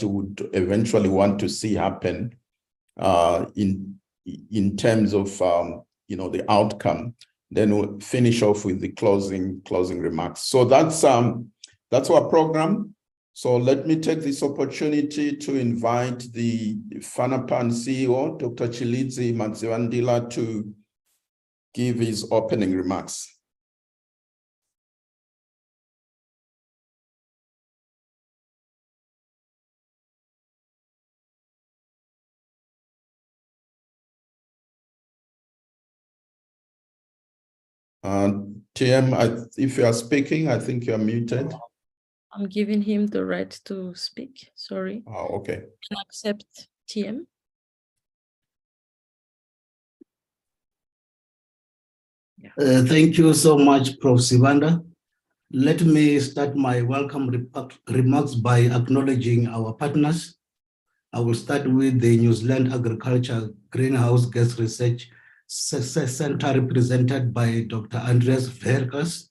you would eventually want to see happen in terms of the outcome. Then we'll finish off with the closing remarks. So that's our program. So let me take this opportunity to invite the FANAPAN CEO, Dr. Chilidzi Madziwandila, to give his opening remarks. TM, if you are speaking, I think you are muted. I'm giving him the right to speak. Sorry. Oh, okay. Can I accept TM? Yeah. Thank you so much, Prof. Sibanda. Let me start my welcome remarks by acknowledging our partners. I will start with the New Zealand Agriculture Greenhouse Gas Research Center, represented by Dr. Andreas Verkas,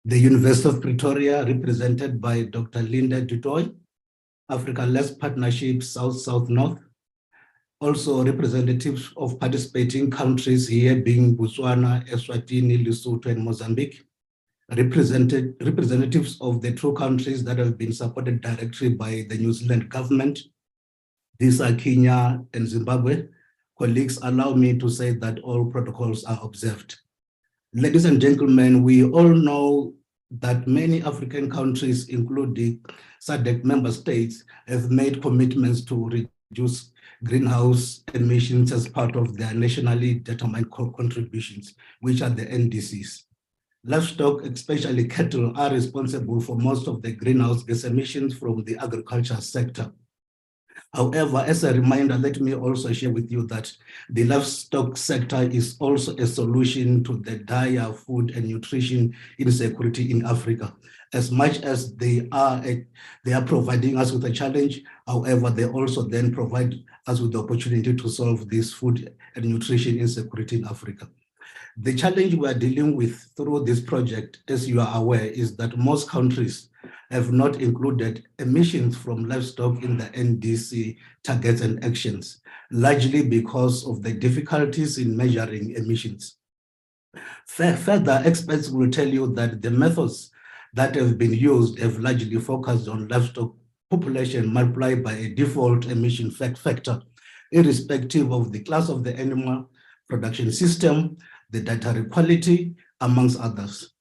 the University of Pretoria, represented by Dr. Linda Dutoy, Africa Less Partnership South-South-North, also representatives of participating countries here being Botswana, Eswatini, Lesotho, and Mozambique, representatives of the two countries that have been supported directly by the New Zealand government. These are Kenya and Zimbabwe. Colleagues, allow me to say that all protocols are observed. Ladies and gentlemen, we all know that many African countries, including SADC member states, have made commitments to reduce greenhouse emissions as part of their nationally determined contributions, which are the NDCs. Livestock, especially cattle, are responsible for most of the greenhouse gas emissions from the agriculture sector. However, as a reminder, let me also share with you that the livestock sector is also a solution to the dire food and nutrition insecurity in Africa. As much as they are providing us with a challenge, however, they also then provide us with the opportunity to solve this food and nutrition insecurity in Africa. The challenge we are dealing with through this project, as you are aware, is that most countries have not included emissions from livestock in the NDC targets and actions, largely because of the difficulties in measuring emissions. Further, experts will tell you that the methods that have been used have largely focused on livestock population multiplied by a default emission factor, irrespective of the class of the animal production system, the dietary quality, amongst others.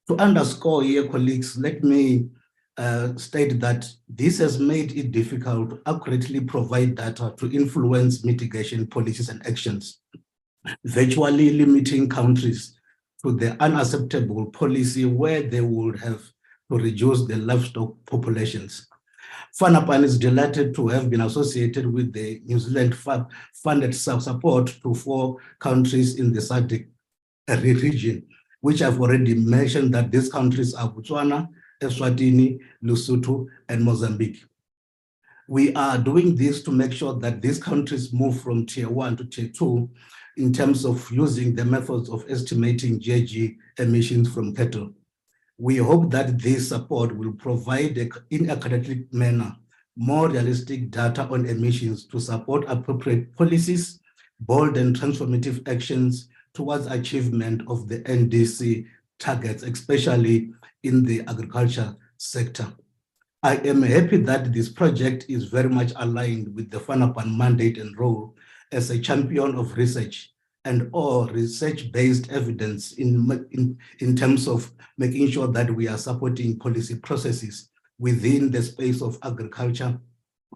To underscore here, colleagues, let me state that this has made it difficult to accurately provide data to influence mitigation policies and actions, virtually limiting countries to the unacceptable policy where they would have to reduce the livestock populations. FANAPAN is delighted to have been associated with the New Zealand funded support to 4 countries in the SADC region, which I've already mentioned that these countries are Botswana, Eswatini, Lesotho, and Mozambique. We are doing this to make sure that these countries move from tier 1 to tier 2 in terms of using the methods of estimating GHG emissions from cattle. We hope that this support will provide, in a kinetic manner, more realistic data on emissions to support appropriate policies, bold and transformative actions towards achievement of the NDC targets, especially in the agriculture sector. I am happy that this project is very much aligned with the FANAPAN mandate and role as a champion of research and all research-based evidence in terms of making sure that we are supporting policy processes within the space of agriculture,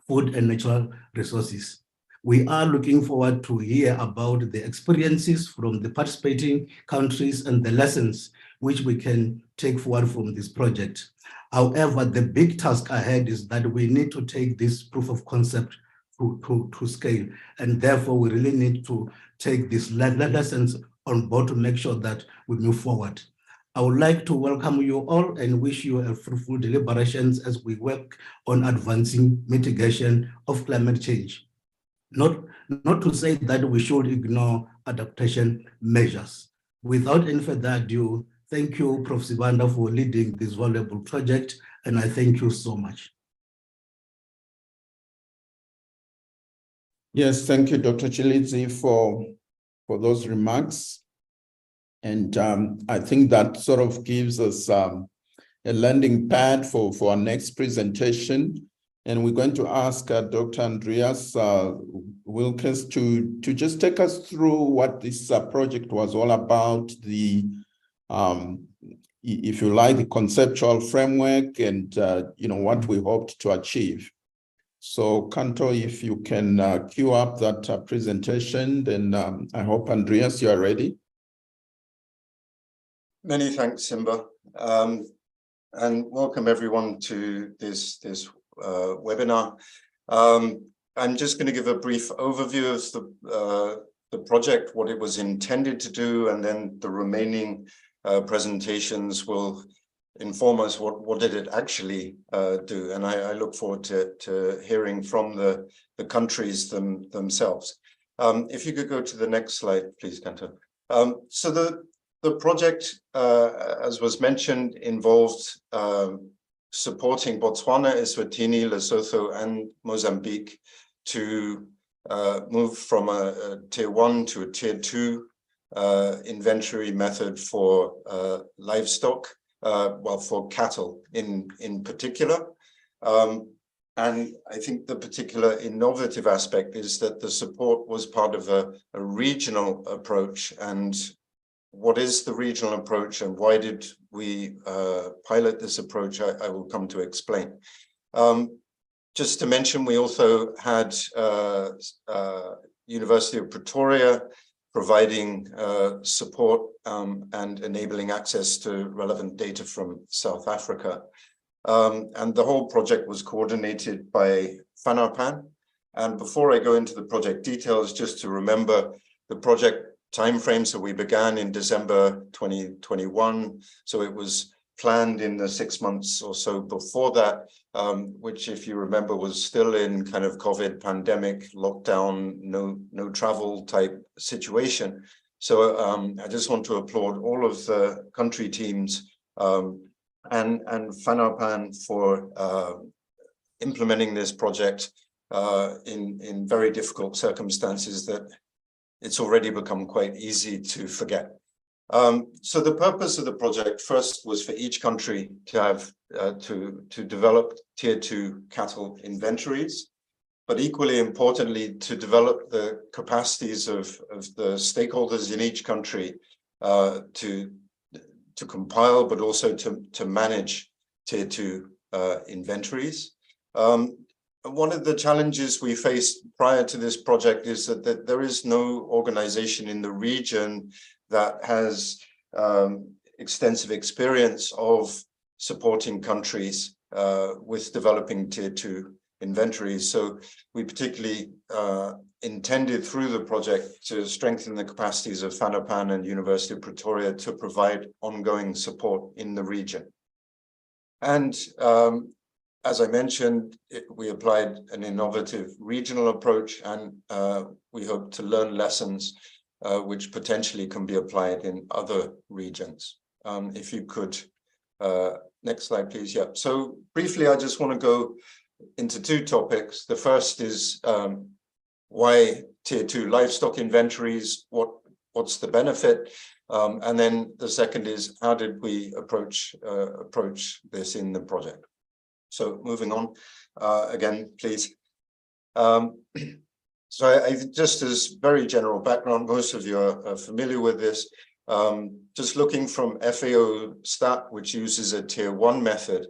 food, and natural resources. We are looking forward to hear about the experiences from the participating countries and the lessons which we can take forward from this project. However, the big task ahead is that we need to take this proof of concept to scale, and therefore we really need to take these lessons on board to make sure that we move forward. I would like to welcome you all and wish you a fruitful deliberations as we work on advancing mitigation of climate change. Not to say that we should ignore adaptation measures. Without any further ado, thank you, Prof. Sibanda, for leading this valuable project, and I thank you so much. Yes, thank you, Dr. Chilidzi, for those remarks. And I think that sort of gives us a landing pad for our next presentation. And we're going to ask Dr. Andreas Wilkes to just take us through what this project was all about, the, if you like, the conceptual framework and, what we hoped to achieve. So, Kanto, if you can queue up that presentation, then I hope, Andreas, you are ready. Many thanks, Simba, and welcome everyone to this webinar. I'm just going to give a brief overview of the project, what it was intended to do, and then the remaining presentations will inform us what did it actually do. And I look forward to hearing from the countries themselves. If you could go to the next slide, please, Kanto. So the project, as was mentioned, involved supporting Botswana, Eswatini, Lesotho, and Mozambique to move from a tier 1 to a tier 2 inventory method for livestock, for cattle in particular. And I think the particular innovative aspect is that the support was part of a regional approach. And what is the regional approach and why did we pilot this approach? I will come to explain. Just to mention, we also had University of Pretoria providing support and enabling access to relevant data from South Africa. And the whole project was coordinated by FANAPAN. And before I go into the project details, just to remember the project timeframe. So we began in December 2021. So it was planned in the 6 months or so before that, which, if you remember, was still in kind of COVID pandemic, lockdown, no travel type situation. So I just want to applaud all of the country teams and FANAPAN for implementing this project in very difficult circumstances that it's already become quite easy to forget. So the purpose of the project first was for each country to have to develop tier 2 cattle inventories, but equally importantly to develop the capacities of the stakeholders in each country to compile, but also to manage tier 2 inventories. One of the challenges we faced prior to this project is that there is no organization in the region that has extensive experience of supporting countries with developing tier 2 inventories. So we particularly intended through the project to strengthen the capacities of FANAPAN and University of Pretoria to provide ongoing support in the region. And as I mentioned, we applied an innovative regional approach, and we hope to learn lessons which potentially can be applied in other regions. If you could, next slide, please. Yeah. So briefly, I just want to go into 2 topics. The first is why tier 2 livestock inventories, what's the benefit? And then the second is how did we approach this in the project? So moving on, again, please. So I just as very general background, most of you are familiar with this. Just looking from FAO stat, which uses a tier 1 method,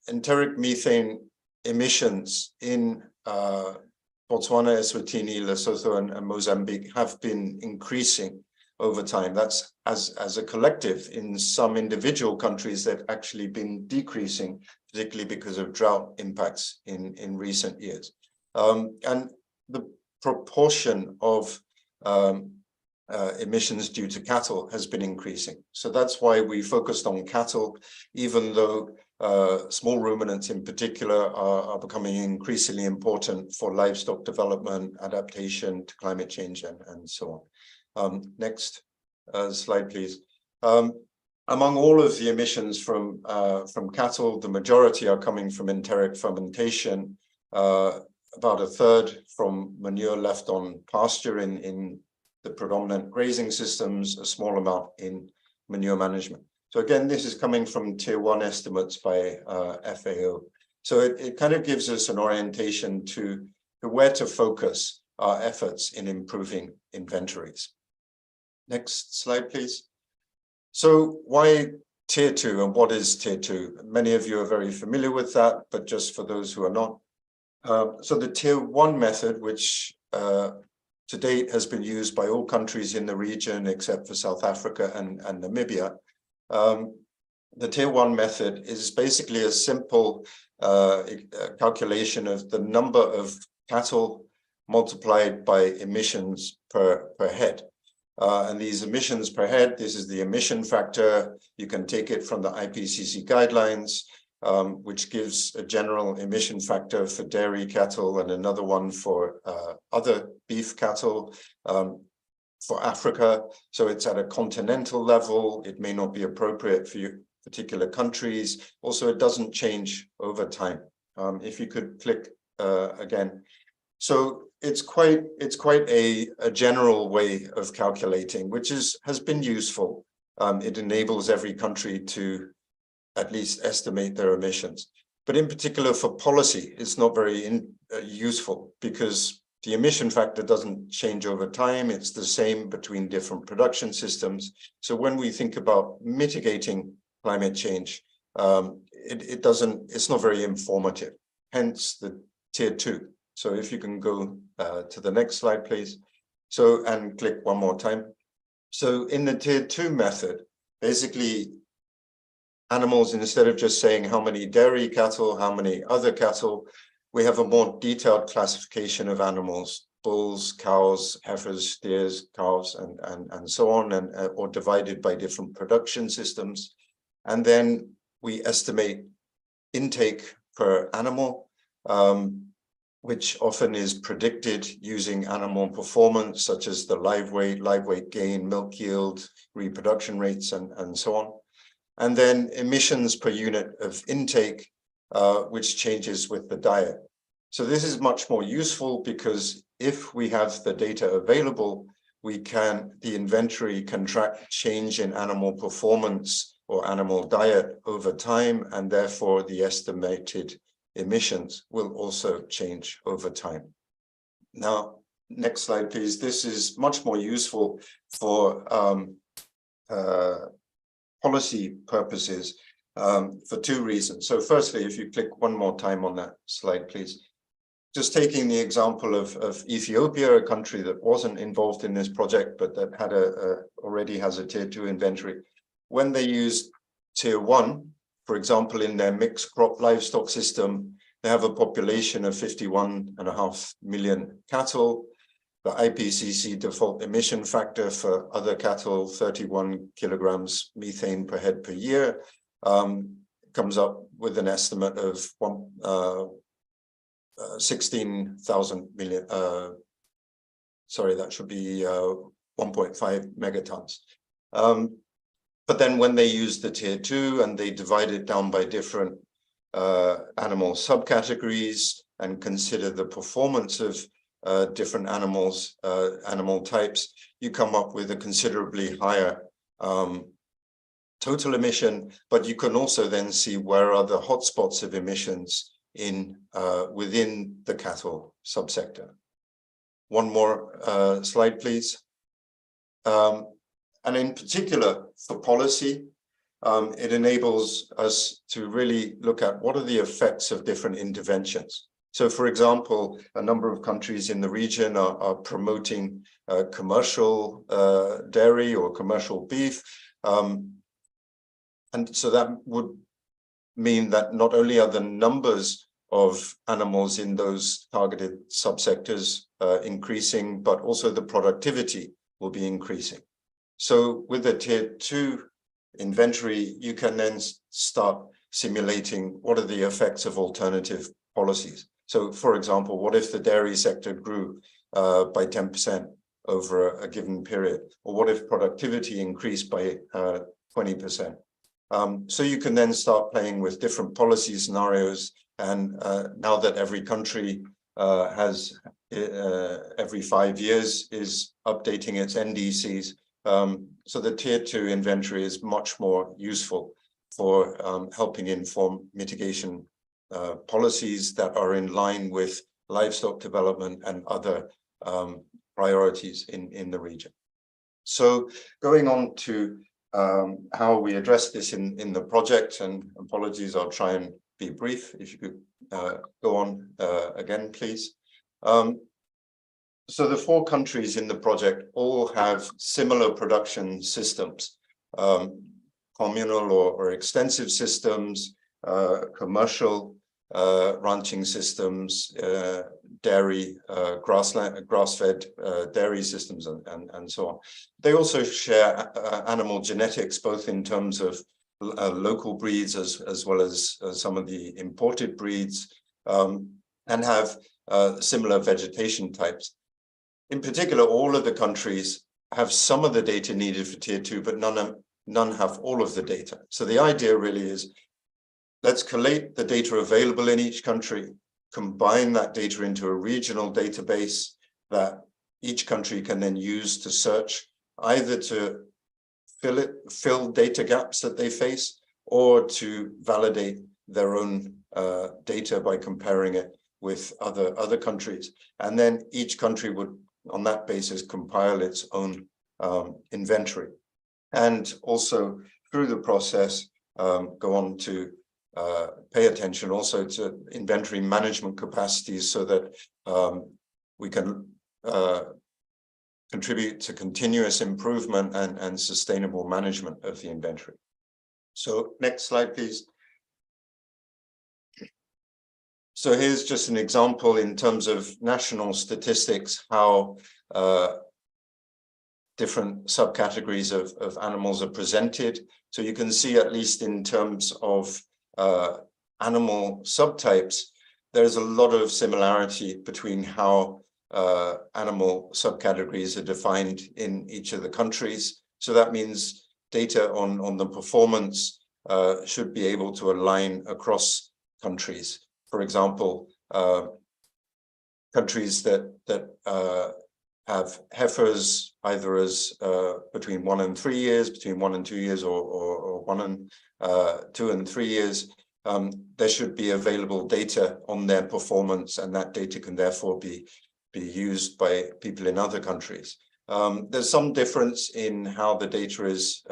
enteric methane emissions in Botswana, Eswatini, Lesotho, and Mozambique have been increasing over time. That's as a collective. In some individual countries, they've actually been decreasing, particularly because of drought impacts in recent years. And the proportion of emissions due to cattle has been increasing. So that's why we focused on cattle, even though small ruminants in particular are becoming increasingly important for livestock development, adaptation to climate change, and so on. Next slide, please. Among all of the emissions from cattle, the majority are coming from enteric fermentation, about a third from manure left on pasture in the predominant grazing systems, a small amount in manure management. So again, this is coming from tier 1 estimates by FAO. So it kind of gives us an orientation to where to focus our efforts in improving inventories. Next slide, please. So why tier 2 and what is tier 2? Many of you are very familiar with that, but just for those who are not. So the tier 1 method, which to date has been used by all countries in the region except for South Africa and Namibia. The tier 1 method is basically a simple calculation of the number of cattle multiplied by emissions per head. And these emissions per head, this is the emission factor. You can take it from the IPCC guidelines, which gives a general emission factor for dairy cattle and another one for other beef cattle for Africa. So it's at a continental level. It may not be appropriate for your particular countries. Also, it doesn't change over time. If you could click again. So it's quite a general way of calculating, which has been useful. It enables every country to at least estimate their emissions. But in particular for policy, it's not very useful because the emission factor doesn't change over time. It's the same between different production systems. So when we think about mitigating climate change, it's not very informative, hence the tier 2. So if you can go to the next slide, please. So, and click one more time. So in the tier 2 method, basically animals, instead of just saying how many dairy cattle, how many other cattle, we have a more detailed classification of animals, bulls, cows, heifers, steers, calves, and so on, or divided by different production systems. And then we estimate intake per animal, which often is predicted using animal performance, such as the live weight gain, milk yield, reproduction rates, and so on. And then emissions per unit of intake, which changes with the diet. So this is much more useful because if we have the data available, the inventory can track change in animal performance or animal diet over time, and therefore the estimated emissions will also change over time. Now, next slide, please. This is much more useful for policy purposes for 2 reasons. So firstly, if you click one more time on that slide, please. Just taking the example of Ethiopia, a country that wasn't involved in this project, but that had already has a tier 2 inventory. When they used tier 1, for example, in their mixed crop livestock system, they have a population of 51.5 million cattle. The IPCC default emission factor for other cattle, 31 kilograms methane per head per year, comes up with an estimate of 16,000 million, sorry, that should be 1.5 megatons. But then when they use the tier 2 and they divide it down by different animal subcategories and consider the performance of different animals, animal types, you come up with a considerably higher total emission, but you can also then see where are the hotspots of emissions within the cattle subsector. One more slide, please. And in particular for policy, it enables us to really look at what are the effects of different interventions. So, for example, a number of countries in the region are promoting commercial dairy or commercial beef. And so that would mean that not only are the numbers of animals in those targeted subsectors increasing, but also the productivity will be increasing. So with the tier 2 inventory, you can then start simulating what are the effects of alternative policies. So, for example, what if the dairy sector grew by 10% over a given period? Or what if productivity increased by 20%? So you can then start playing with different policy scenarios. And now that every country has every 5 years is updating its NDCs. So the tier 2 inventory is much more useful for helping inform mitigation policies that are in line with livestock development and other priorities in the region. So going on to how we address this in the project, and apologies, I'll try and be brief. If you could go on again, please. So the 4 countries in the project all have similar production systems, communal or extensive systems, commercial ranching systems, dairy, grass-fed dairy systems, and so on. They also share animal genetics, both in terms of local breeds as well as some of the imported breeds, and have similar vegetation types. In particular, all of the countries have some of the data needed for tier 2, but none have all of the data. So the idea really is, let's collate the data available in each country, combine that data into a regional database that each country can then use to search, either to fill data gaps that they face, or to validate their own data by comparing it with other countries. And then each country would, on that basis, compile its own inventory. And also through the process, go on to pay attention also to inventory management capacities, so that we can contribute to continuous improvement and sustainable management of the inventory. So next slide, please. So here's just an example in terms of national statistics, how different subcategories of animals are presented. So you can see, at least in terms of animal subtypes, there's a lot of similarity between how animal subcategories are defined in each of the countries. So that means data on the performance should be able to align across countries. For example, countries that have heifers either as between 1 and 3 years, between 1 and 2 years, or 1 and 2 and 3 years, there should be available data on their performance, and that data can therefore be used by people in other countries. There's some difference in how the data is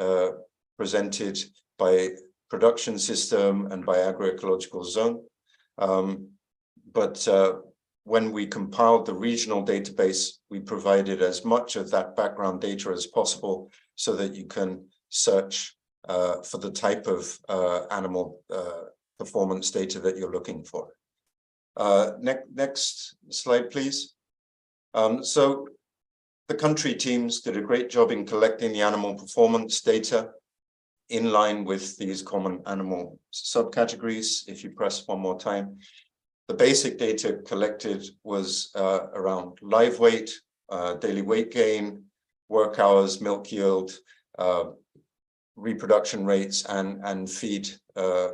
presented by production system and by agroecological zone. But when we compiled the regional database, we provided as much of that background data as possible, so that you can search for the type of animal performance data that you're looking for. Next slide, please. So the country teams did a great job in collecting the animal performance data in line with these common animal subcategories. If you press one more time, the basic data collected was around live weight, daily weight gain, work hours, milk yield, reproduction rates, and feed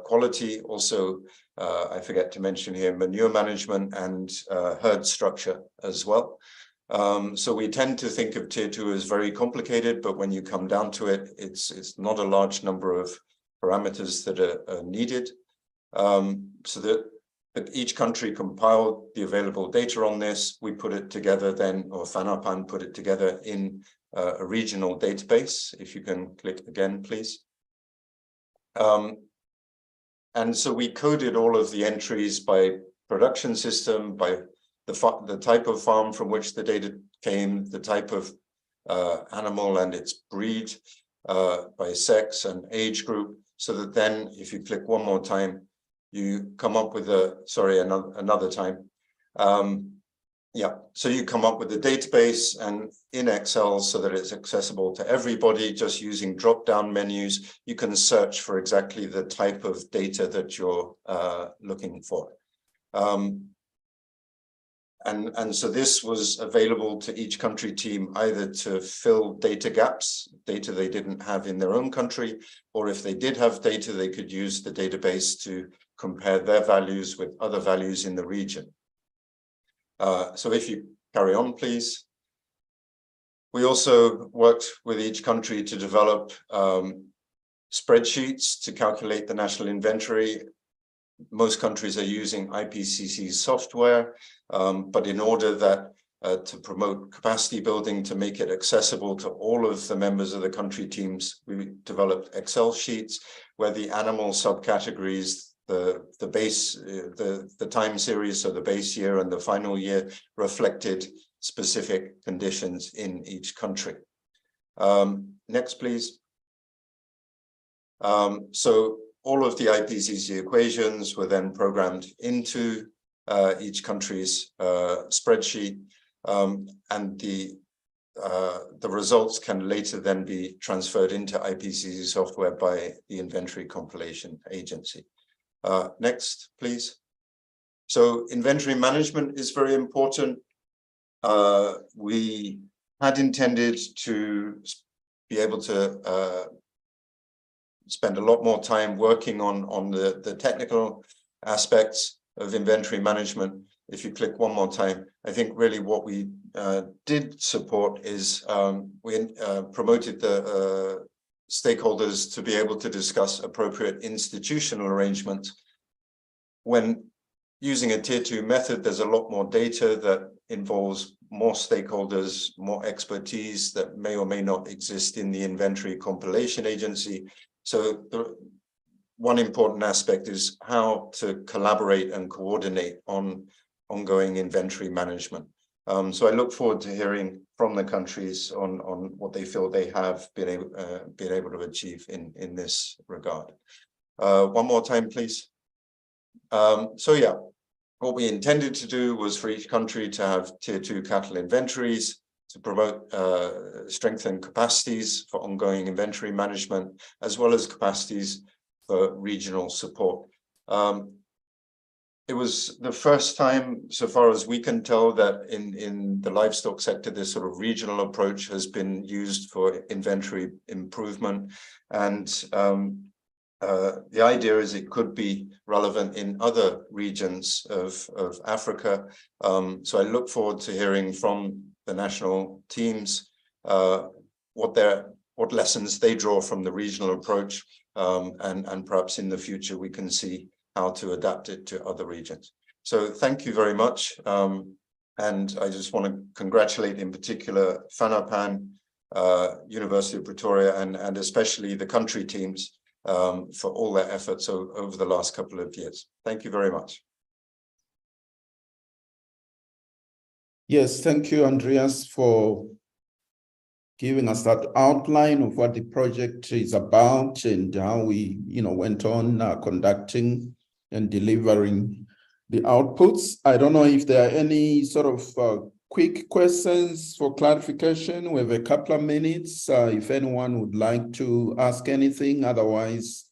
quality. Also, I forget to mention here, manure management and herd structure as well. So we tend to think of tier 2 as very complicated, but when you come down to it, it's not a large number of parameters that are needed. So that each country compiled the available data on this. We put it together then, or Fanapan put it together in a regional database. If you can click again, please. And so we coded all of the entries by production system, by the type of farm from which the data came, the type of animal and its breed, by sex and age group, so that then if you click one more time, you come up with another time. So you come up with a database and in Excel, so that it's accessible to everybody, just using drop-down menus, you can search for exactly the type of data that you're looking for. And so this was available to each country team, either to fill data gaps, data they didn't have in their own country, or if they did have data, they could use the database to compare their values with other values in the region. So if you carry on, please. We also worked with each country to develop spreadsheets to calculate the national inventory. Most countries are using IPCC software, but in order that to promote capacity building, to make it accessible to all of the members of the country teams, we developed Excel sheets where the animal subcategories, the base, the time series, so the base year and the final year, reflected specific conditions in each country. Next, please. So all of the IPCC equations were then programmed into each country's spreadsheet, and the results can later then be transferred into IPCC software by the Inventory Compilation Agency. Next, please. So inventory management is very important. We had intended to be able to spend a lot more time working on the technical aspects of inventory management. If you click one more time, I think really what we did support is we promoted the stakeholders to be able to discuss appropriate institutional arrangements. When using a tier 2 method, there's a lot more data that involves more stakeholders, more expertise that may or may not exist in the Inventory Compilation Agency. So one important aspect is how to collaborate and coordinate on ongoing inventory management. So I look forward to hearing from the countries on what they feel they have been able to achieve in this regard. One more time, please. So yeah, what we intended to do was for each country to have tier 2 cattle inventories, to promote strengthen capacities for ongoing inventory management, as well as capacities for regional support. It was the first time, so far as we can tell, that in the livestock sector, this sort of regional approach has been used for inventory improvement. And the idea is it could be relevant in other regions of Africa. So I look forward to hearing from the national teams what lessons they draw from the regional approach, and perhaps in the future we can see how to adapt it to other regions. So thank you very much. And I just want to congratulate in particular FANAPAN, University of Pretoria, and especially the country teams for all their efforts over the last couple of years. Thank you very much. Yes, thank you, Andreas, for giving us that outline of what the project is about and how we, went on conducting and delivering the outputs. I don't know if there are any sort of quick questions for clarification. We have a couple of minutes if anyone would like to ask anything. Otherwise,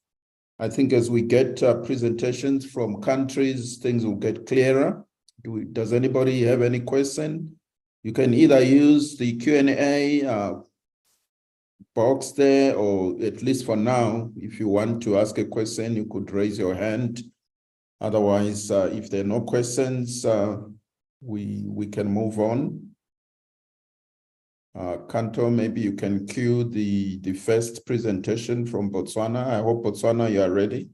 I think as we get presentations from countries, things will get clearer. Does anybody have any question? You can either use the Q&A box there, or at least for now, if you want to ask a question, you could raise your hand. Otherwise, if there are no questions, we can move on. Kanto, maybe you can cue the first presentation from Botswana. I hope, Botswana, you are ready.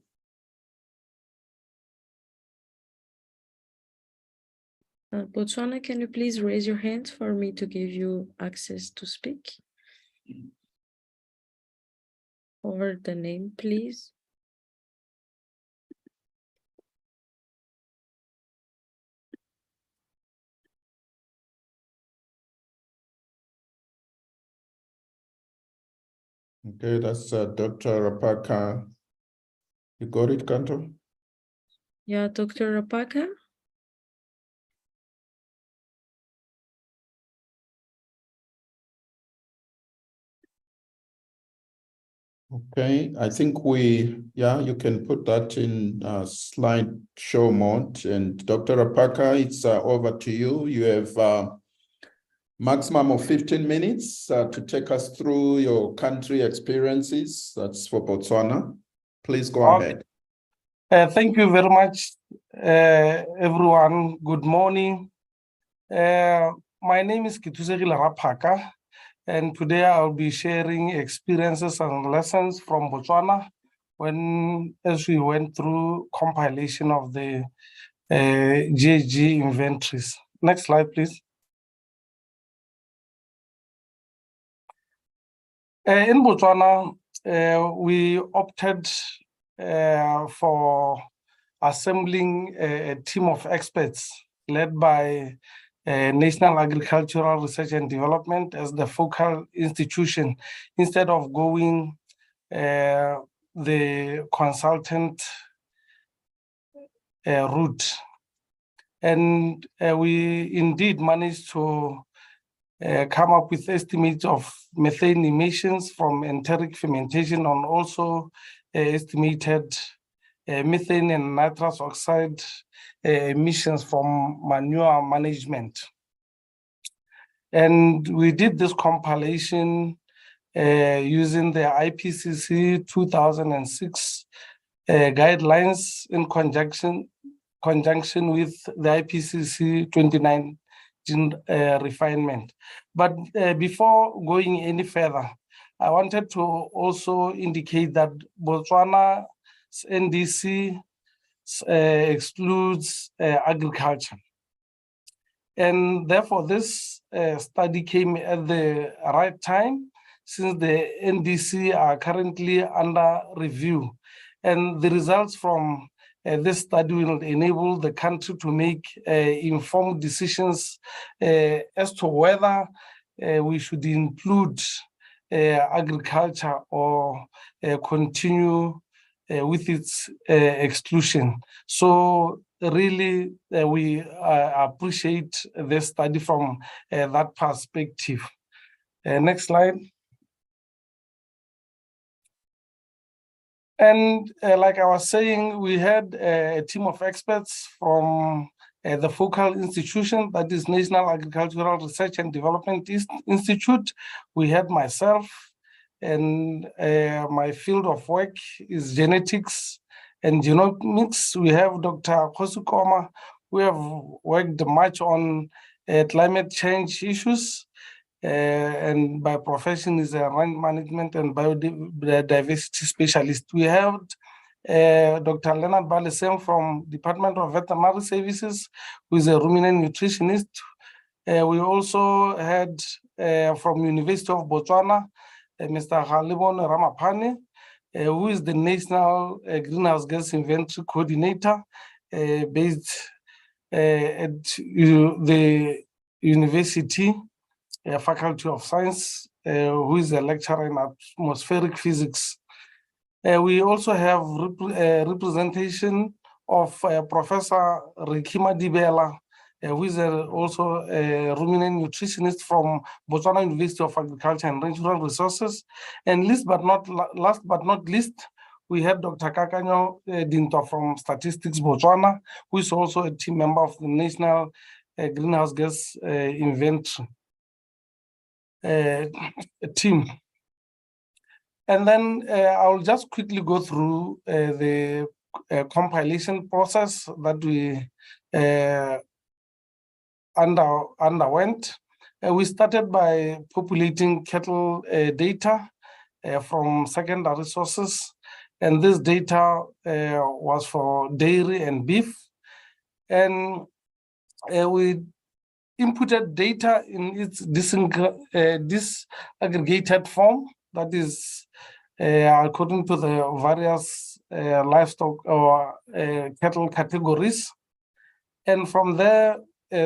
Botswana, can you please raise your hand for me to give you access to speak? Or the name, please. Okay, that's Dr. Rapaka. You got it, Kanto? Yeah, Dr. Rapaka. Okay, I think you can put that in slideshow mode. And Dr. Rapaka, it's over to you. You have maximum of 15 minutes to take us through your country experiences. That's for Botswana. Please go ahead. Thank you very much, everyone. Good morning. My name is Kitusegile Rapaka, and today I'll be sharing experiences and lessons from Botswana as we went through compilation of the GHG inventories. Next slide, please. In Botswana, we opted for assembling a team of experts led by National Agricultural Research and Development as the focal institution, instead of going the consultant route. And we indeed managed to come up with estimates of methane emissions from enteric fermentation, and also estimated methane and nitrous oxide emissions from manure management. And we did this compilation using the IPCC 2006 guidelines in conjunction with the IPCC 2019 refinement. But before going any further, I wanted to also indicate that Botswana's NDC excludes agriculture. And therefore, this study came at the right time, since the NDC are currently under review. And the results from this study will enable the country to make informed decisions as to whether we should include agriculture or continue with its exclusion. So really, we appreciate this study from that perspective. Next slide. And like I was saying, we had a team of experts from the focal institution, that is National Agricultural Research and Development Institute. We had myself, and my field of work is genetics and genomics. We have Dr. Kosukoma, who have worked much on climate change issues, and by profession is a land management and biodiversity specialist. We have Dr. Leonard Balesem from Department of Veterinary Services, who is a ruminant nutritionist. We also had from University of Botswana, Mr. Halibon Ramapane, who is the National Greenhouse Gas Inventory Coordinator based at the University Faculty of Science, who is a lecturer in atmospheric physics. We also have representation of Professor Rikima Dibela, who is also a ruminant nutritionist from Botswana University of Agriculture and Natural Resources. And last but not least, we have Dr. Kakanyo Dinto from Statistics Botswana, who is also a team member of the National Greenhouse Gas Inventory team. And then I'll just quickly go through the compilation process that we underwent. We started by populating cattle data from secondary sources, and this data was for dairy and beef. And we inputted data in its disaggregated form, that is according to the various livestock or cattle categories. And from there,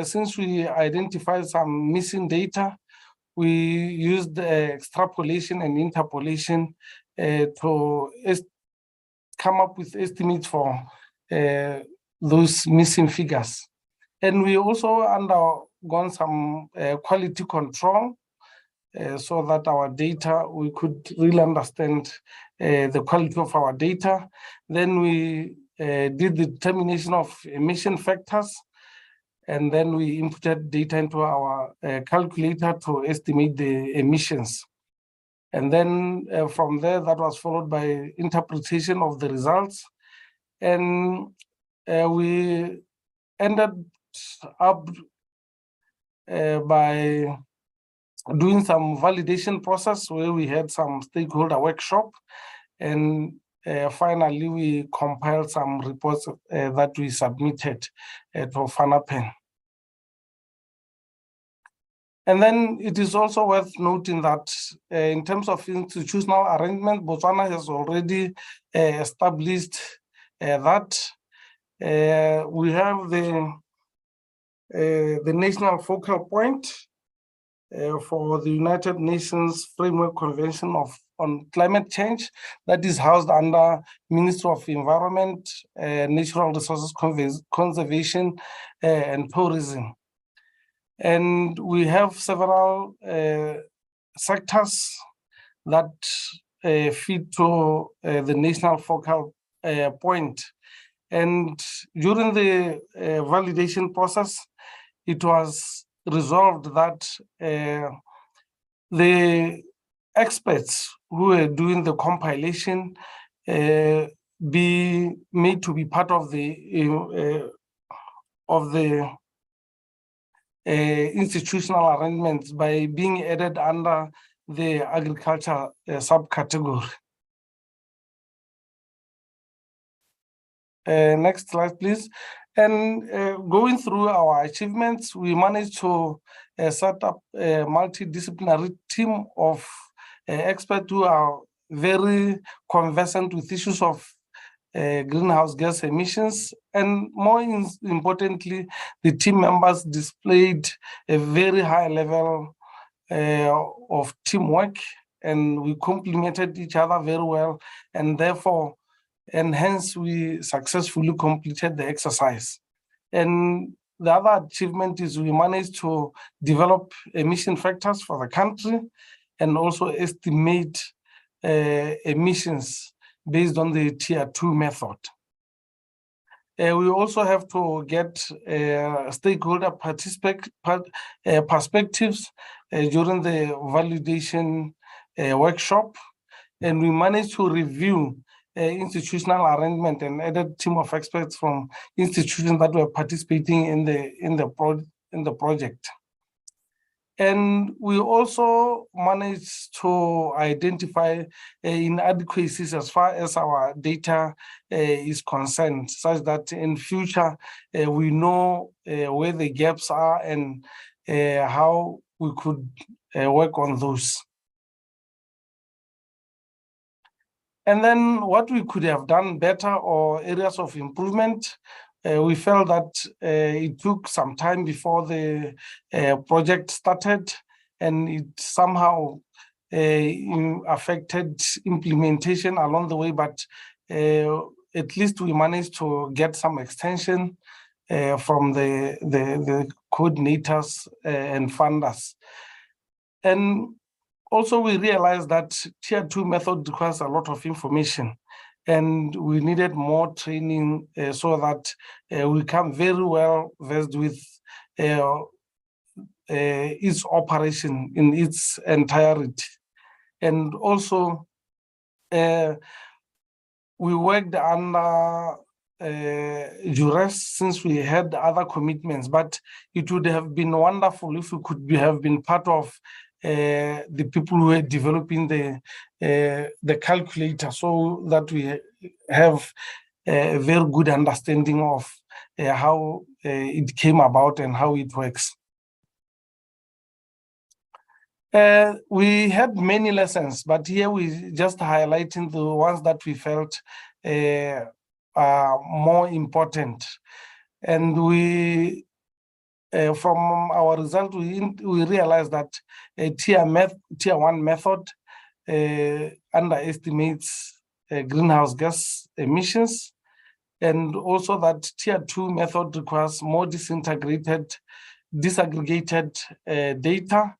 since we identified some missing data, we used extrapolation and interpolation to come up with estimates for those missing figures. And we also undergone some quality control so that our data, we could really understand the quality of our data. Then we did the determination of emission factors, and then we inputted data into our calculator to estimate the emissions. And then from there, that was followed by interpretation of the results. And we ended up by doing some validation process where we had some stakeholder workshop, and finally we compiled some reports that we submitted to FANAPEN. And then it is also worth noting that in terms of institutional arrangement, Botswana has already established that we have the national focal point for the United Nations Framework Convention on Climate Change that is housed under Ministry of Environment, Natural Resources Conservation, and Tourism. And we have several sectors that feed to the national focal point. And during the validation process, it was resolved that the experts who were doing the compilation be made to be part of the institutional arrangements by being added under the agriculture subcategory. Next slide, please. And going through our achievements, we managed to set up a multidisciplinary team of experts who are very conversant with issues of greenhouse gas emissions. And more importantly, the team members displayed a very high level of teamwork, and we complemented each other very well, and therefore, and hence we successfully completed the exercise. And the other achievement is we managed to develop emission factors for the country and also estimate emissions based on the Tier 2 method. We also have to get stakeholder perspectives during the validation workshop, and we managed to review institutional arrangement and added team of experts from institutions that were participating in the project. And we also managed to identify inadequacies as far as our data is concerned, such that in future we know where the gaps are and how we could work on those. And then what we could have done better or areas of improvement, we felt that it took some time before the project started, and it somehow affected implementation along the way, but at least we managed to get some extension from the coordinators and funders. And also, we realized that Tier 2 method requires a lot of information, and we needed more training so that we become very well versed with its operation in its entirety. And also, we worked under duress since we had other commitments, but it would have been wonderful if we could have been part of the people who are developing the calculator, so that we have a very good understanding of how it came about and how it works. We had many lessons, but here we just highlighting the ones that we felt are more important. And we from our result, we realized that a Tier 1 method underestimates greenhouse gas emissions, and also that Tier 2 method requires more disaggregated data,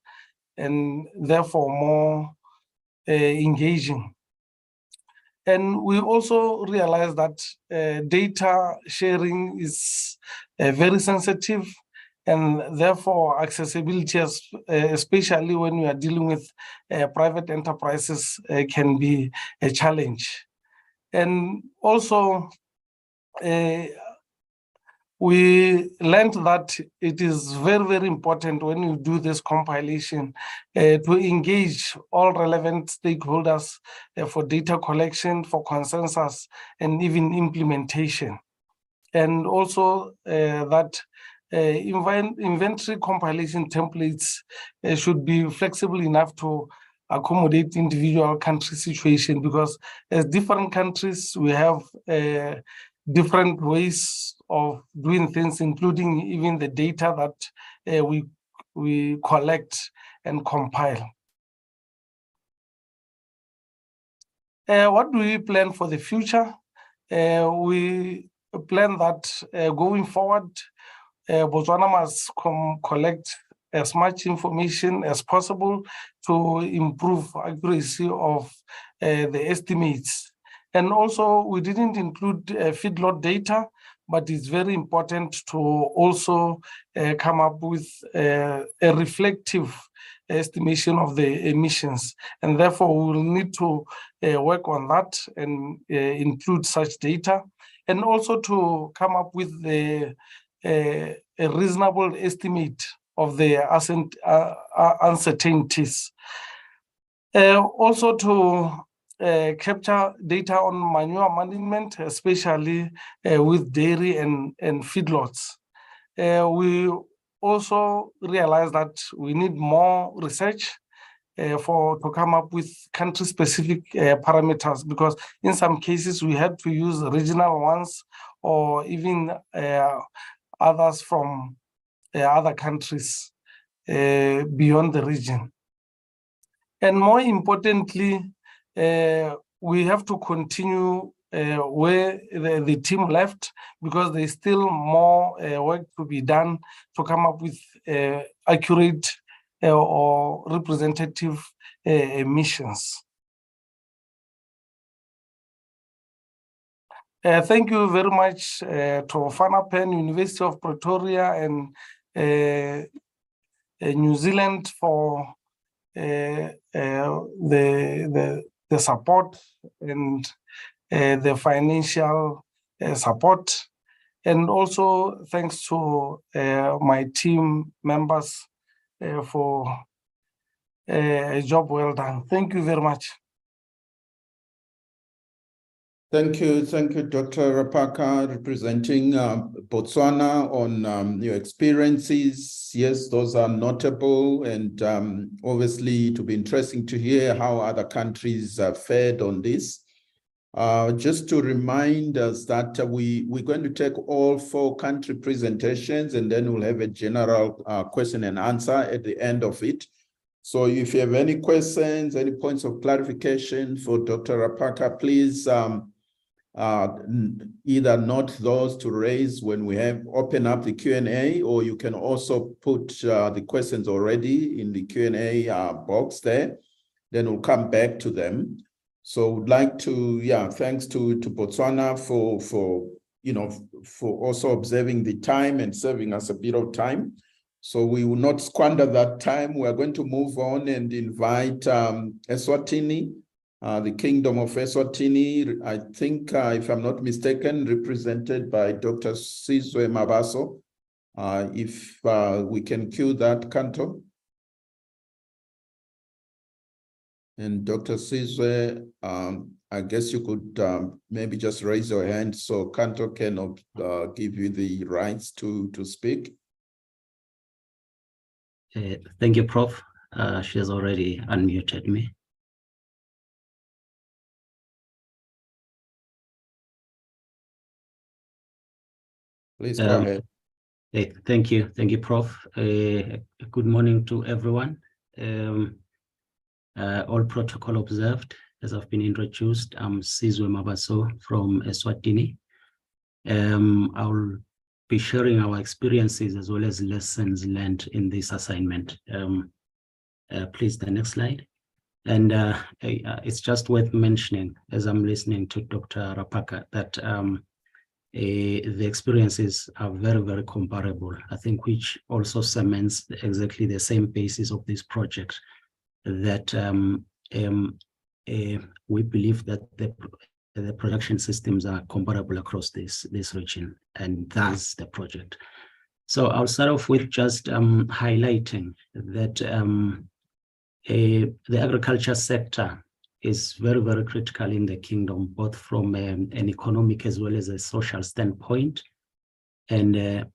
and therefore more engaging. And we also realized that data sharing is very sensitive, and therefore accessibility, especially when we are dealing with private enterprises, can be a challenge. And also, we learned that it is very, very important when you do this compilation to engage all relevant stakeholders for data collection, for consensus, and even implementation. And also that inventory compilation templates should be flexible enough to accommodate individual country situation, because as different countries, we have different ways of doing things, including even the data that we collect and compile. What do we plan for the future? We plan that going forward, Botswana must collect as much information as possible to improve accuracy of the estimates. And also, we didn't include feedlot data, but it's very important to also come up with a reflective estimation of the emissions. And therefore, we will need to work on that and include such data. And also to come up with a reasonable estimate of the uncertainties. Also to capture data on manure management, especially with dairy and feedlots. We also realize that we need more research to come up with country-specific parameters, because in some cases we had to use regional ones or even others from other countries beyond the region. And more importantly, we have to continue where the team left, because there's still more work to be done to come up with accurate or representative emissions. Thank you very much to FANAPEN, University of Pretoria, and New Zealand for the support and the financial support. And also thanks to my team members for a job well done. Thank you very much. Thank you, Dr. Rapaka, representing Botswana on your experiences. Yes, those are notable, and obviously it will be interesting to hear how other countries fared on this. Just to remind us that we're going to take all 4 country presentations, and then we'll have a general question and answer at the end of it. So if you have any questions, any points of clarification for Dr. Rapaka, please either note those to raise when we have open up the Q&A, or you can also put the questions already in the Q&A box there. Then we'll come back to them. So would like to, thanks to Botswana for also observing the time and saving us a bit of time. So we will not squander that time. We are going to move on and invite Eswatini, the Kingdom of Eswatini, I think, if I'm not mistaken, represented by Dr. Sizwe Mabaso. If we can cue that, Kanto. And Dr. Sizwe, I guess you could maybe just raise your hand so Kanto can give you the rights to speak. Thank you, Prof. She has already unmuted me. Please go ahead. Thank you, Prof. Good morning to everyone. All protocol observed, as I've been introduced. I'm Sizwe Mabaso from Eswatini. I'll be sharing our experiences as well as lessons learned in this assignment. Please, the next slide. And it's just worth mentioning, as I'm listening to Dr. Rapaka, that the experiences are very, very comparable, I think, which also cements exactly the same basis of this project, that we believe that the production systems are comparable across this region, and thus the project. So I'll start off with just highlighting that the agriculture sector is very, very critical in the kingdom, both from an economic as well as a social standpoint. And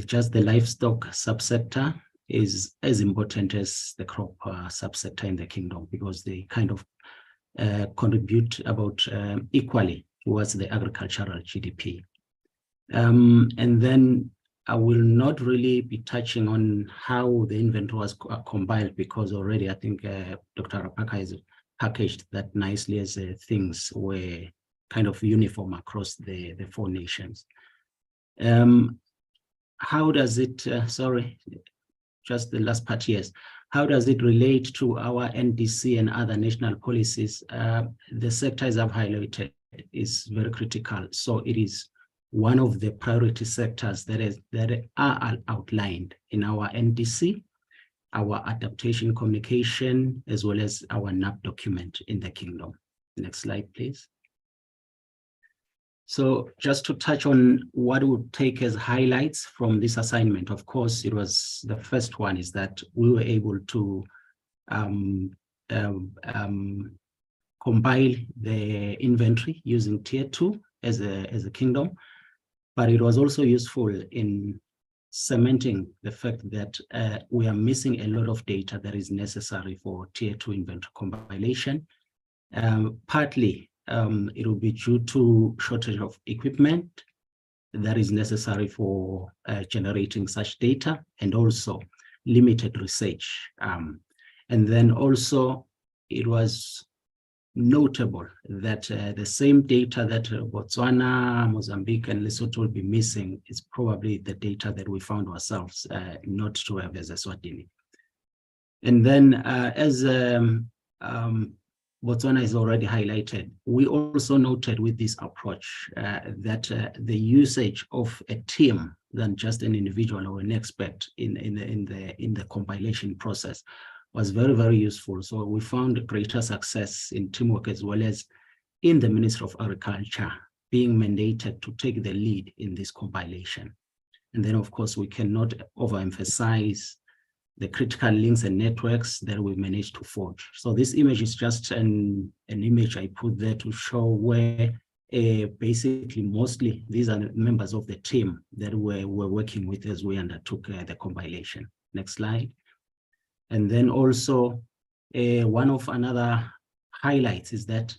just the livestock subsector is as important as the crop subsector in the kingdom, because they kind of contribute about equally towards the agricultural GDP. And then I will not really be touching on how the inventories are compiled, because already I think Dr. Rapaka has packaged that nicely as things were kind of uniform across the 4 nations. How does it, sorry, just the last part, yes. How does it relate to our NDC and other national policies? The sectors I've highlighted is very critical. So it is one of the priority sectors that are outlined in our NDC, our adaptation communication, as well as our NAP document in the kingdom. Next slide, please. So just to touch on what would take as highlights from this assignment, of course, it was the first one is that we were able to compile the inventory using tier 2 as a kingdom, but it was also useful in cementing the fact that we are missing a lot of data that is necessary for tier 2 inventory compilation. Partly, it will be due to shortage of equipment that is necessary for generating such data, and also limited research. And then also it was notable that the same data that Botswana, Mozambique, and Lesotho will be missing is probably the data that we found ourselves not to have as Eswatini. And then as Botswana is already highlighted, we also noted with this approach that the usage of a team than just an individual or an expert in the compilation process was very, very useful. So we found greater success in teamwork, as well as in the Ministry of Agriculture being mandated to take the lead in this compilation. And then, of course, we cannot overemphasize the critical links and networks that we managed to forge. So this image is just an image I put there to show where basically mostly these are members of the team that we're working with as we undertook the compilation. Next slide. And then also one of another highlights is that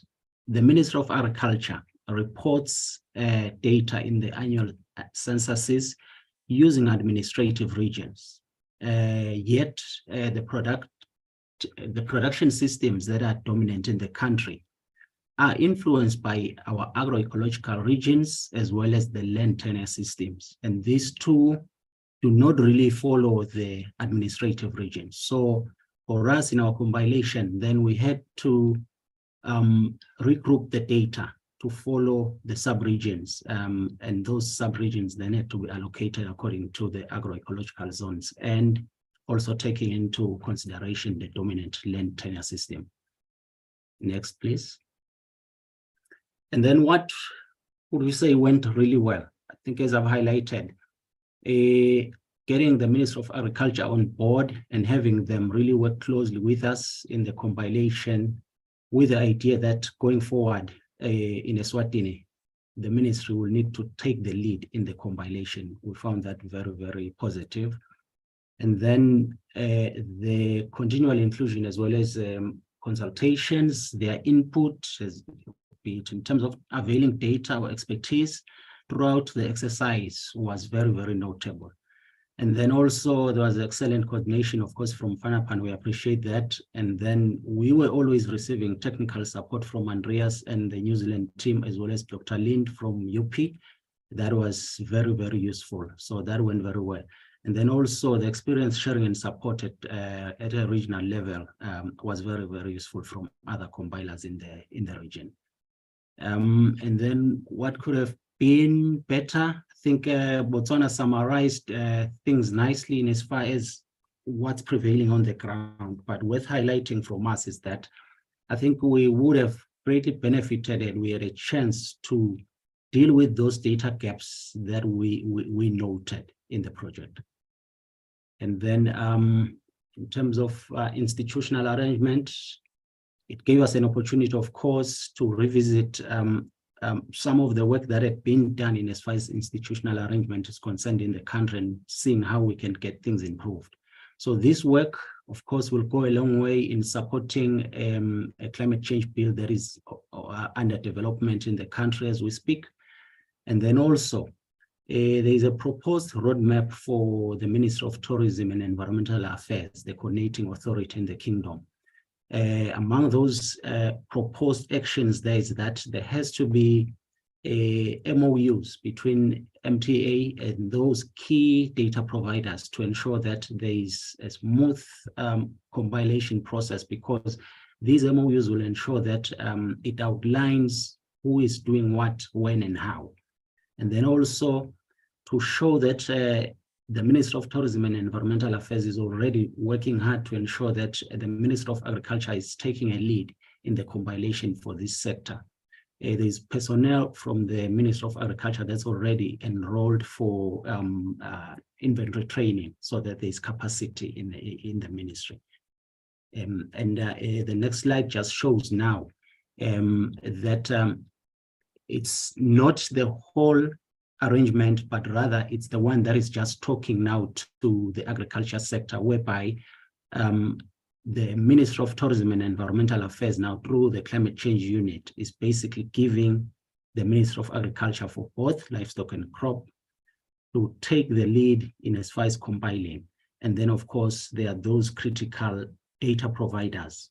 the Ministry of Agriculture reports data in the annual censuses using administrative regions. Yet the production systems that are dominant in the country are influenced by our agroecological regions as well as the land tenure systems. And these two do not really follow the administrative regions. So for us in our compilation, then we had to regroup the data to follow the sub-regions, and those sub-regions then had to be allocated according to the agroecological zones, and also taking into consideration the dominant land tenure system. Next, please. And then what would we say went really well? I think, as I've highlighted, getting the Ministry of Agriculture on board and having them really work closely with us in the compilation, with the idea that going forward in Eswatini, the ministry will need to take the lead in the compilation. We found that very, very positive. And then the continual inclusion, as well as consultations, their input, be it in terms of availing data or expertise throughout the exercise, was very, very notable. And then also there was excellent coordination, of course, from FANAPAN. We appreciate that. And then we were always receiving technical support from Andreas and the New Zealand team, as well as Dr. Lind from UP. That was very, very useful. So that went very well. And then also the experience sharing and support at a regional level was very, very useful from other compilers in the region. And then what could have been better? I think Botswana summarized things nicely in as far as what's prevailing on the ground, but worth highlighting from us is that I think we would have greatly benefited, and we had a chance to deal with those data gaps that we noted in the project. And then in terms of institutional arrangement, it gave us an opportunity, of course, to revisit some of the work that had been done in as far as institutional arrangement is concerned in the country, and seeing how we can get things improved. So this work, of course, will go a long way in supporting a climate change bill that is under development in the country as we speak. And then also, there is a proposed roadmap for the Ministry of Tourism and Environmental Affairs, the coordinating authority in the kingdom. Among those proposed actions, there is that there has to be MOUs between MTA and those key data providers to ensure that there is a smooth compilation process, because these MOUs will ensure that it outlines who is doing what, when, and how. And then also to show that the Minister of Tourism and Environmental Affairs is already working hard to ensure that the Minister of Agriculture is taking a lead in the compilation for this sector. There is personnel from the Minister of Agriculture that's already enrolled for inventory training, so that there is capacity in the ministry. The next slide just shows now that it's not the whole arrangement, but rather it's the one that is just talking now to the agriculture sector, whereby the Ministry of Tourism and Environmental Affairs now, through the climate change unit, is basically giving the Ministry of Agriculture for both livestock and crop to take the lead in as far as compiling. And then, of course, there are those critical data providers,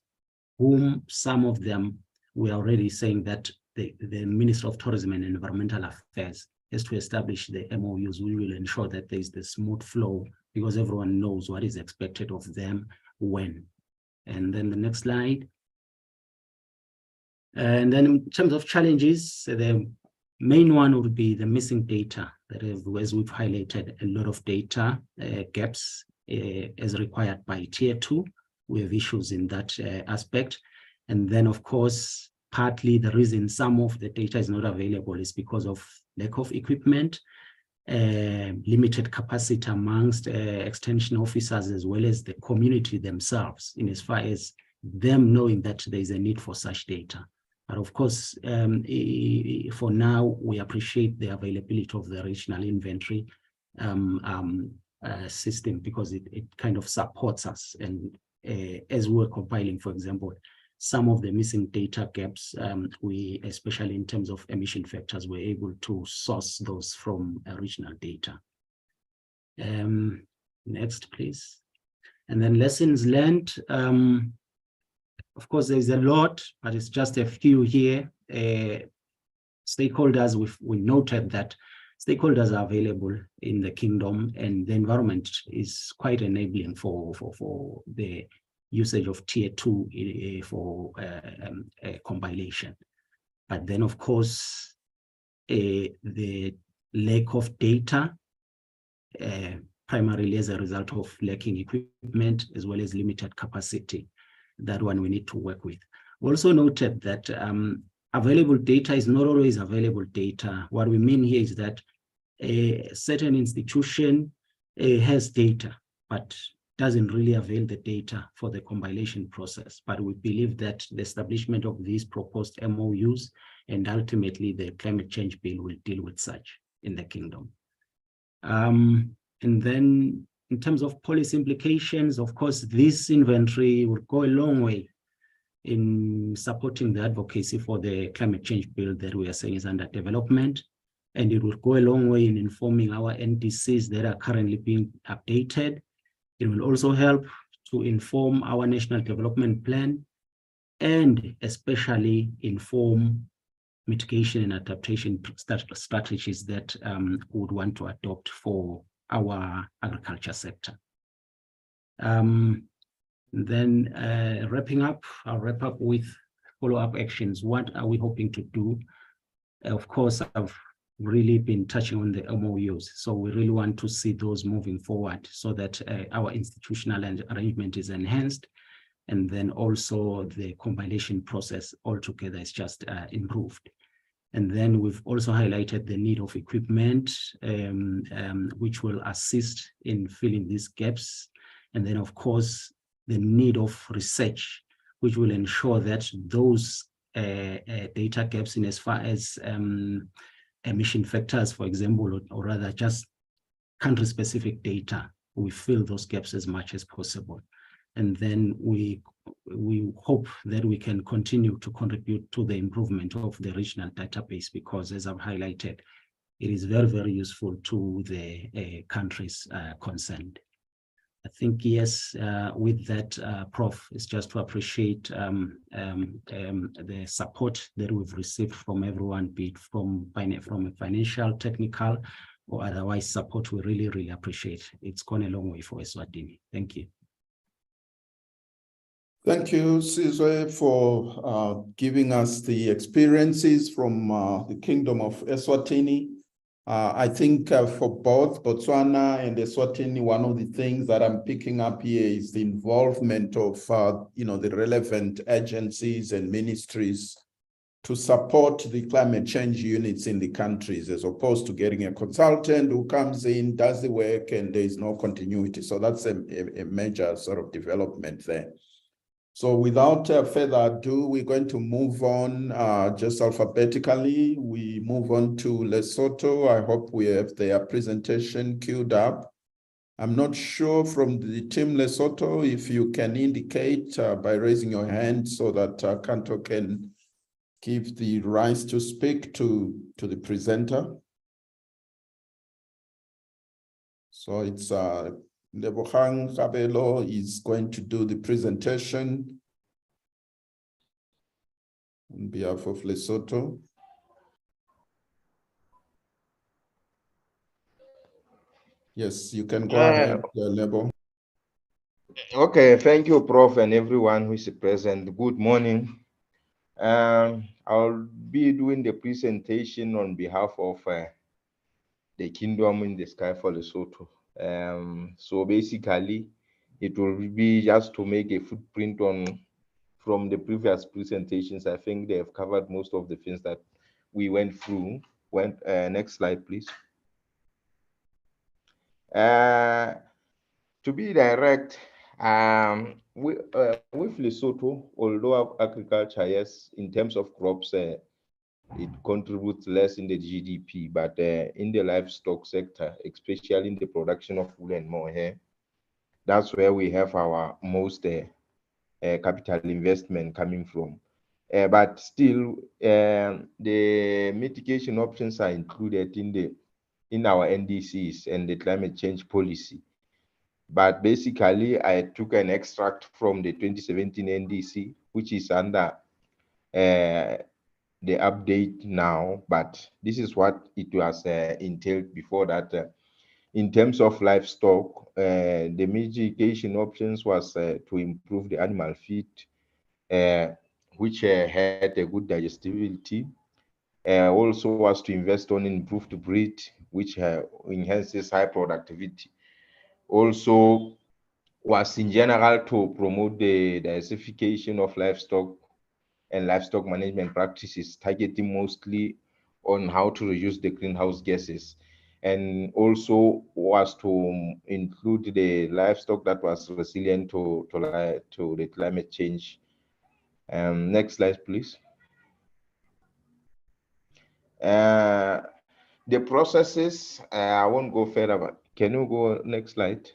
whom some of them we are already saying that the Ministry of Tourism and Environmental Affairs has to establish the MOUs. We will ensure that there is the smooth flow, because everyone knows what is expected of them when. And then the next slide. And then in terms of challenges, the main one would be the missing data. That is, as we've highlighted, a lot of data gaps as required by Tier 2. We have issues in that aspect. And then, of course, partly the reason some of the data is not available is because of lack of equipment, limited capacity amongst extension officers, as well as the community themselves, in as far as them knowing that there is a need for such data. But of course, for now, we appreciate the availability of the regional inventory system, because it kind of supports us. And as we're compiling, for example, some of the missing data gaps, we, especially in terms of emission factors, were able to source those from regional data. Next, please. And then lessons learned. Of course, there's a lot, but it's just a few here. Stakeholders, we noted that stakeholders are available in the kingdom, and the environment is quite enabling for the usage of Tier 2 for compilation. But then, of course, the lack of data, primarily as a result of lacking equipment, as well as limited capacity, that one we need to work with. We also noted that available data is not always available data. What we mean here is that a certain institution has data, but doesn't really avail the data for the compilation process. But we believe that the establishment of these proposed MOUs and ultimately the climate change bill will deal with such in the kingdom. And then in terms of policy implications, of course, this inventory will go a long way in supporting the advocacy for the climate change bill that we are saying is under development. And it will go a long way in informing our NDCs that are currently being updated. It will also help to inform our national development plan, and especially inform mitigation and adaptation strategies that we would want to adopt for our agriculture sector. Then wrapping up, I'll wrap up with follow-up actions. What are we hoping to do? Of course, I've really been touching on the MOUs. So we really want to see those moving forward so that our institutional arrangement is enhanced. And then also the compilation process altogether is just improved. And then we've also highlighted the need of equipment, which will assist in filling these gaps. And then, of course, the need of research, which will ensure that those data gaps in as far as emission factors, for example, or rather just country-specific data, we fill those gaps as much as possible. And then we hope that we can continue to contribute to the improvement of the regional database, because as I've highlighted, it is very, very useful to the countries concerned. I think, yes, with that, Prof, it's just to appreciate the support that we've received from everyone, be it from a financial, technical, or otherwise support. We really, really appreciate. It's gone a long way for Eswatini. Thank you. Thank you, Sizwe, for giving us the experiences from the Kingdom of Eswatini. I think for both Botswana and Eswatini, one of the things that I'm picking up here is the involvement of the relevant agencies and ministries to support the climate change units in the countries, as opposed to getting a consultant who comes in, does the work, and there is no continuity. So that's a major sort of development there. So without further ado, we're going to move on just alphabetically. We move on to Lesotho. I hope we have their presentation queued up. I'm not sure from the team Lesotho if you can indicate by raising your hand so that Kanto can give the right to speak to the presenter. So it's Lebogang Kabelo is going to do the presentation on behalf of Lesotho. Yes, you can go ahead, Lebo. Okay, thank you, Prof, and everyone who is present. Good morning. I'll be doing the presentation on behalf of the Kingdom in the Sky for Lesotho. So basically, it will be just to make a footprint from the previous presentations. I think they have covered most of the things that we went through. Next slide, please. To be direct, with Lesotho, although agriculture, yes, in terms of crops, it contributes less in the GDP, but in the livestock sector, especially in the production of wool and more hair, that's where we have our most capital investment coming from. But still, the mitigation options are included in our NDCs and the climate change policy. But basically, I took an extract from the 2017 NDC, which is under the update now, but this is what it was entailed before that. In terms of livestock, the mitigation options was to improve the animal feed, which had a good digestibility. Also was to invest on improved breed, which enhances high productivity. Also was in general to promote the diversification of livestock and livestock management practices, targeting mostly on how to reduce the greenhouse gases, and also was to include the livestock that was resilient to the climate change. Next slide, please. The processes, I won't go further, but can you go next slide?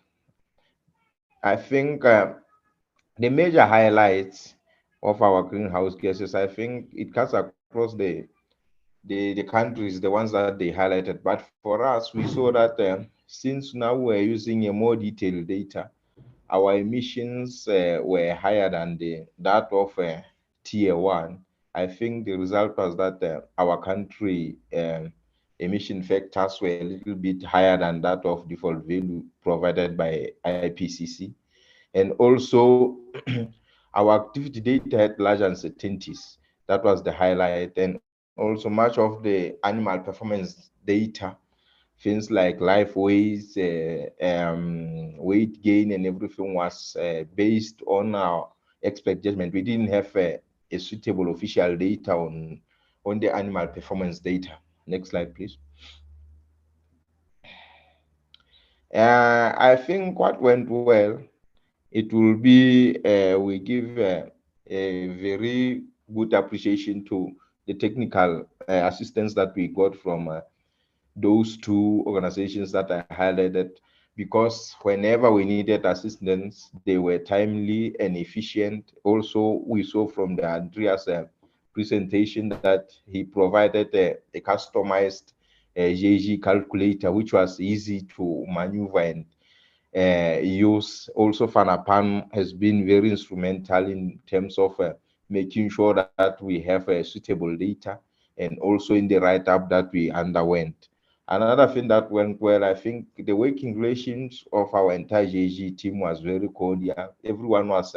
I think the major highlights of our greenhouse gases, I think it cuts across the countries, the ones that they highlighted. But for us, we saw that since now we're using a more detailed data, our emissions were higher than that of tier 1. I think the result was that our country emission factors were a little bit higher than that of default value provided by IPCC. And also, our activity data had large uncertainties. That was the highlight. And also much of the animal performance data, things like life weights, weight gain, and everything was based on expert judgment. We didn't have a suitable official data on the animal performance data. Next slide, please. I think what went well, it will be we give a very good appreciation to the technical assistance that we got from those two organizations that I highlighted, because whenever we needed assistance, they were timely and efficient. Also, we saw from the Andreas presentation that he provided a customized GHG calculator, which was easy to maneuver and use. Also, Fanapan has been very instrumental in terms of making sure that we have suitable data, and also in the write-up that we underwent. Another thing that went well, I think the working relations of our entire GHG team was very cordial. Everyone was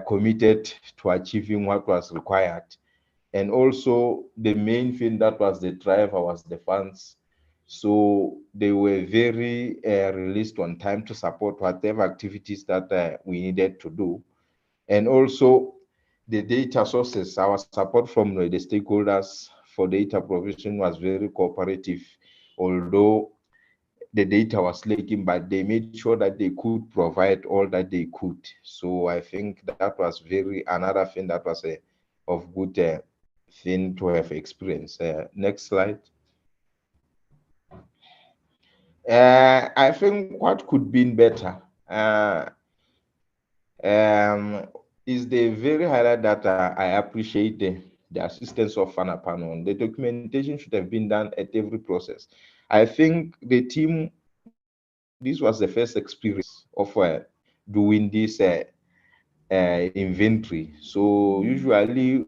committed to achieving what was required. And also the main thing that was the driver was the funds. So they were very released on time to support whatever activities that we needed to do. And also the data sources, our support from the stakeholders for data provision was very cooperative, although the data was lacking, but they made sure that they could provide all that they could. So I think that was another thing that was of good thing to have experienced. Next slide. I think what could be better is the very highlight that I appreciate the assistance of Fanapan. The documentation should have been done at every process. I think the team, this was the first experience of doing this inventory. So usually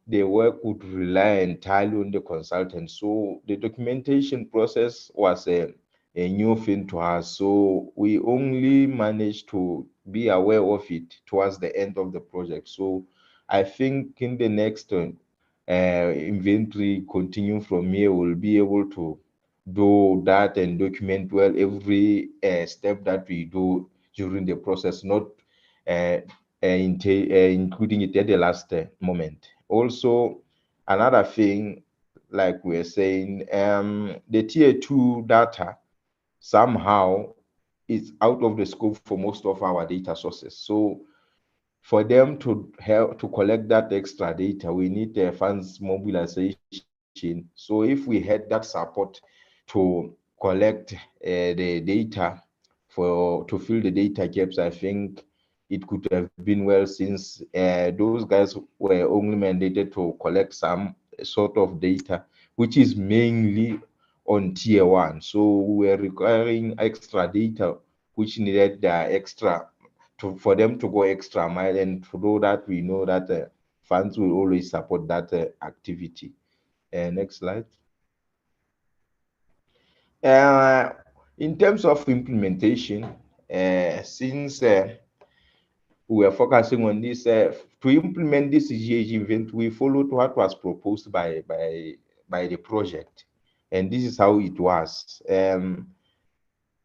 the work would rely entirely on the consultant. So the documentation process was a new thing to us. So we only managed to be aware of it towards the end of the project. So I think in the next inventory continue from here, we'll be able to do that and document well every step that we do during the process, not including it at the last moment. Also, another thing, like we're saying, the tier 2 data somehow is out of the scope for most of our data sources. So for them to help to collect that extra data, we need funds mobilization. So if we had that support to collect the data to fill the data gaps, I think it could have been well, since those guys were only mandated to collect some sort of data, which is mainly on tier 1. So we're requiring extra data, which needed extra for them to go extra mile, and to do that, we know that funds will always support that activity. Next slide. In terms of implementation, since we are focusing on this, to implement this GHG event, we followed what was proposed by the project, and this is how it was.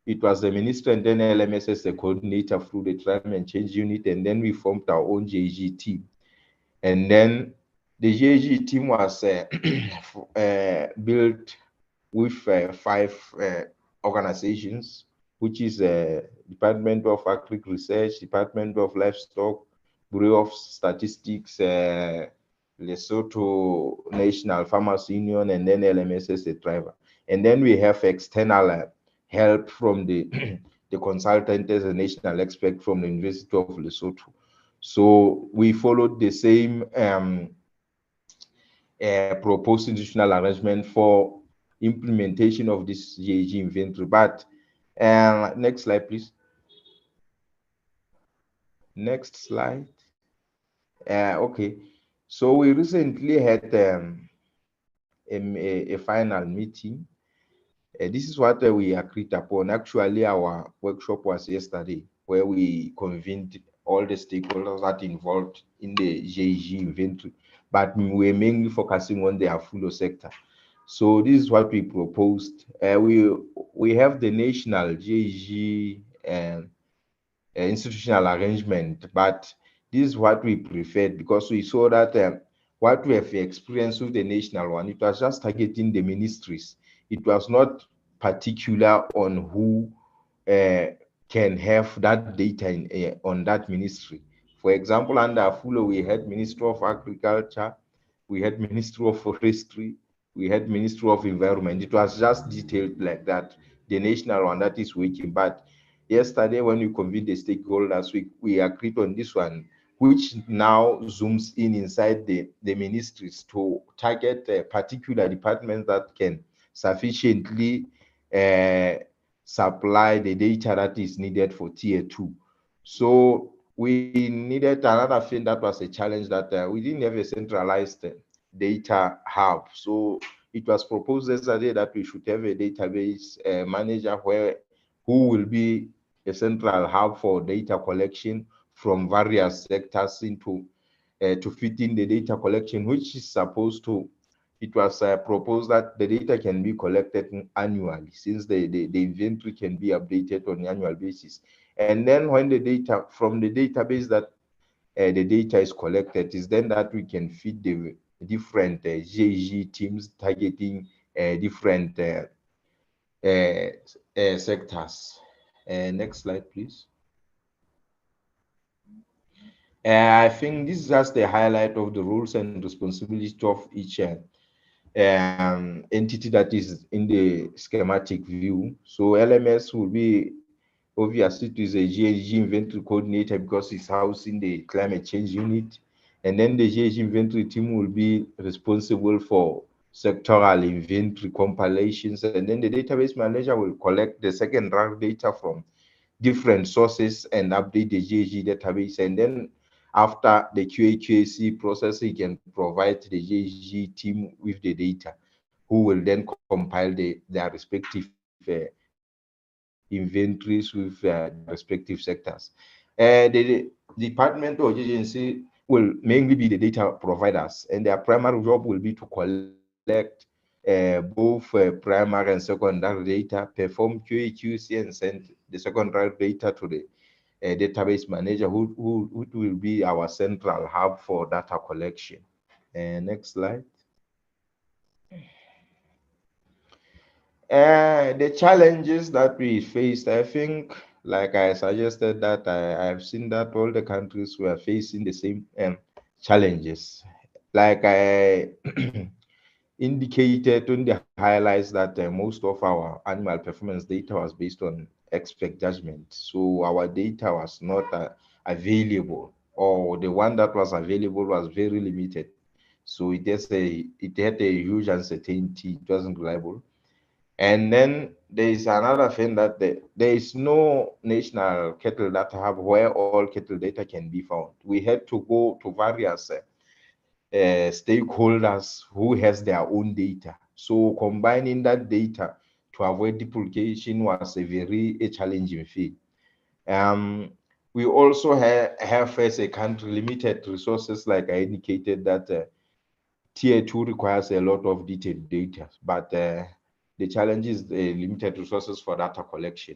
It was the minister and then LMS as the coordinator through the climate change unit, and then we formed our own GHG team. And then the GHG team was built with 5 organizations, which is Department of Agric Research, Department of Livestock, Bureau of Statistics, Lesotho National Farmers Union, and then LMS as the driver. And then we have external help from the consultant as a national expert from the University of Lesotho. So we followed the same proposed institutional arrangement for implementation of this GHG inventory. But next slide, please. Next slide. Okay, so we recently had a final meeting. This is what we agreed upon. Actually, our workshop was yesterday, where we convened all the stakeholders that involved in the GHG inventory, but we're mainly focusing on the Afulo sector. So this is what we proposed. We have the national GHG institutional arrangement, but this is what we preferred because we saw that what we have experienced with the national one, it was just targeting the ministries. It was not particular on who can have that data on that ministry. For example, under Afulo, we had Ministry of Agriculture, we had Ministry of Forestry, we had Ministry of Environment. It was just detailed like that, the national one that is working. But yesterday, when we convened the stakeholders, we agreed on this one, which now zooms in inside the ministries to target particular departments that can sufficiently supply the data that is needed for tier 2. So we needed another thing that was a challenge, that we didn't have a centralized data hub. So it was proposed yesterday that we should have a database manager who will be a central hub for data collection from various sectors into to fit in the data collection, which is supposed to, it was proposed that the data can be collected annually, since the inventory can be updated on an annual basis. And then when the data from the database that the data is collected, is then that we can feed the different GHG teams targeting different sectors. Next slide, please. I think this is just the highlight of the roles and responsibilities of each entity that is in the schematic view. So LMS will be, obviously, it is a GHG inventory coordinator because it's housing the climate change unit. And then the GHG inventory team will be responsible for sectoral inventory compilations. And then the database manager will collect the second-round data from different sources and update the GHG database. And then after the QA/QC process, he can provide the GHG team with the data, who will then compile their respective inventories with their respective sectors. The department or agency will mainly be the data providers, and their primary job will be to collect both primary and secondary data, perform QA/QC, and send the secondary data to the database manager, who will be our central hub for data collection. Next slide. The challenges that we faced, I think, like I suggested, that I've seen that all the countries were facing the same challenges. Like I indicated in the highlights, that most of our animal performance data was based on expert judgment. So our data was not available, or the one that was available was very limited. So it had a huge uncertainty. It wasn't reliable. And then there is another thing, that there is no national cattle data hub where all cattle data can be found. We had to go to various stakeholders who has their own data. So combining that data to avoid duplication was a very challenging thing. We also have as a country limited resources, like I indicated, that tier 2 requires a lot of detailed data, but the challenge is the limited resources for data collection.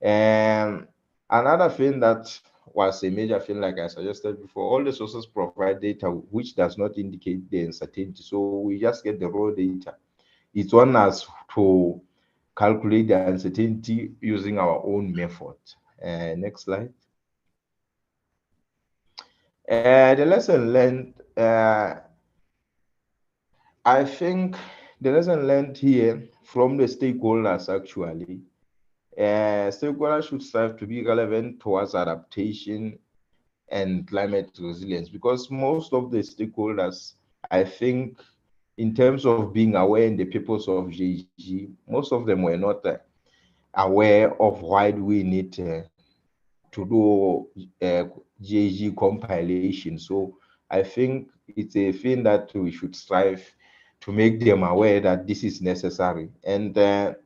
And another thing that was a major thing, like I suggested before, all the sources provide data which does not indicate the uncertainty. So we just get the raw data. It's on us to calculate the uncertainty using our own method. Next slide. The lesson learned, I think the lesson learned here from the stakeholders, actually, stakeholders should strive to be relevant towards adaptation and climate resilience, because most of the stakeholders, I think, in terms of being aware in the purpose of GHG, most of them were not aware of why we need to do GHG compilation. So I think it's a thing that we should strive to make them aware that this is necessary. And there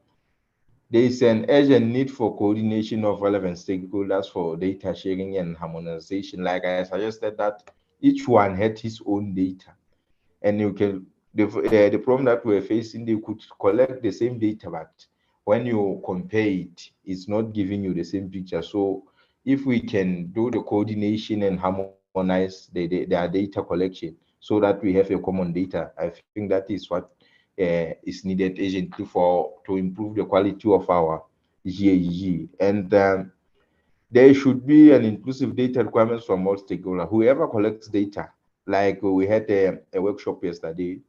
is an urgent need for coordination of relevant stakeholders for data sharing and harmonization. Like I suggested, that each one had his own data, and you can, the problem that we're facing, they could collect the same data, but when you compare it, it's not giving you the same picture. So if we can do the coordination and harmonize their data collection so that we have a common data, I think that is what is needed urgently to improve the quality of our GHG. And there should be an inclusive data requirements from all stakeholders. Whoever collects data, like we had a workshop yesterday,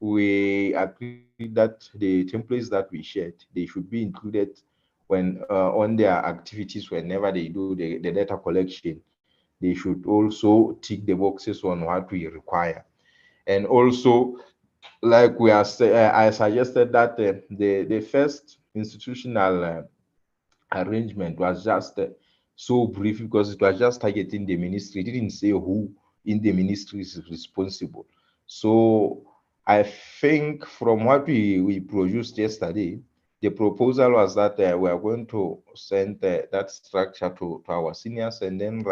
we agreed that the templates that we shared, they should be included when on their activities whenever they do the data collection. They should also tick the boxes on what we require. And also, like we are I suggested that the first institutional arrangement was just so brief because it was just targeting the ministry. It didn't say who in the ministry is responsible. So I think from what we produced yesterday, the proposal was that we are going to send that structure to our seniors and then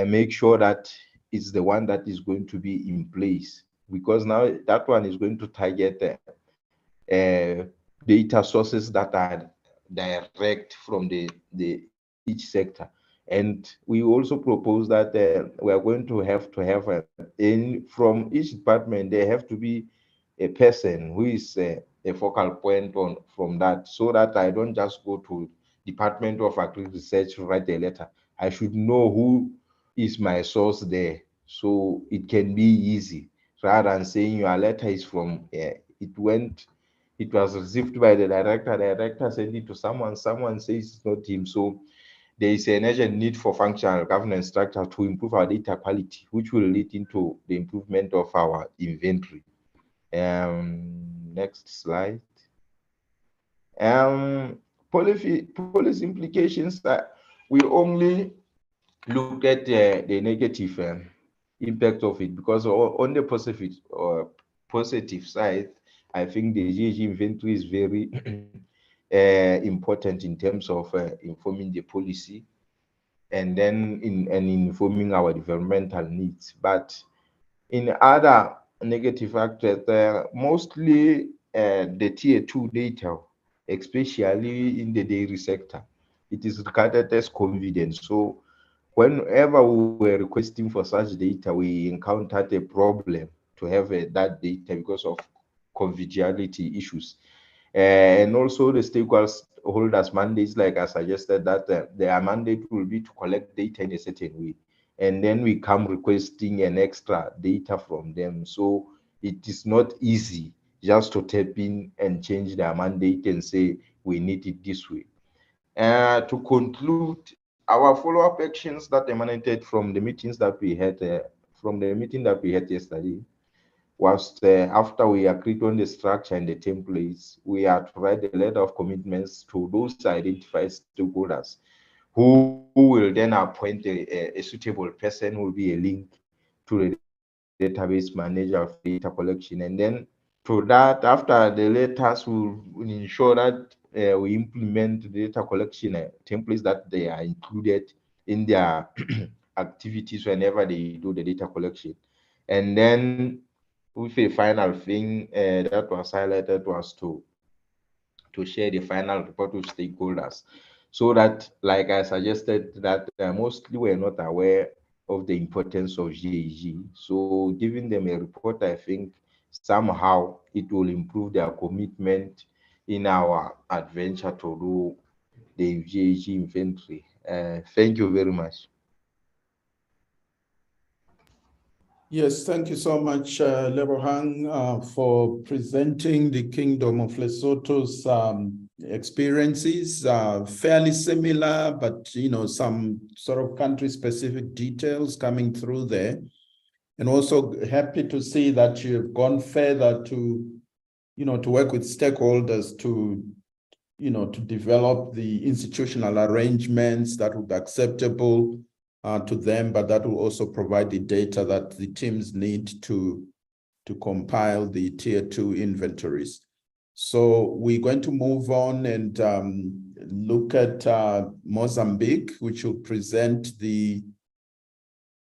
make sure that it's the one that is going to be in place, because now that one is going to target data sources that are direct from the each sector. And we also propose that we are going to have in from each department there have to be a person who is a focal point on from that, so that I don't just go to Department of Agri Research to write a letter. I should know who is my source there, so it can be easy rather than saying your letter is from it was received by the director sent it to someone says it's not him. So there is an urgent need for functional governance structure to improve our data quality, which will lead into the improvement of our inventory. Next slide. Policy implications that we only look at the negative impact of it, because on the positive side, I think the GHG inventory is very important in terms of informing the policy and then informing our developmental needs. But in other negative factors, mostly the tier 2 data, especially in the dairy sector, it is regarded as confidence. So whenever we were requesting for such data, we encountered a problem to have that data because of confidentiality issues. And also the stakeholders' mandates, like I suggested, that their mandate will be to collect data in a certain way. And then we come requesting an extra data from them. So it is not easy just to tap in and change their mandate and say, we need it this way. To conclude, our follow-up actions that emanated from the meetings that we had, from the meeting that we had yesterday, was after we agreed on the structure and the templates, we are to write a letter of commitments to those identified stakeholders who will then appoint a suitable person who will be a link to the database manager of data collection. And then to that, after the letters will ensure that we implement the data collection templates that they are included in their activities whenever they do the data collection. And then with a final thing that was highlighted was to share the final report with stakeholders, so that, like I suggested, that mostly were not aware of the importance of GHG. So giving them a report, I think somehow it will improve their commitment in our adventure to do the GHG inventory. Thank you very much. Yes, thank you so much, Lebohang, for presenting the Kingdom of Lesotho's experiences, fairly similar, but some sort of country-specific details coming through there. And also happy to see that you've gone further to, to work with stakeholders to, to develop the institutional arrangements that would be acceptable to them, but that will also provide the data that the teams need to compile the tier 2 inventories. So we're going to move on and look at Mozambique, which will present the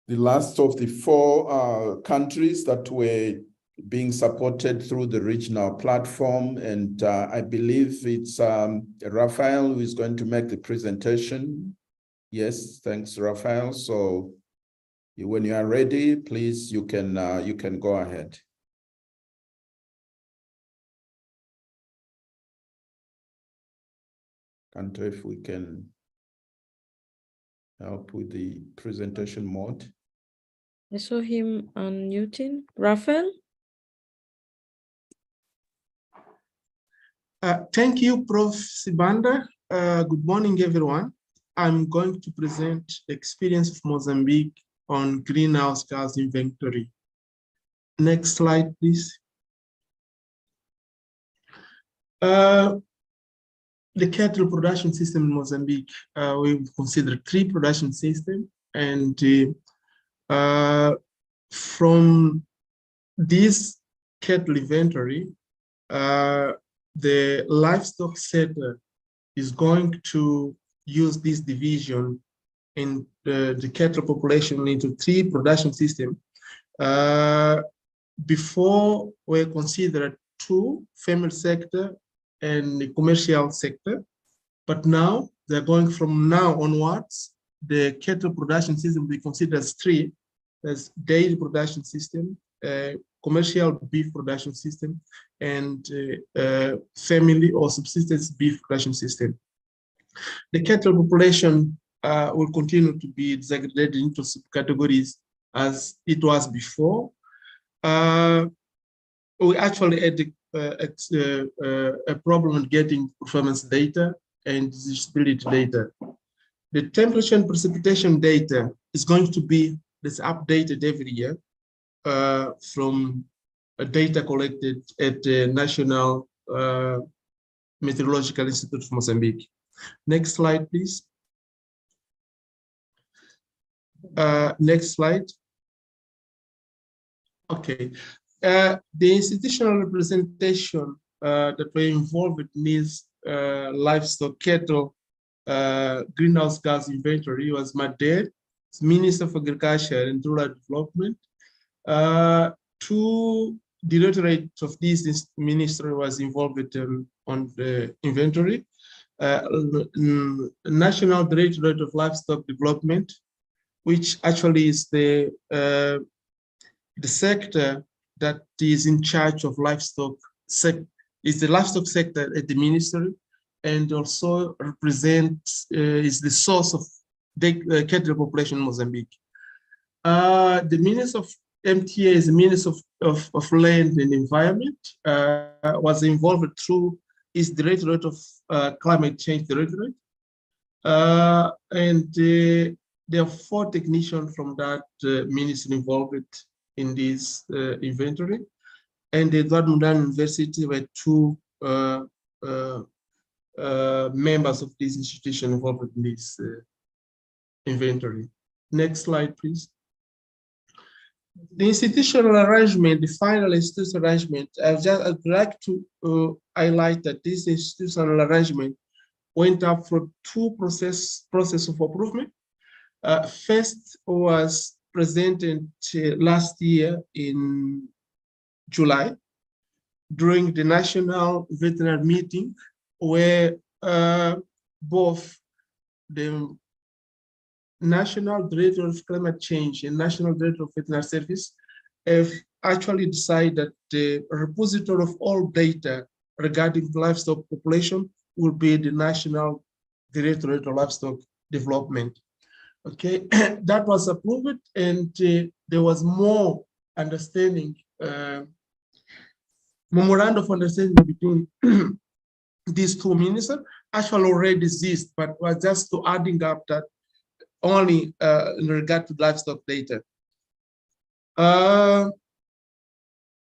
last of the 4 countries that were being supported through the regional platform. And I believe it's Raphael who is going to make the presentation. Yes, thanks, Raphael. So when you are ready, please, you can go ahead. Can't know if we can help with the presentation mode. I saw him unmuting. Raphael? Thank you, Prof. Sibanda. Good morning, everyone. I'm going to present the experience of Mozambique on greenhouse gas inventory. Next slide, please. The cattle production system in Mozambique, we consider 3 production systems, and from this cattle inventory, the livestock sector is going to use this division in the cattle population into 3 production systems. Before we considered 2 family sector and the commercial sector, but now they're going from now onwards, the cattle production system we consider as 3. There's dairy production system, commercial beef production system, and family or subsistence beef production system. The cattle population will continue to be disaggregated into subcategories as it was before. We actually had a problem in getting performance data and disability data. The temperature and precipitation data is going to be updated every year from data collected at the National Meteorological Institute of Mozambique. Next slide, please. Next slide. Okay. The institutional representation that we're involved in this livestock cattle greenhouse gas inventory was Madrid, Minister of Agriculture and Rural Development. 2 directorates of this ministry was involved on the inventory. National Directorate of Livestock Development, which actually is the sector that is in charge of livestock, is the livestock sector at the ministry, and also represents, is the source of the cattle population in Mozambique. The Minister of MTA is the Minister of Land and Environment, was involved through his Directorate of Climate Change Directorate. And there are 4 technicians from that ministry involved in this inventory. And the Eduardo Mondlane University were 2 members of this institution involved in this inventory. Next slide, please. The institutional arrangement, the final institutional arrangement, I'd like to highlight that this institutional arrangement went up for 2 process of improvement. First was presented last year in July during the National Veterinary Meeting, where both the National Director of Climate Change and National Director of Veterinary Service have actually decided that the repository of all data regarding livestock population will be the National Directorate of Livestock Development. Okay, that was approved, and there was more understanding, memorandum of understanding between these 2 ministers. Actually already exist, but was just to adding up that only in regard to livestock data. The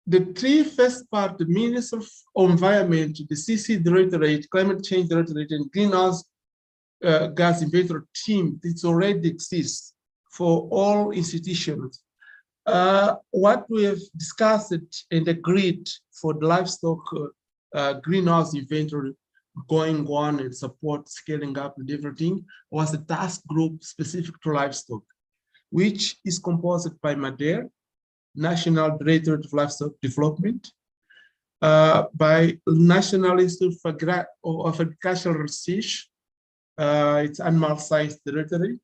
3 first part, the Minister of Environment, the CC Directorate, Climate Change Directorate, and Greenhouse Gas Inventory team, it already exists for all institutions. What we have discussed and agreed for the livestock greenhouse inventory going on and support scaling up and everything was a task group specific to livestock, which is composed by Madeira, National Directorate of Livestock Development, by National Institute of Agricultural Research, It's animal science directorate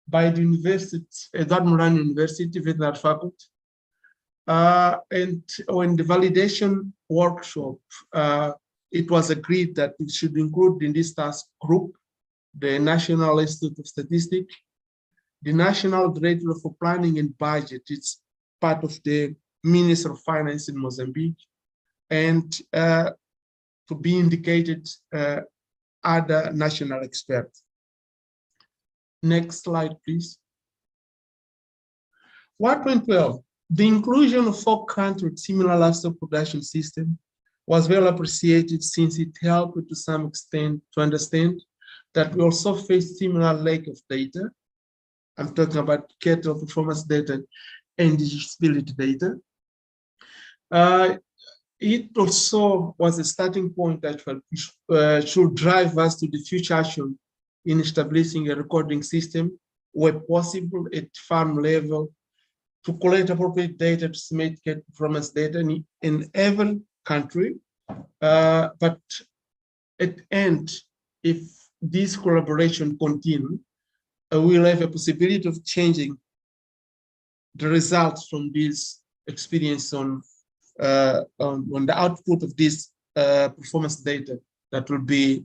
by the university, Dartmouth University Veterinary Faculty. And when the validation workshop, it was agreed that it should include in this task group the National Institute of Statistics, the National Director for Planning and Budget. It's part of the Minister of Finance in Mozambique, and to be indicated other national experts. Next slide, please. What went well? The inclusion of 4 countries with similar livestock production system was well appreciated, since it helped to some extent to understand that we also face similar lack of data. I'm talking about cattle performance data and digestibility data. It also was a starting point that should drive us to the future action in establishing a recording system where possible at farm level to collect appropriate data to estimate cattle performance data in every country. But at the end, if this collaboration continues, we'll have a possibility of changing the results from this experience on the output of this performance data that will be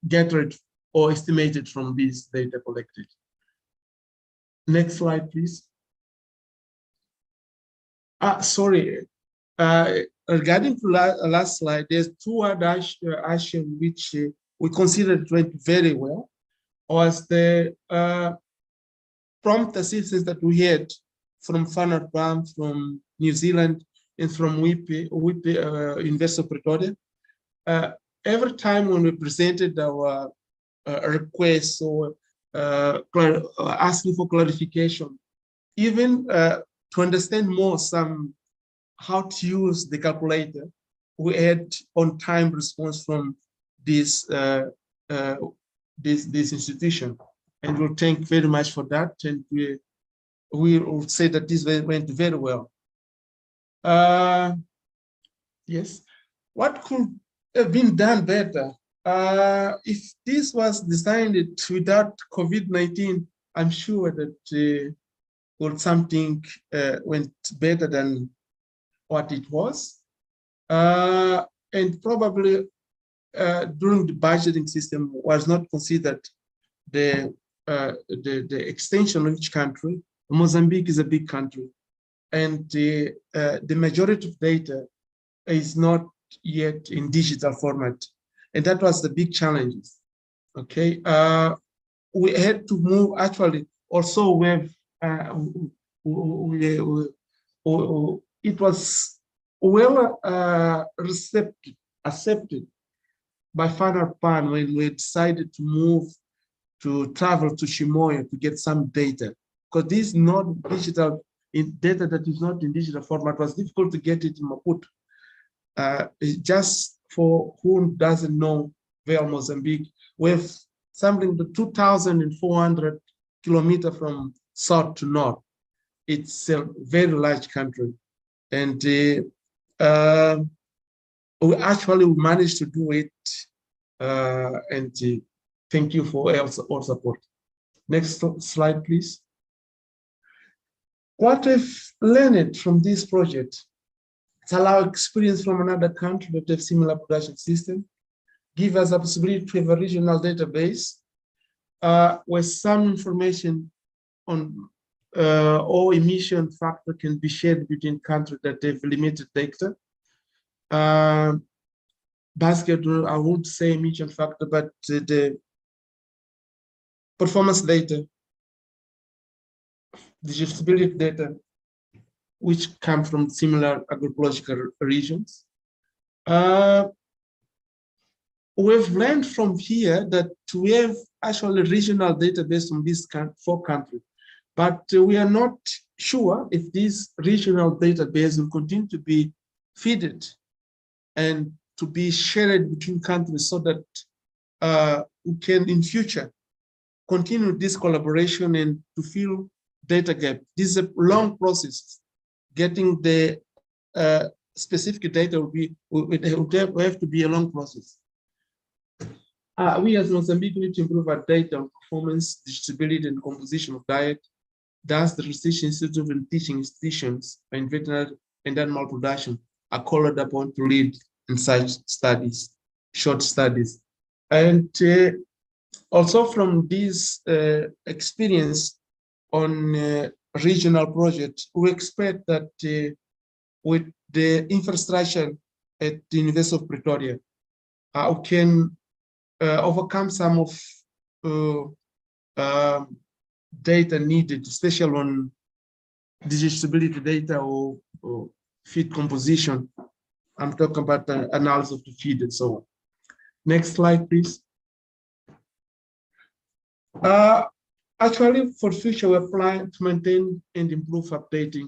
gathered or estimated from this data collected. Next slide, please. Sorry, regarding to last slide, there's 2 other actions which we considered went very well. Was the prompt assistance that we had from Farmer Farm, from New Zealand, and from WIPI Investor Pretoria. Every time when we presented our requests or asking for clarification, even to understand more how to use the calculator, we had on-time response from this institution, and we'll thank very much for that. And we will say that this went very well. Yes, what could have been done better? If this was designed without COVID-19, I'm sure that something went better than what it was. And probably during the budgeting system was not considered the extension of each country. Mozambique is a big country, and the majority of data is not yet in digital format, and that was the big challenges. Okay, we had to move. Actually, also it was well accepted by Father Pan when we decided to move to travel to Shimoyo to get some data, because this not digital data that is not in digital format was difficult to get it in Maputo. Just for who doesn't know where Mozambique, we have something to 2,400 kilometers from south to north. It's a very large country, and we actually managed to do it. And thank you for all support. Next slide, please. What we've learned from this project, it's allow experience from another country that have similar production system, give us a possibility to have a regional database where some information on all emission factor can be shared between countries that have limited data. Basket, I would say emission factor, but the performance data, digestibility data, which come from similar agroecological regions. We've learned from here that we have actually regional database on these 4 countries, but we are not sure if this regional database will continue to be fed and to be shared between countries, so that we can in future continue this collaboration and to fill data gap. This is a long process. Getting the specific data will have to be a long process. We as Mozambique need to improve our data on performance, distributability, and composition of diet. Thus, the research institute and teaching institutions in veterinary and animal production are called upon to lead in such studies, short studies. And also from this experience on regional projects, we expect that with the infrastructure at the University of Pretoria, we can overcome some of data needed, especially on digestibility data or feed composition. I'm talking about the analysis of the feed and so on. Next slide, please. Actually, for future, we're planning to maintain and improve update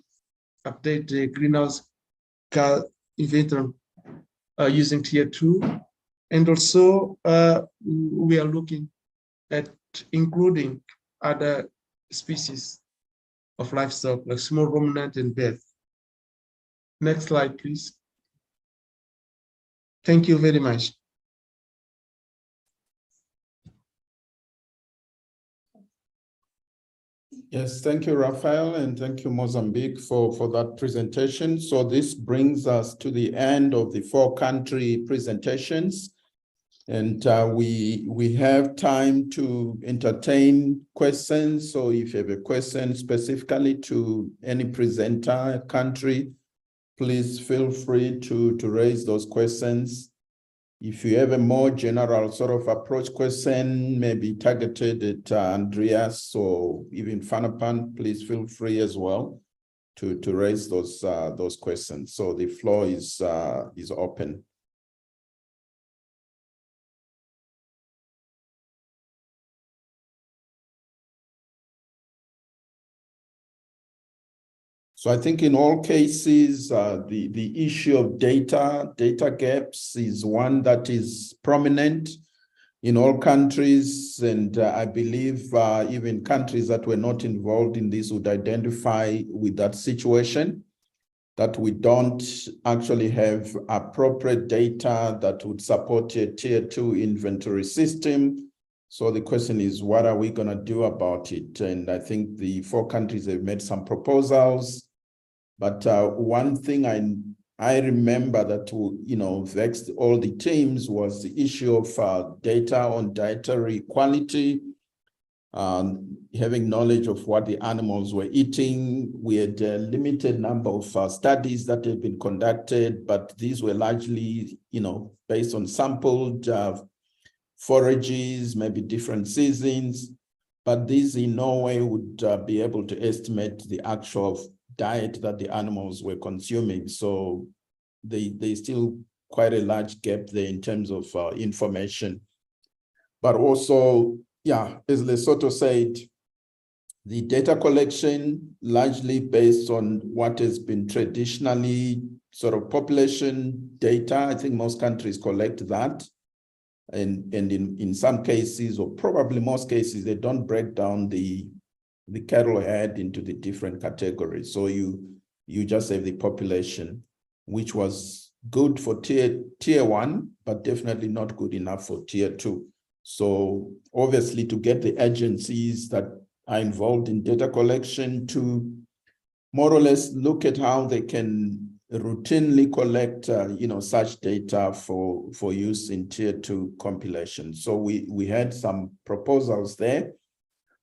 the greenhouse gas inventory using tier 2. And also, we are looking at including other species of livestock, like small ruminant and bird. Next slide, please. Thank you very much. Yes, thank you, Raphael, and thank you, Mozambique, for that presentation. So this brings us to the end of the 4-country presentations. And we have time to entertain questions. So if you have a question specifically to any presenter country, please feel free to raise those questions. If you have a more general sort of approach question, maybe targeted at Andreas or even Fanapan, please feel free as well to raise those questions. So the floor is open. So I think in all cases, the issue of data gaps is one that is prominent in all countries. And I believe even countries that were not involved in this would identify with that situation, that we don't actually have appropriate data that would support a tier 2 inventory system. So the question is, what are we going to do about it? And I think the 4 countries have made some proposals. But one thing I remember that vexed all the teams was the issue of data on dietary quality, having knowledge of what the animals were eating. We had a limited number of studies that have been conducted, but these were largely, based on sampled forages, maybe different seasons. But these in no way would be able to estimate the actual diet that the animals were consuming. So there's still quite a large gap there in terms of information. But also, yeah, as Lesotho said, the data collection largely based on what has been traditionally sort of population data. I think most countries collect that. And in some cases, or probably most cases, they don't break down the cattle head into the different categories. So you just have the population, which was good for tier 1, but definitely not good enough for tier 2. So obviously to get the agencies that are involved in data collection to more or less look at how they can routinely collect such data for use in tier 2 compilation. So we had some proposals there.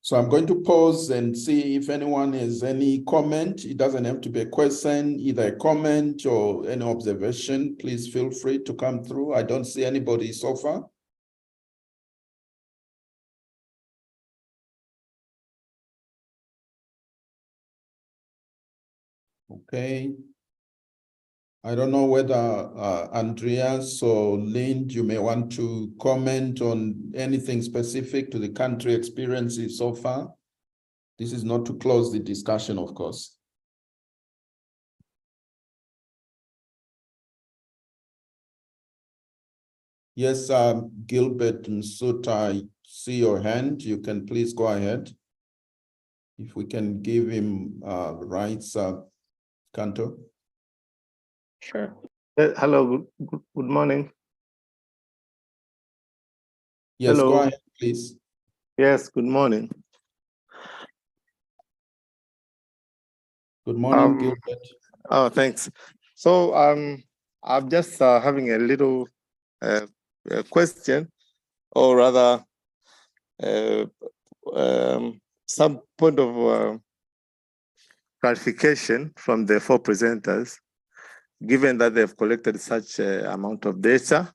So I'm going to pause and see if anyone has any comment. It doesn't have to be a question, either a comment or any observation. Please feel free to come through. I don't see anybody so far. Okay. I don't know whether Andreas or Lind, you may want to comment on anything specific to the country experiences so far. This is not to close the discussion, of course. Yes, Gilbert Msuta, I see your hand. You can please go ahead. If we can give him rights, Kanto. Sure. Hello, good morning. Yes, go Hello. ahead, please. Yes, good morning. Good morning, Gilbert. Oh, thanks. So I'm just having a little question, or rather some point of clarification from the four presenters, given that they've collected such amount of data.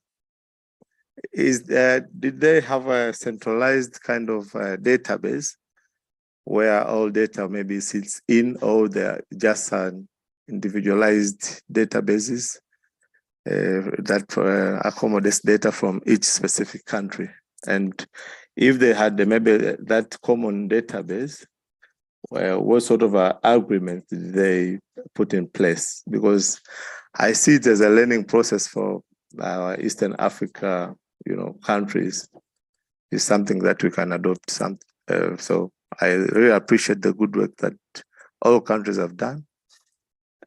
Did they have a centralized kind of database where all data maybe sits in, or they're just an individualized databases that accommodates data from each specific country? And if they had maybe that common database, what sort of agreement did they put in place? Because I see it as a learning process for our Eastern Africa, countries. Is something that we can adopt. So I really appreciate the good work that all countries have done,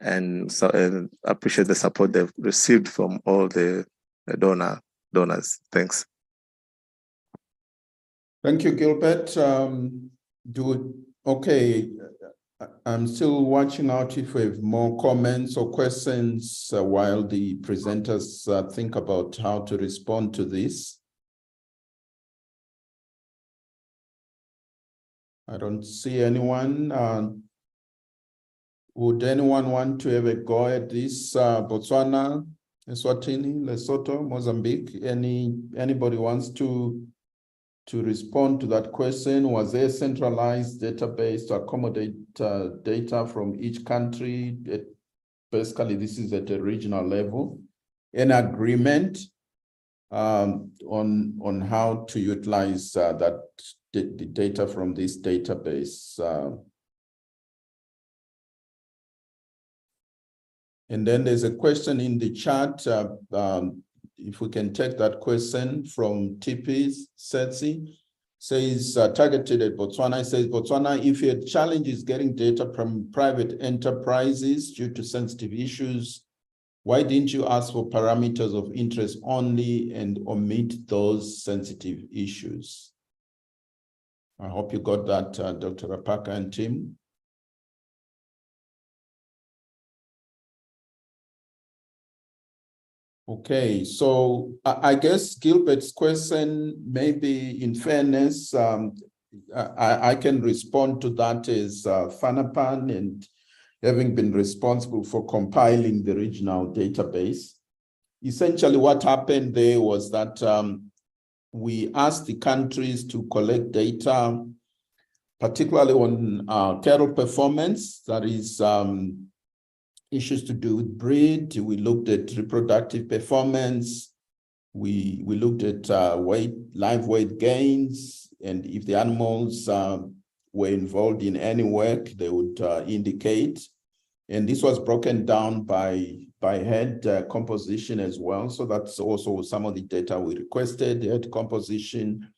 and so appreciate the support they've received from all the donors. Thanks. Thank you, Gilbert. Okay, I'm still watching out if we have more comments or questions while the presenters think about how to respond to this. I don't see anyone. Would anyone want to have a go at this? Botswana, Eswatini, Lesotho, Mozambique? Anybody wants to respond to that question? Was there a centralized database to accommodate data from each country? Basically, this is at a regional level. An agreement on how to utilize the data from this database. And then there's a question in the chat. If we can take that question from TP Setsi, says targeted at Botswana. It says, Botswana, if your challenge is getting data from private enterprises due to sensitive issues, why didn't you ask for parameters of interest only and omit those sensitive issues? I hope you got that, Dr. Rapaka and team. Okay, so I guess Gilbert's question, maybe in fairness, I can respond to that as FANAPAN, and having been responsible for compiling the regional database. Essentially what happened there was that we asked the countries to collect data, particularly on cattle performance, that is issues to do with breed. We looked at reproductive performance. We looked at live weight gains, and if the animals were involved in any work, they would indicate. And this was broken down by head composition as well. So that's also some of the data we requested, head composition.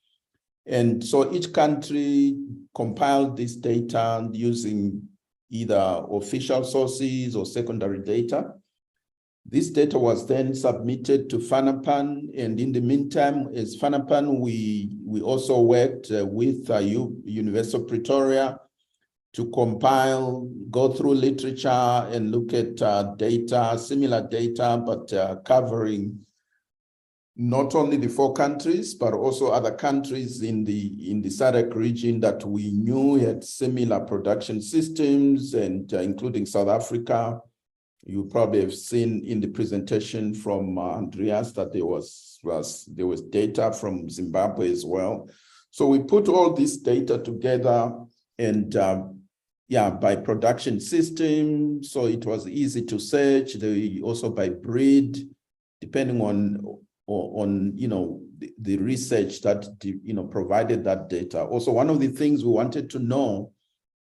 And so each country compiled this data using either official sources or secondary data. This data was then submitted to FANAPAN, and in the meantime, as FANAPAN, we also worked with University of Pretoria to compile, go through literature and look at data, similar data, but covering not only the 4 countries, but also other countries in the SADC region that we knew had similar production systems, and including South Africa. You probably have seen in the presentation from Andreas that there was data from Zimbabwe as well. So we put all this data together, and by production system, so it was easy to search. Also by breed, depending on the research that provided that data. Also, one of the things we wanted to know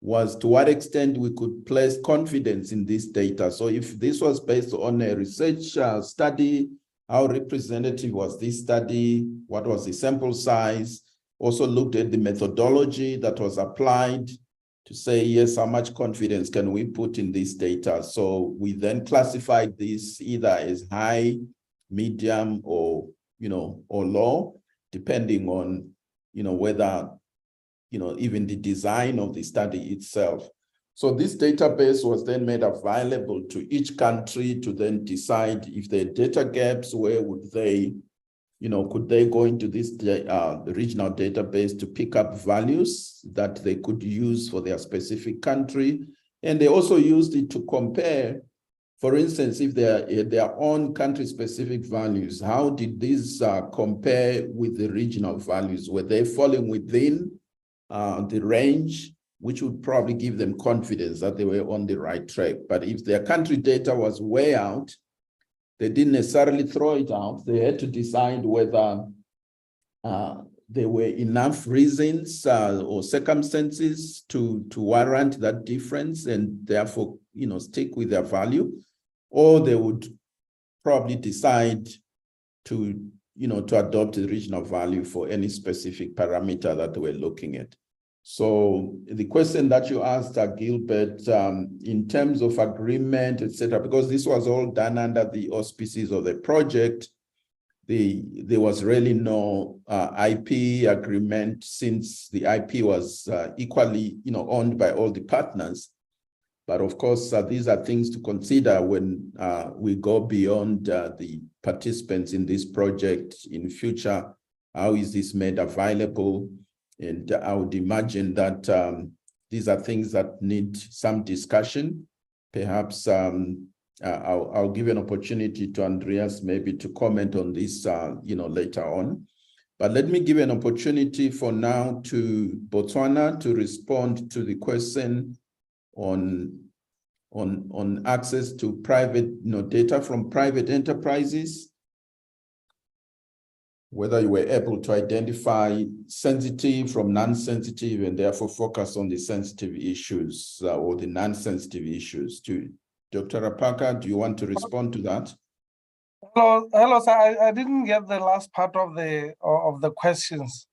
was to what extent we could place confidence in this data. So if this was based on a research study, how representative was this study? What was the sample size? Also looked at the methodology that was applied to say, yes, how much confidence can we put in this data? So we then classified this either as high, medium, or low. depending on, whether, even the design of the study itself. So this database was then made available to each country to then decide if there are data gaps, where would they, could they go into this regional database to pick up values that they could use for their specific country. And they also used it to compare, for instance, if their own country-specific values, how did these compare with the regional values? Were they falling within the range, which would probably give them confidence that they were on the right track? But if their country data was way out, they didn't necessarily throw it out. They had to decide whether there were enough reasons or circumstances to warrant that difference, and therefore, stick with their value, or they would probably decide to, to adopt the regional value for any specific parameter that they were looking at. So the question that you asked, Gilbert, in terms of agreement, etc., because this was all done under the auspices of the project, there was really no IP agreement, since the IP was equally, owned by all the partners. But of course, these are things to consider when we go beyond the participants in this project in future. How is this made available? And I would imagine that these are things that need some discussion. Perhaps I'll give an opportunity to Andreas maybe to comment on this, later on. But let me give an opportunity for now to Botswana to respond to the question on access to private, data from private enterprises, whether you were able to identify sensitive from non-sensitive and therefore focus on the sensitive issues or the non-sensitive issues too. Dr. Rapaka, do you want to respond to that? Hello, sir. I didn't get the last part of the questions.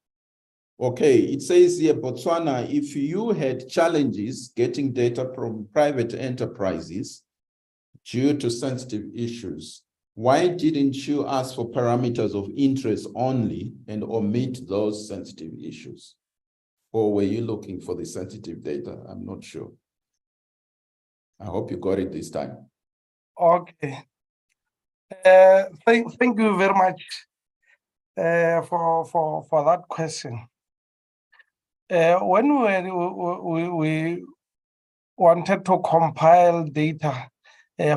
Okay, it says here, Botswana, if you had challenges getting data from private enterprises due to sensitive issues, why didn't you ask for parameters of interest only and omit those sensitive issues? Or were you looking for the sensitive data? I'm not sure. I hope you got it this time. Okay. Thank you very much for that question. When we wanted to compile data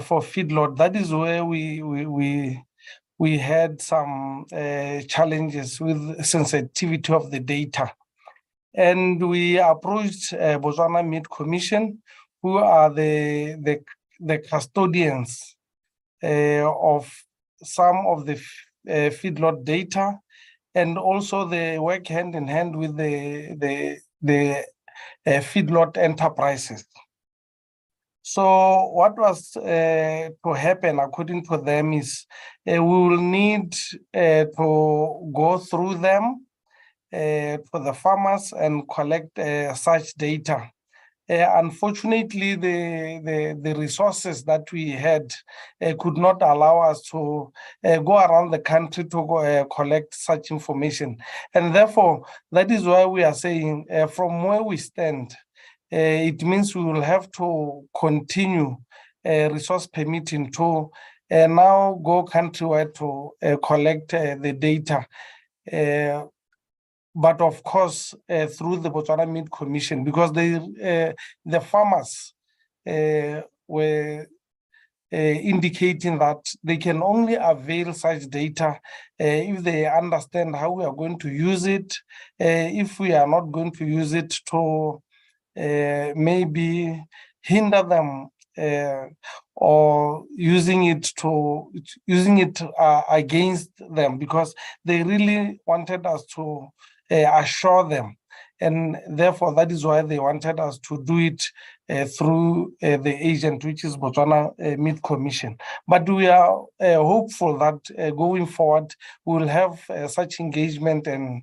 for feedlot, that is where we had some challenges with sensitivity of the data, and we approached Botswana Meat Commission, who are the custodians of some of the feedlot data, and also they work hand in hand with the feedlot enterprises. So what was to happen, according to them, is we will need to go through them for the farmers and collect such data. Unfortunately, the resources that we had could not allow us to go around the country to collect such information. And therefore, that is why we are saying from where we stand, it means we will have to continue resource permitting to now go countrywide to collect the data. But of course, through the Botswana Meat Commission, because the farmers were indicating that they can only avail such data if they understand how we are going to use it. If we are not going to use it, to maybe hinder them or using it against them, because they really wanted us to assure them, and therefore that is why they wanted us to do it through the agent, which is Botswana Meat Commission. But we are hopeful that going forward we will have such engagement and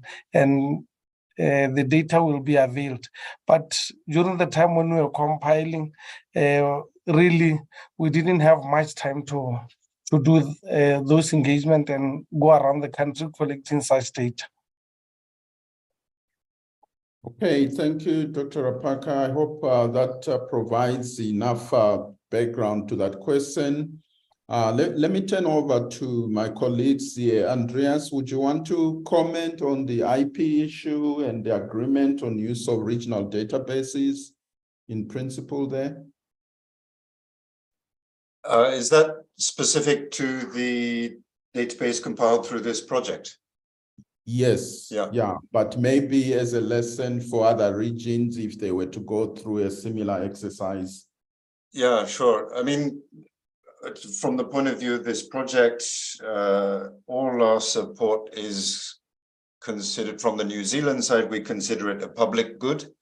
the data will be availed. But during the time when we were compiling, really we didn't have much time to do those engagement and go around the country collecting such data. Okay, thank you, Dr. Apaka. I hope that provides enough background to that question. Let me turn over to my colleagues here. Andreas, would you want to comment on the IP issue and the agreement on use of regional databases in principle there? Is that specific to the database compiled through this project? Yes, Yeah. yeah, but maybe as a lesson for other regions if they were to go through a similar exercise. Yeah, sure. I mean, from the point of view of this project, all our support is considered from the New Zealand side, we consider it a public good.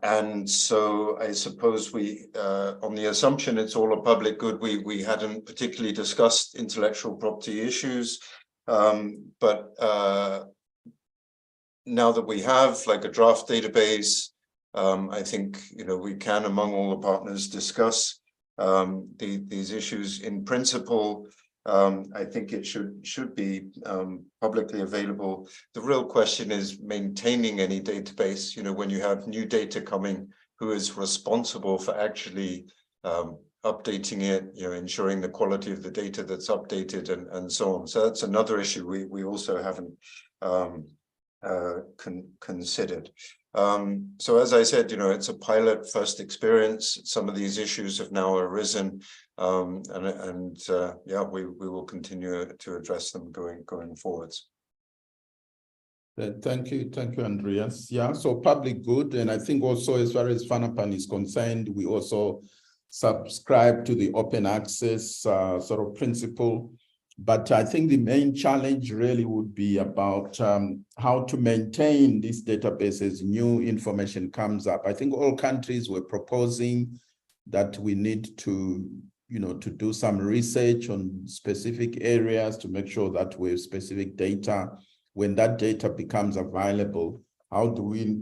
And so I suppose we, on the assumption it's all a public good, we hadn't particularly discussed intellectual property issues. But now that we have like a draft database, I think, you know, we can among all the partners discuss these issues in principle. I think it should be publicly available. The real question is maintaining any database. You know, when you have new data coming, who is responsible for actually updating it, you know, ensuring the quality of the data that's updated and so on. So that's another issue we also haven't considered. So as I said, you know, it's a pilot first experience. Some of these issues have now arisen, yeah, we will continue to address them going forwards. Thank you, Andreas. Yeah, so public good, and I think also as far as FANAPAN is concerned, we also subscribe to the open access sort of principle. But I think the main challenge really would be about how to maintain these databases. New information comes up. I think all countries were proposing that we need to, you know, to do some research on specific areas to make sure that we have specific data. When that data becomes available, how do we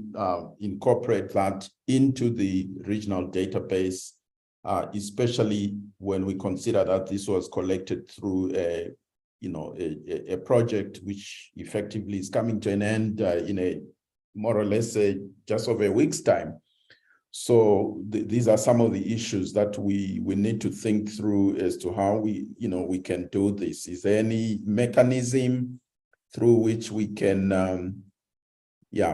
incorporate that into the regional database? Especially when we consider that this was collected through a project which effectively is coming to an end in a more or less just over a week's time. So these are some of the issues that we need to think through as to how we can do this. Is there any mechanism through which we can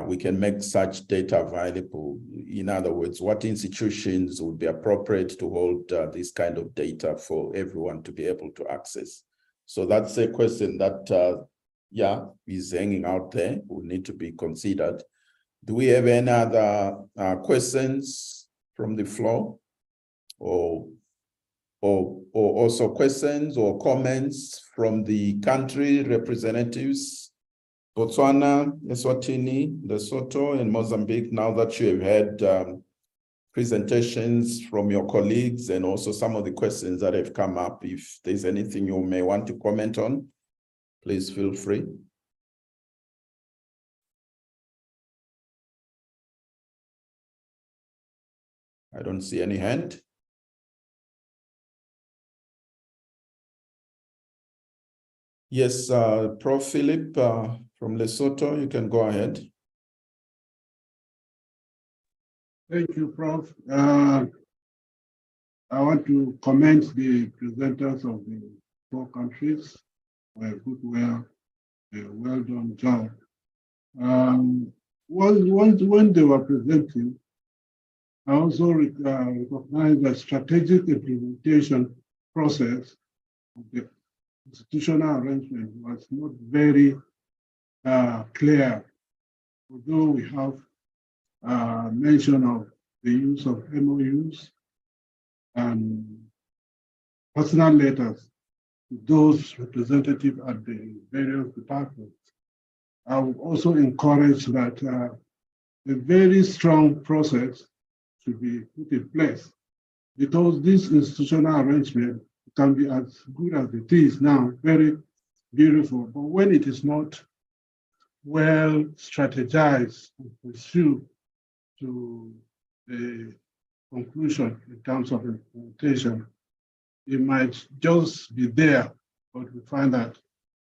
we can make such data available? In other words, what institutions would be appropriate to hold this kind of data for everyone to be able to access? So that's a question that, is hanging out there, will need to be considered. Do we have any other questions from the floor? Or also questions or comments from the country representatives? Botswana, Eswatini, Lesotho, and Mozambique, now that you have had presentations from your colleagues and also some of the questions that have come up, if there's anything you may want to comment on, please feel free. I don't see any hand. Yes, Prof. Philip from Lesotho, you can go ahead. Thank you, Prof. I want to commend the presenters of the 4 countries for a good, well done job. When they were presenting, I also recognized the strategic implementation process of the institutional arrangement was not very clear, although we have mention of the use of MOUs and personal letters to those representatives at the various departments. I would also encourage that a very strong process should be put in place, because this institutional arrangement can be as good as it is now, very beautiful, but when it is not well strategized and pursued to a conclusion in terms of implementation, it might just be there, but we find that it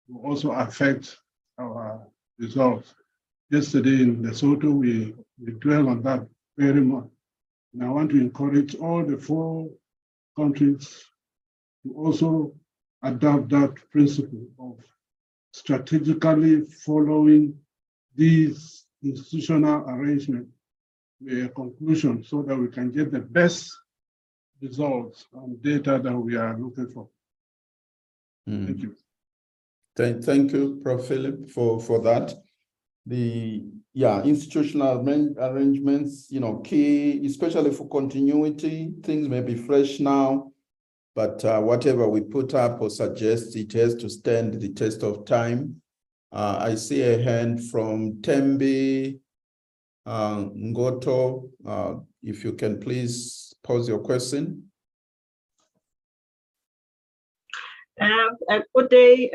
will also affect our results. yesterday in Lesotho, we dwell on that very much. And I want to encourage all the 4 countries to also adopt that principle of strategically following these institutional arrangements to a conclusion so that we can get the best results and data that we are looking for. Thank you. Thank you, Prof. Philip, for that. The institutional arrangements, key, especially for continuity. Things may be fresh now, but whatever we put up or suggest, it has to stand the test of time. I see a hand from Tembi Ngoto. If you can please pose your question. Good day.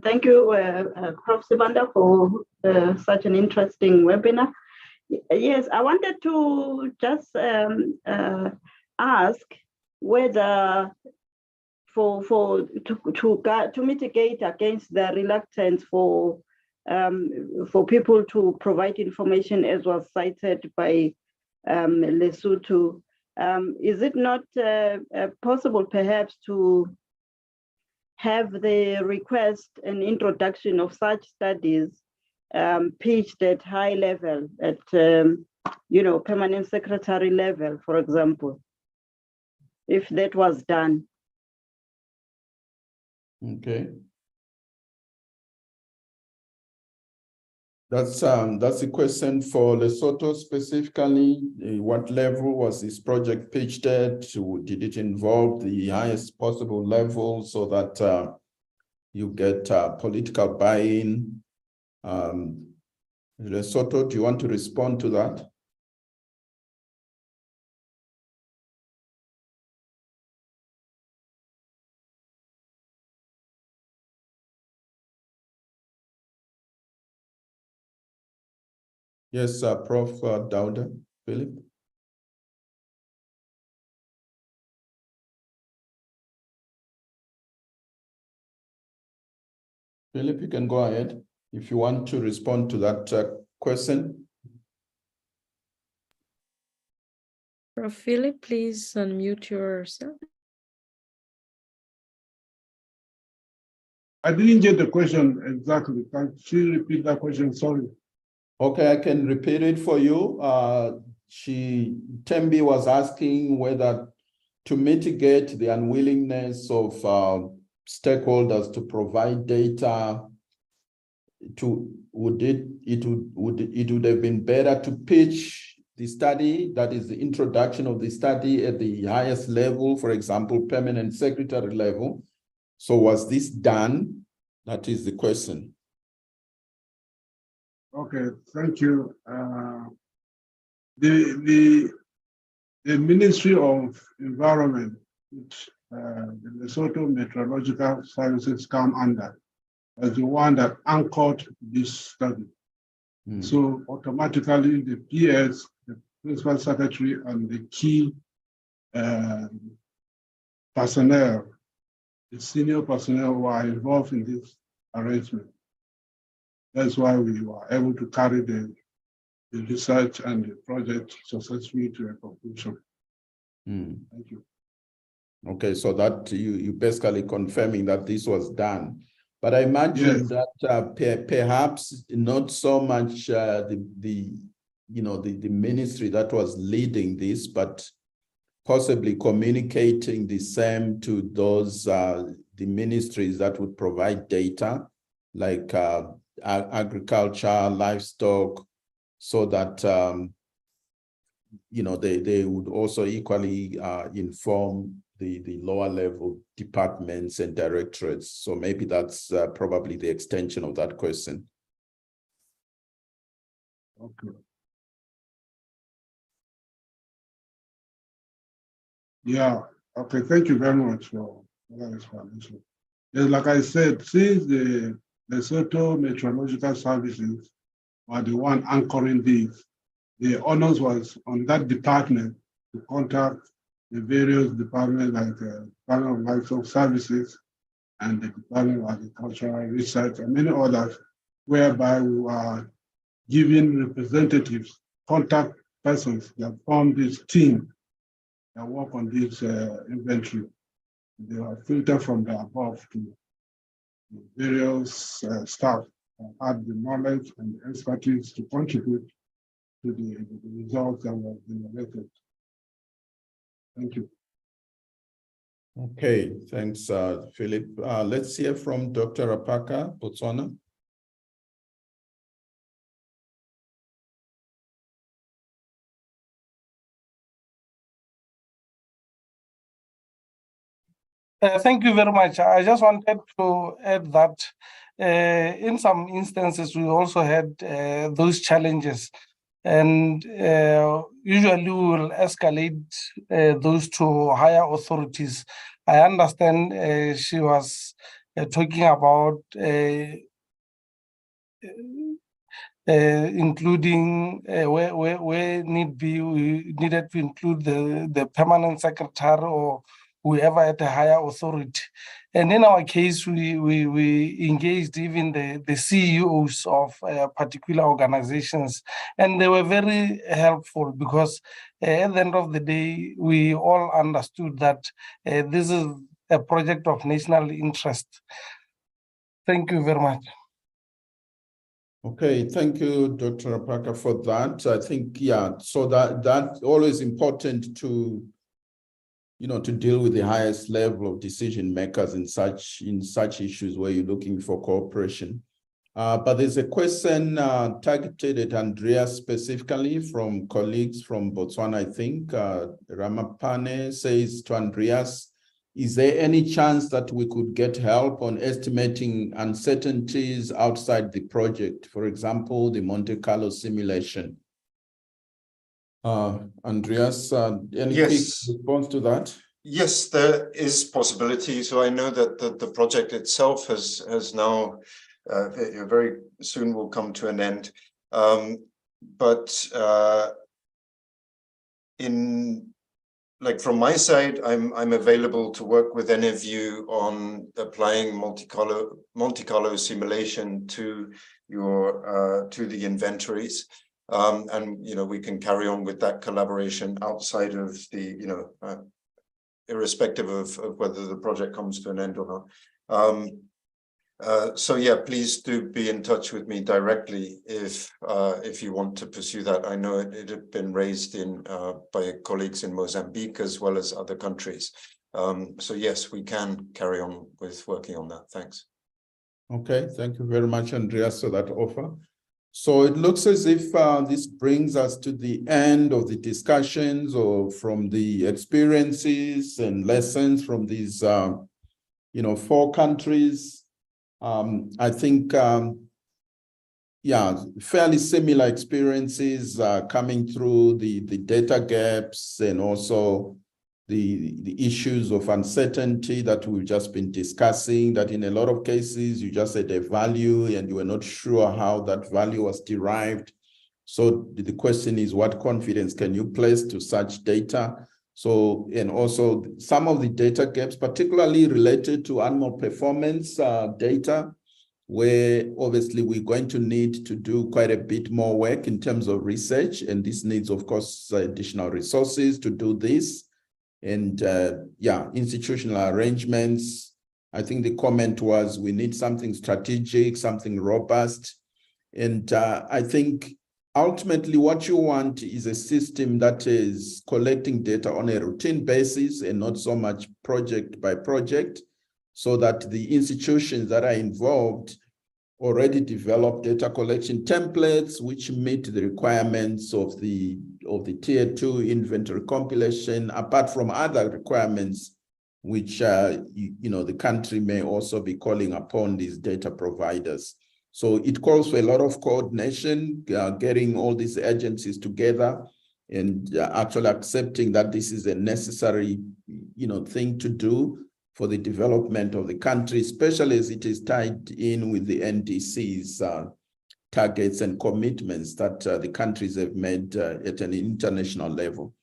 Thank you, Prof. Sibanda, for such an interesting webinar. Yes, I wanted to just ask whether to mitigate against the reluctance for people to provide information, as was cited by Lesotho, is it not possible perhaps to have the request and introduction of such studies pitched at high level, at permanent secretary level, for example, if that was done? Okay. That's a question for Lesotho specifically. What level was this project pitched at? Did it involve the highest possible level so that you get political buy-in? Lesotho, do you want to respond to that? Yes, Prof. Dauda, Philip. Philip, you can go ahead if you want to respond to that question. Prof. Philip, please unmute yourself. I didn't get the question exactly. Can she repeat that question? Sorry. Okay, I can repeat it for you. Tembi was asking whether to mitigate the unwillingness of stakeholders to provide data, would it have been better to pitch the study, that is the introduction of the study, at the highest level, for example, permanent secretary level. So was this done? That is the question. Okay, thank you. The Ministry of Environment, which the Lesotho Meteorological Services come under, as the one that anchored this study. So automatically the PS, the Principal Secretary, and the key personnel, the senior personnel were involved in this arrangement. That's why we were able to carry the research and the project successfully to a conclusion. Thank you. Okay, so that you basically confirming that this was done. But I imagine that perhaps not so much the ministry that was leading this, but possibly communicating the same to those the ministries that would provide data, like agriculture, livestock, so that they would also equally inform the lower level departments and directorates. So maybe that's probably the extension of that question. Okay. Yeah, okay, thank you very much for that explanation. Yes, like I said, since the Lesotho Meteorological Services were the one anchoring these, the onus was on that department to contact the various departments, like the Department of Livestock Services and the Department of Agricultural Research and many others, whereby we were giving representatives, contact persons that form this team that work on this inventory. They are filtered from the above to various staff that have the knowledge and the expertise to contribute to the results that were generated. Thank you. Okay, thanks, Philip. Let's hear from Dr. Apaka, Botswana. Thank you very much. I just wanted to add that in some instances, we also had those challenges. And usually we will escalate those to higher authorities. I understand she was talking about including where need be, we needed to include the permanent secretary or whoever at a higher authority. And in our case, we engaged even the CEOs of particular organizations, and they were very helpful because at the end of the day, we all understood that this is a project of national interest. Thank you very much. Okay, thank you, Dr. Apaka, for that. I think, yeah, so that's always important to, to deal with the highest level of decision makers in such issues where you're looking for cooperation. But there's a question targeted at Andrea specifically from colleagues from Botswana, I think. Ramapane says to Andreas, is there any chance that we could get help on estimating uncertainties outside the project? For example, the Monte Carlo simulation. Andreas, any quick response to that? Yes, there is possibility. So I know that the project itself has now very soon will come to an end. But from my side, I'm available to work with any of you on applying Monte Carlo simulation to your to the inventories, and we can carry on with that collaboration outside of the irrespective of whether the project comes to an end or not. So yeah, please do be in touch with me directly if you want to pursue that. I know it had been raised by colleagues in Mozambique as well as other countries. So yes, we can carry on with working on that. Thanks. Okay, thank you very much, Andreas, for that offer. So it looks as if this brings us to the end of the discussions or from the experiences and lessons from these 4 countries. I think, fairly similar experiences coming through the data gaps and also the issues of uncertainty that we've just been discussing, that in a lot of cases, you just had a value and you were not sure how that value was derived. So the question is, what confidence can you place to such data? So, and also some of the data gaps, particularly related to animal performance data, where obviously we're going to need to do quite a bit more work in terms of research. And this needs, of course, additional resources to do this. And institutional arrangements. I think the comment was we need something strategic, something robust. And I think ultimately what you want is a system that is collecting data on a routine basis and not so much project by project, so that the institutions that are involved already develop data collection templates which meet the requirements of the tier 2 inventory compilation, apart from other requirements which the country may also be calling upon these data providers. So it calls for a lot of coordination, getting all these agencies together and actually accepting that this is a necessary thing to do for the development of the country, especially as it is tied in with the NDC's targets and commitments that the countries have made at an international level.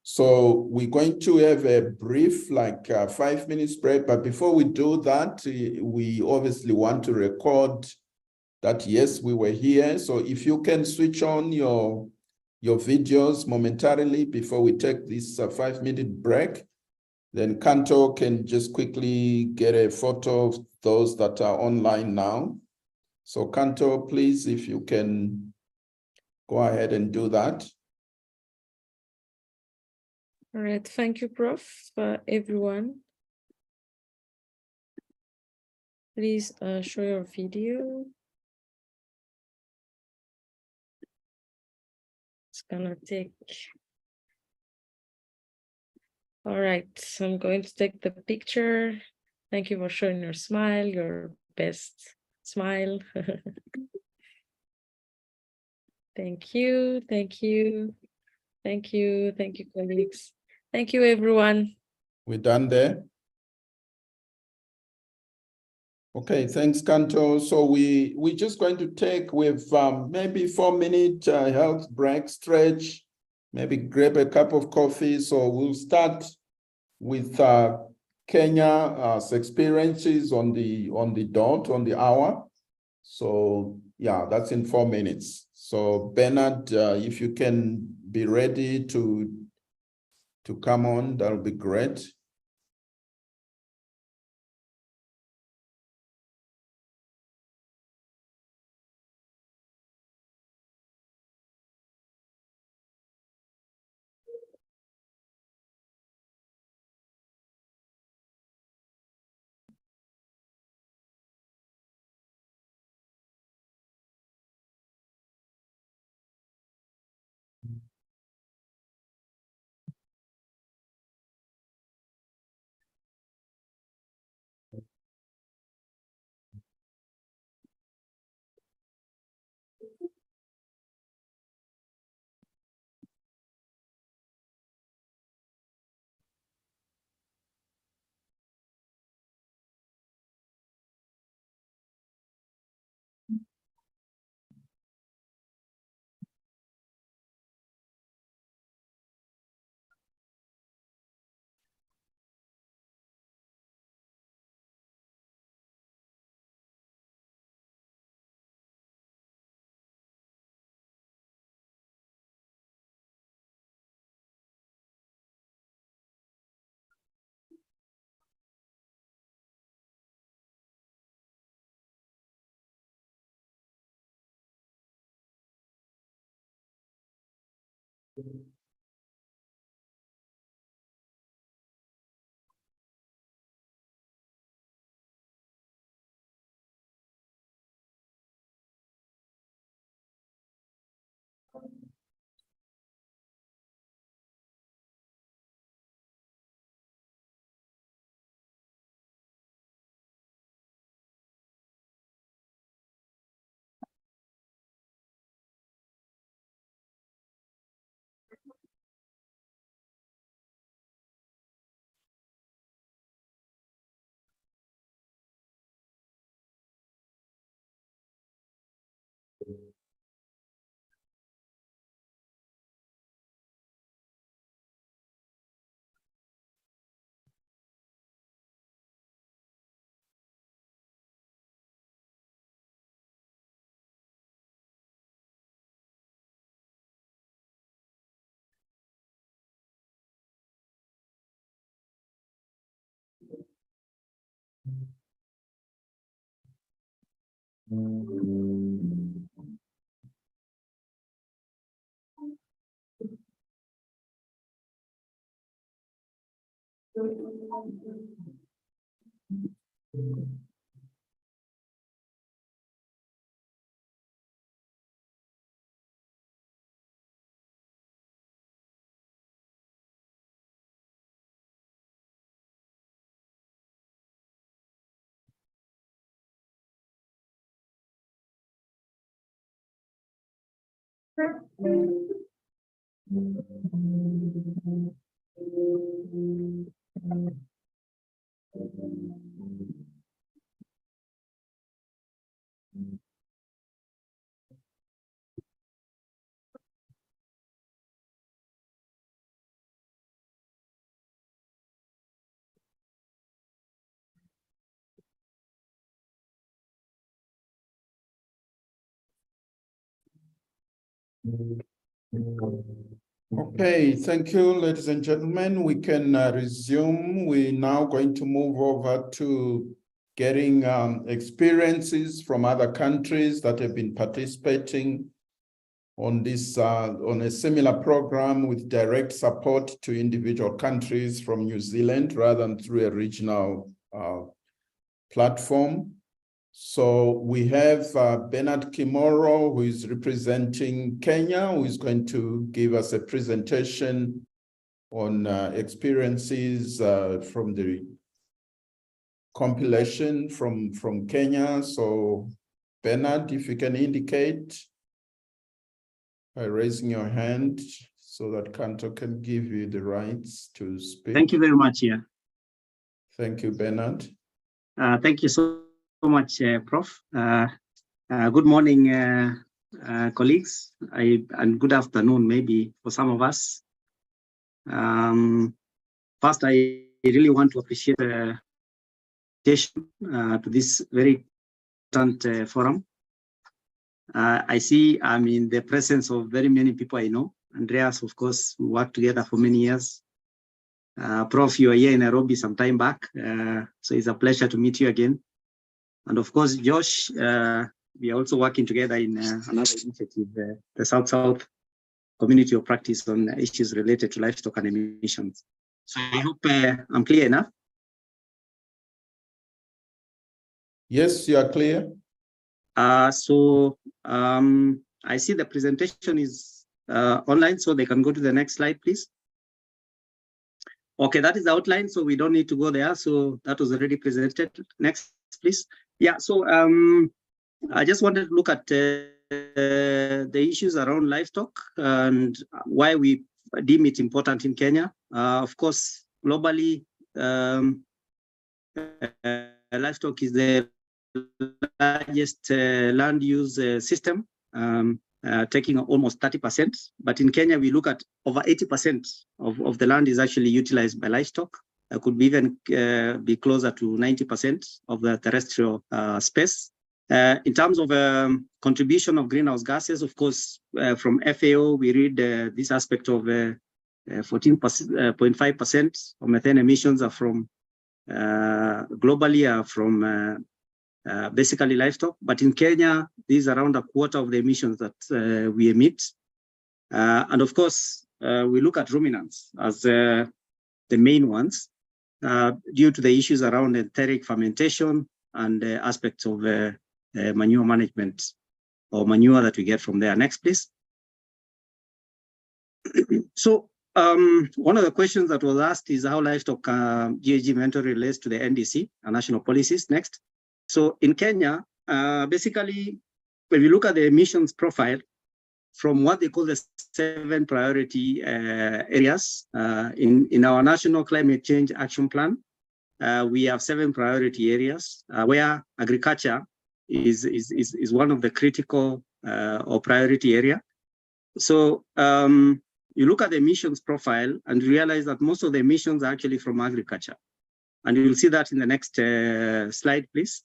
So we're going to have a brief, 5 minutes break, but before we do that, we obviously want to record that yes, we were here. So if you can switch on your videos momentarily before we take this 5-minute break, then Kanto can just quickly get a photo of those that are online now. So Kanto, please, if you can go ahead and do that. All right, thank you, Prof. Everyone. Please show your video. It's gonna take. All right, so I'm going to take the picture. Thank you for showing your smile, your best smile. Thank you, thank you, thank you, thank you, colleagues. Thank you, everyone. We're done there. Okay, thanks, Kanto. So we're just going to take with maybe 4-minute health break, stretch, maybe grab a cup of coffee. So we'll start with Kenya's experiences on the dot, on the hour. So yeah, that's in 4 minutes. So Bernard, if you can be ready to come on, that'll be great. Okay, thank you, ladies and gentlemen. We can resume. We're now going to move over to getting experiences from other countries that have been participating on this on a similar program with direct support to individual countries from New Zealand rather than through a regional platform. So we have Bernard Kimoro, who is representing Kenya, who is going to give us a presentation on experiences from the compilation from Kenya. So Bernard, if you can indicate by raising your hand so that Kanto can give you the rights to speak. Thank you very much. Yeah. Thank you, Bernard. Thank you so much, Prof. Good morning, colleagues, and good afternoon, maybe for some of us. First, I really want to appreciate the invitation to this very important forum. I see I'm in the presence of very many people I know. Andreas, of course, we worked together for many years. Prof, you were here in Nairobi some time back, so it's a pleasure to meet you again. And of course, Josh, we are also working together in another initiative, the South-South Community of Practice on issues related to livestock and emissions. So I hope I'm clear enough. Yes, you are clear. I see the presentation is online, so they can go to the next slide, please. Okay, that is the outline, so we don't need to go there. So that was already presented. Next, please. Yeah, so I just wanted to look at the issues around livestock and why we deem it important in Kenya. Of course, globally, livestock is the largest land use system, taking almost 30%. But in Kenya, we look at over 80% of the land is actually utilized by livestock. Could be even be closer to 90% of the terrestrial space. In terms of contribution of greenhouse gases, of course, from FAO, we read this aspect of 14.5% of methane emissions are from globally are from basically livestock. But in Kenya, this is around a quarter of the emissions that we emit. And of course, we look at ruminants as the main ones due to the issues around enteric fermentation and aspects of manure management or manure that we get from there. Next, please. So one of the questions that was asked is how livestock GHG inventory relates to the NDC and national policies. Next. So in Kenya, basically, when we look at the emissions profile from what they call the 7 priority areas in our National Climate Change Action Plan, we have 7 priority areas where agriculture is one of the critical or priority area. So you look at the emissions profile and realize that most of the emissions are actually from agriculture. And you will see that in the next slide, please.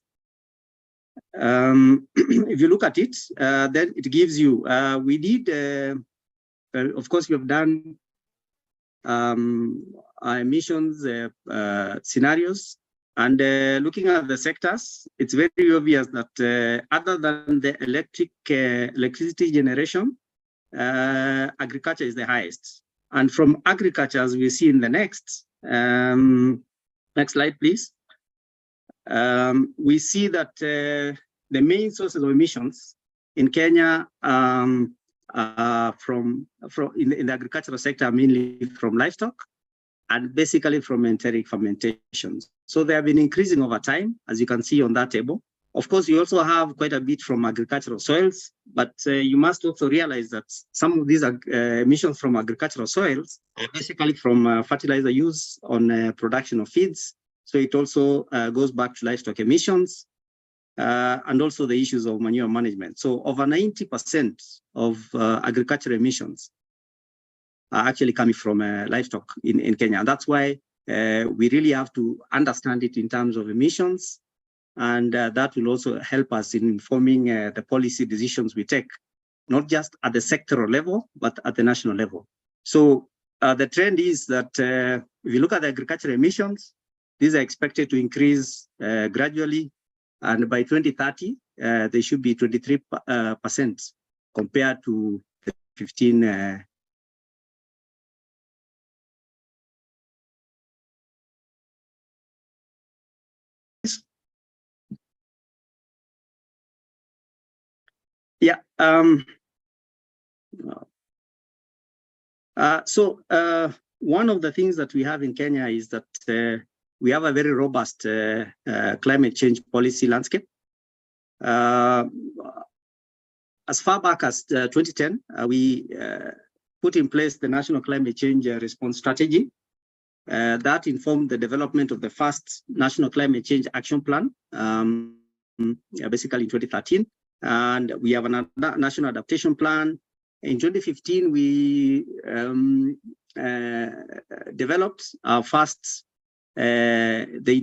If you look at it, then it gives you, we did, of course, we have done our emissions scenarios. And looking at the sectors, it's very obvious that other than the electricity generation, agriculture is the highest. And from agriculture, as we see in the next slide, please. We see that the main sources of emissions in Kenya in the agricultural sector are mainly from livestock and basically from enteric fermentation. So they have been increasing over time, as you can see on that table. Of course, you also have quite a bit from agricultural soils, but you must also realize that some of these emissions from agricultural soils are basically from fertilizer use on production of feeds. So it also goes back to livestock emissions and also the issues of manure management. So over 90% of agricultural emissions are actually coming from livestock in Kenya. And that's why we really have to understand it in terms of emissions. And that will also help us in informing the policy decisions we take not just at the sectoral level, but at the national level. So the trend is that if you look at the agricultural emissions, these are expected to increase gradually, and by 2030, they should be 23% compared to the 15. Yeah. One of the things that we have in Kenya is that we have a very robust climate change policy landscape. As far back as 2010, we put in place the National Climate Change Response Strategy that informed the development of the first National Climate Change Action Plan, basically in 2013. And we have a National Adaptation Plan. In 2015, we developed our first, the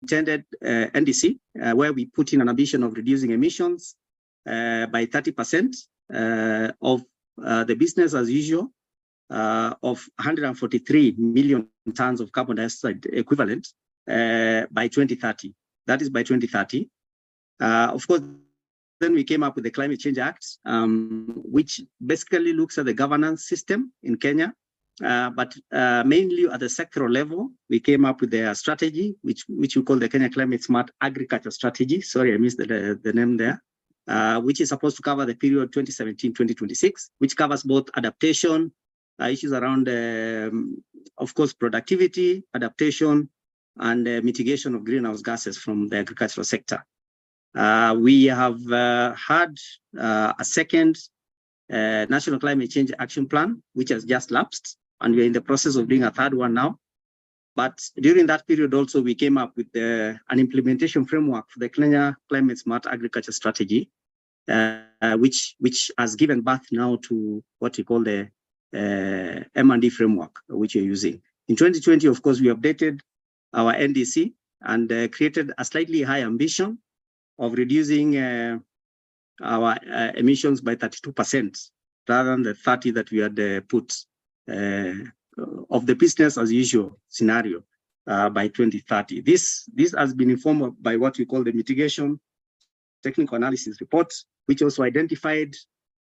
intended NDC, where we put in an ambition of reducing emissions by 30% of the business as usual of 143 million tons of carbon dioxide equivalent by 2030. That is by 2030. Of course, then we came up with the Climate Change Act, which basically looks at the governance system in Kenya. But mainly at the sectoral level, we came up with a strategy, which we call the Kenya Climate Smart Agriculture Strategy. Sorry, I missed the name there, which is supposed to cover the period 2017-2026, which covers both adaptation, issues around, of course, productivity, adaptation, and mitigation of greenhouse gases from the agricultural sector. We have had a second National Climate Change Action Plan, which has just lapsed, and we're in the process of doing a third one now. But during that period also, we came up with an implementation framework for the Kenya Climate Smart Agriculture Strategy, which has given birth now to what we call the M&D framework, which we're using. In 2020, of course, we updated our NDC and created a slightly high ambition of reducing our emissions by 32%, rather than the 30 that we had put of the business as usual scenario by 2030. This has been informed by what we call the mitigation technical analysis report, which also identified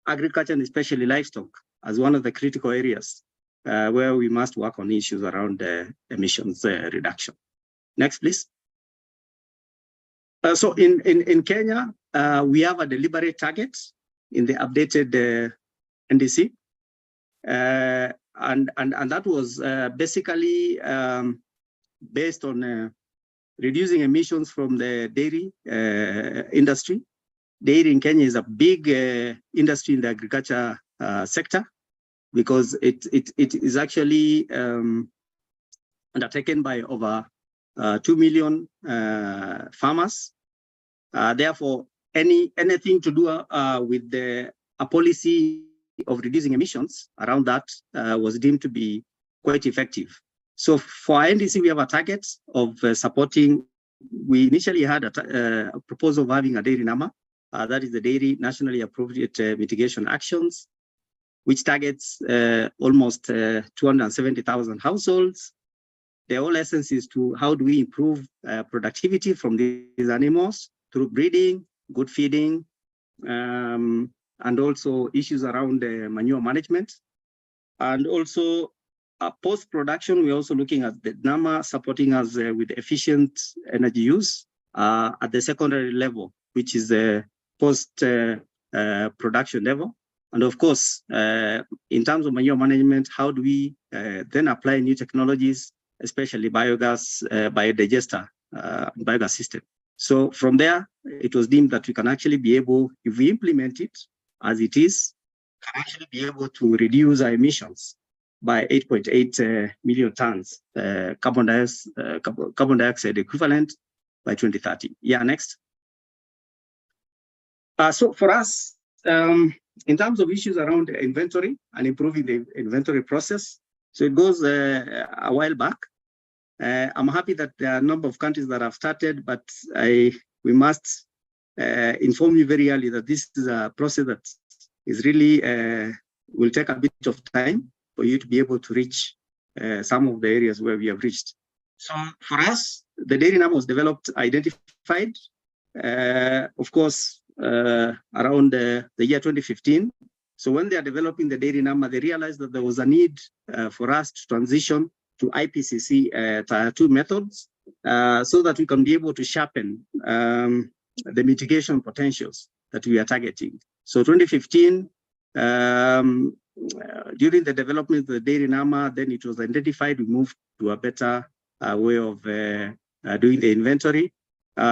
agriculture and especially livestock as one of the critical areas where we must work on issues around emissions reduction. Next, please. So in Kenya, we have a deliberate target in the updated NDC. And that was basically based on reducing emissions from the dairy industry. Dairy in Kenya is a big industry in the agriculture sector, because it is actually undertaken by over 2 million farmers. Therefore, anything to do with a policy of reducing emissions around that was deemed to be quite effective. So for NDC, we have a target of supporting. We initially had a proposal of having a dairy NAMA, that is the Dairy Nationally Appropriate Mitigation Actions, which targets almost 270,000 households. The whole essence is to how do we improve productivity from these animals through breeding, good feeding, and also issues around manure management. And also post-production, we're also looking at the NAMA supporting us with efficient energy use at the secondary level, which is the post-production level. And of course, in terms of manure management, how do we then apply new technologies, especially biogas, biodigester, biogas system. So from there, it was deemed that we can actually be able, if we implement it as it is, can actually be able to reduce our emissions by 8.8 million tons carbon dioxide equivalent by 2030. Yeah, next. So for us, in terms of issues around inventory and improving the inventory process, so it goes a while back. I'm happy that there are a number of countries that have started, but we must inform you very early that this is a process that is really will take a bit of time for you to be able to reach some of the areas where we have reached. So for us, the dairy number was developed, identified, of course, around the year 2015. So when they are developing the dairy number, they realized that there was a need for us to transition to IPCC Tier 2 methods so that we can be able to sharpen the mitigation potentials that we are targeting. So 2015, during the development of the dairy number, then it was identified, we moved to a better way of doing the inventory.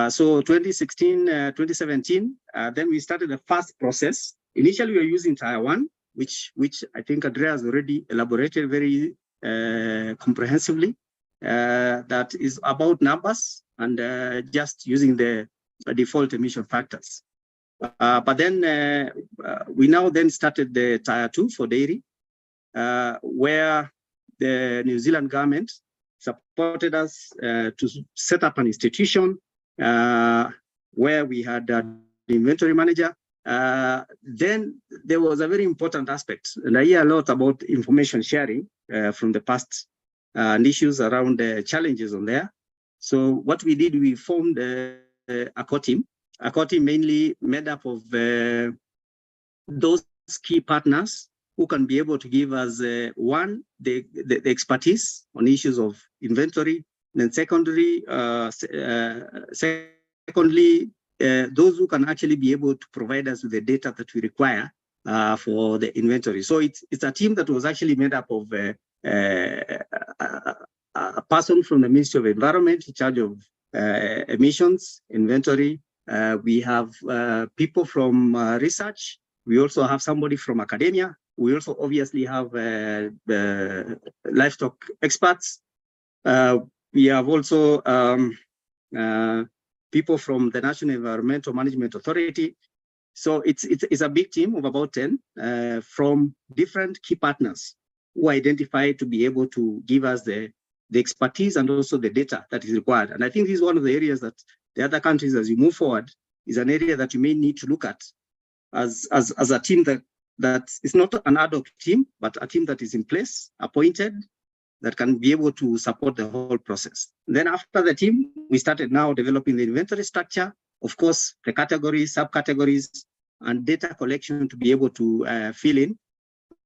So 2016, 2017, then we started the first process. Initially, we were using Tier 1, which I think Andrea has already elaborated very comprehensively. That is about numbers and just using the default emission factors. But then we now then started the Tier 2 for dairy, where the New Zealand government supported us to set up an institution where we had an inventory manager. Then there was a very important aspect, and I hear a lot about information sharing from the past and issues around the challenges on there. So what we did, we formed a core team mainly made up of those key partners who can be able to give us one, the expertise on issues of inventory, and then secondly, those who can actually be able to provide us with the data that we require for the inventory. So it's a team that was actually made up of a person from the Ministry of Environment in charge of emissions, inventory. We have people from research. We also have somebody from academia. We also obviously have the livestock experts. We have also people from the National Environmental Management Authority. So it's a big team of about 10 from different key partners who identified to be able to give us the expertise and also the data that is required. And I think this is one of the areas that the other countries, as you move forward, is an area that you may need to look at as a team that is not an ad hoc team, but a team that is in place, appointed, that can be able to support the whole process. Then after the team, we started now developing the inventory structure, of course, the categories, subcategories, and data collection to be able to fill in.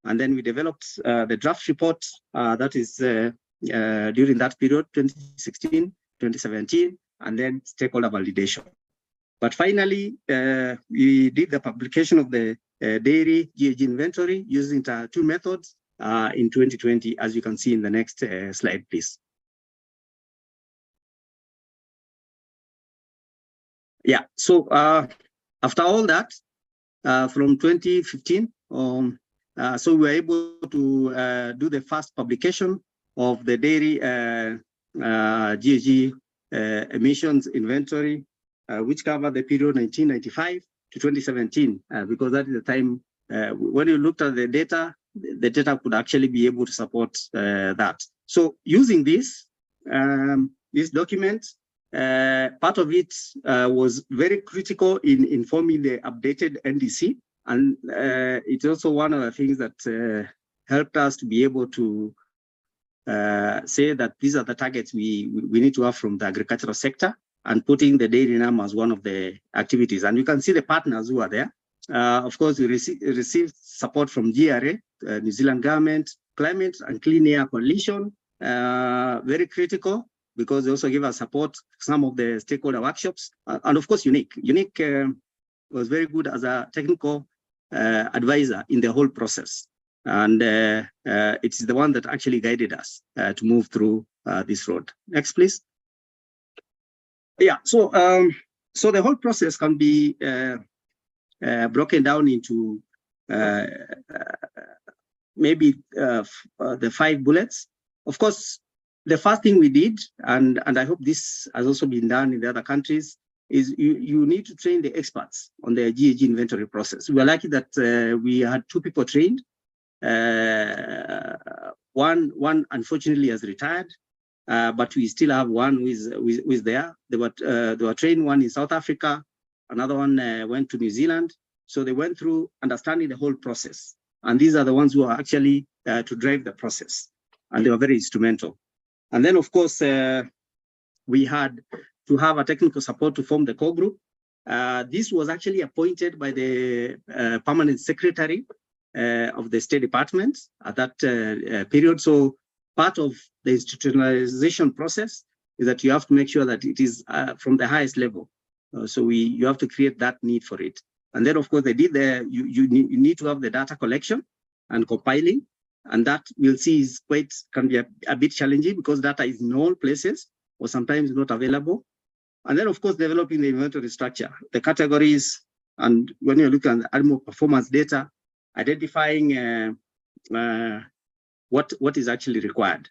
And then we developed the draft report that is during that period, 2016, 2017, and then stakeholder validation. But finally, we did the publication of the dairy GHG inventory using Tier 2 methods in 2020, as you can see in the next slide, please. Yeah, so after all that, from 2015, so we were able to do the first publication of the dairy GHG emissions inventory, which covered the period 1995 to 2017, because that is the time when you looked at the data could actually be able to support that. So using this document, part of it was very critical in informing the updated NDC. And it's also one of the things that helped us to be able to say that these are the targets we need to have from the agricultural sector, and putting the dairy number as one of the activities. And you can see the partners who are there. Of course, we received support from GRA, New Zealand government, Climate and Clean Air Coalition, very critical, because they also give us support some of the stakeholder workshops. And of course, Unique was very good as a technical advisor in the whole process. And it's the one that actually guided us to move through this road. Next, please. Yeah, so so the whole process can be broken down into maybe the 5 bullets. Of course, the first thing we did, and I hope this has also been done in the other countries, is you need to train the experts on the GHG inventory process. We are lucky that we had 2 people trained. One unfortunately has retired, but we still have one who is there. They were trained, one in South Africa, another one went to New Zealand. So they went through understanding the whole process. And these are the ones who are actually to drive the process. And they were very instrumental. And then, of course, we had to have a technical support to form the core group. This was actually appointed by the permanent secretary of the State Department at that period. So part of the institutionalization process is that you have to make sure that it is from the highest level. So you have to create that need for it. And then, of course, they did you need to have the data collection and compiling. And that we'll see is can be a bit challenging because data is in all places or sometimes not available. And then, of course, developing the inventory structure, the categories, and when you're looking at the animal performance data, identifying what is actually required.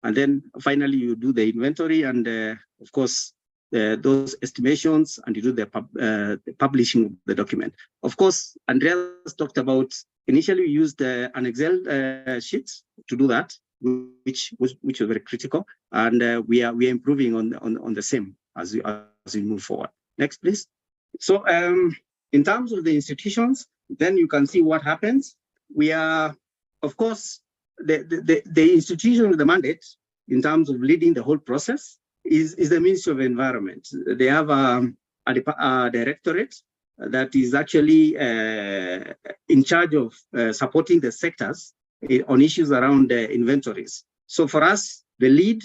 And then finally, you do the inventory and, of course, those estimations, and you do the publishing of the document. Of course, Andreas talked about, initially we used an Excel sheet to do that, which was very critical. And we are improving on the same as we move forward. Next, please. So in terms of the institutions, then you can see what happens. We are, of course, the institution with the mandate in terms of leading the whole process is the Ministry of Environment. They have a directorate that is actually in charge of supporting the sectors on issues around inventories. So for us, the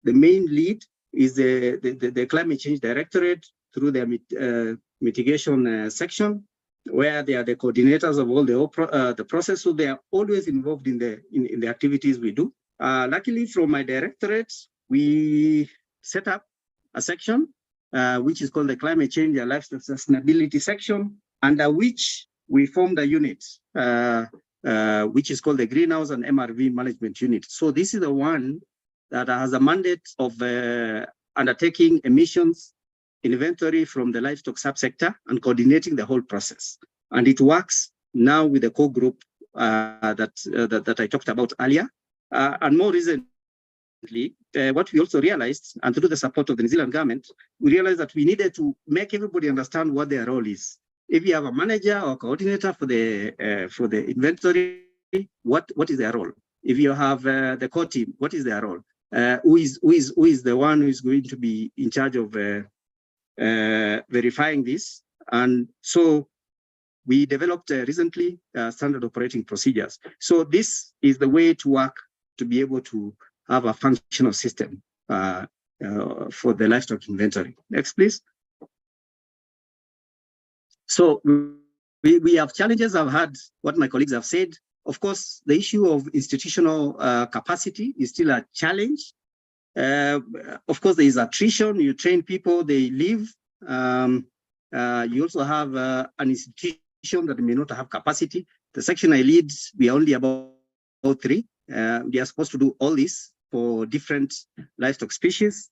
main lead is the Climate Change Directorate through the mitigation section, where they are the coordinators of all the process. So they are always involved in the activities we do. Luckily, from my directorate, we set up a section which is called the Climate Change and Livestock Sustainability section, under which we formed a unit which is called the Greenhouse and MRV Management Unit. So this is the one that has a mandate of undertaking emissions inventory from the livestock subsector and coordinating the whole process. And it works now with the core group that I talked about earlier. And more recently, what we also realized, and through the support of the New Zealand government, we realized that we needed to make everybody understand what their role is. If you have a manager or coordinator for the inventory, what is their role? If you have the core team, what is their role? Who is the one who is going to be in charge of verifying this? And so we developed recently standard operating procedures. So this is the way to work to be able to have a functional system for the livestock inventory. Next, please. So we have challenges. I've heard what my colleagues have said. Of course, the issue of institutional capacity is still a challenge. Of course, there is attrition. You train people, they leave. You also have an institution that may not have capacity. The section I lead, we are only about 3. We are supposed to do all this for different livestock species.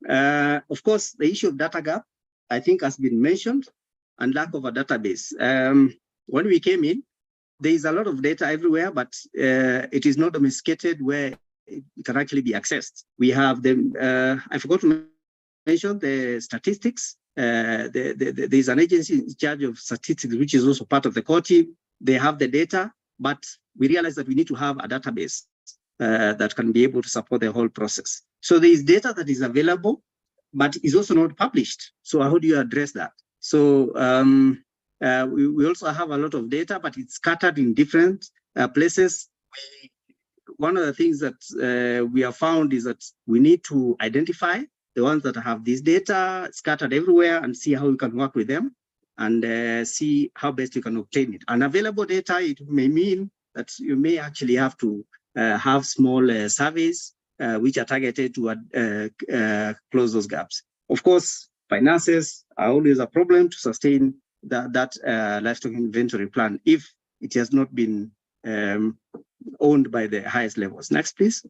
Of course, the issue of data gap, I think, has been mentioned, and lack of a database. When we came in, there is a lot of data everywhere, but it is not domesticated where it can actually be accessed. We have I forgot to mention the statistics. There's an agency in charge of statistics, which is also part of the core team. They have the data, but we realize that we need to have a database that can be able to support the whole process. So there is data that is available, but is also not published. So how do you address that? So we also have a lot of data, but it's scattered in different places. One of the things that we have found is that we need to identify the ones that have this data scattered everywhere and see how we can work with them and see how best you can obtain it. Unavailable data, it may mean that you may actually have to have small surveys which are targeted to close those gaps. Of course, finances are always a problem to sustain that livestock inventory plan if it has not been owned by the highest levels. Next, please.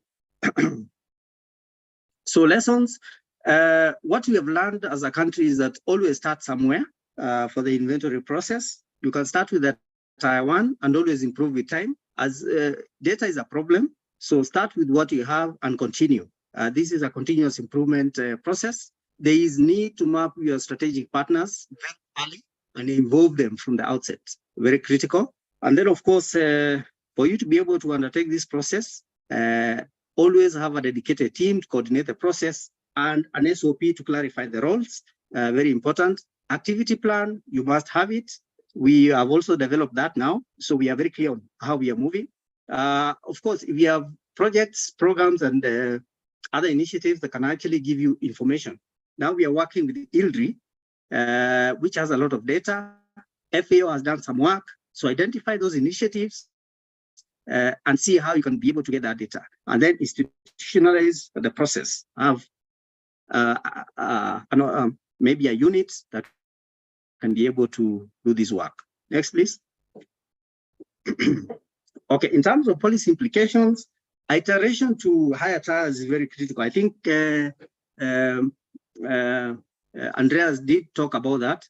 So lessons, what we have learned as a country is that always start somewhere for the inventory process. You can start with the tier 1 and always improve with time, as data is a problem. So start with what you have and continue. This is a continuous improvement process. There is need to map your strategic partners very early and involve them from the outset. Very critical. And then, of course, for you to be able to undertake this process, always have a dedicated team to coordinate the process and an SOP to clarify the roles. Very important. Activity plan, you must have it. We have also developed that now, so we are very clear on how we are moving. Of course, if you have projects, programs, and other initiatives that can actually give you information. Now we are working with ILRI, which has a lot of data. FAO has done some work, so identify those initiatives and see how you can be able to get that data, and then institutionalize the process. Have maybe a unit that can be able to do this work. Next, please. Okay, in terms of policy implications, iteration to higher trials is very critical. I think Andreas did talk about that.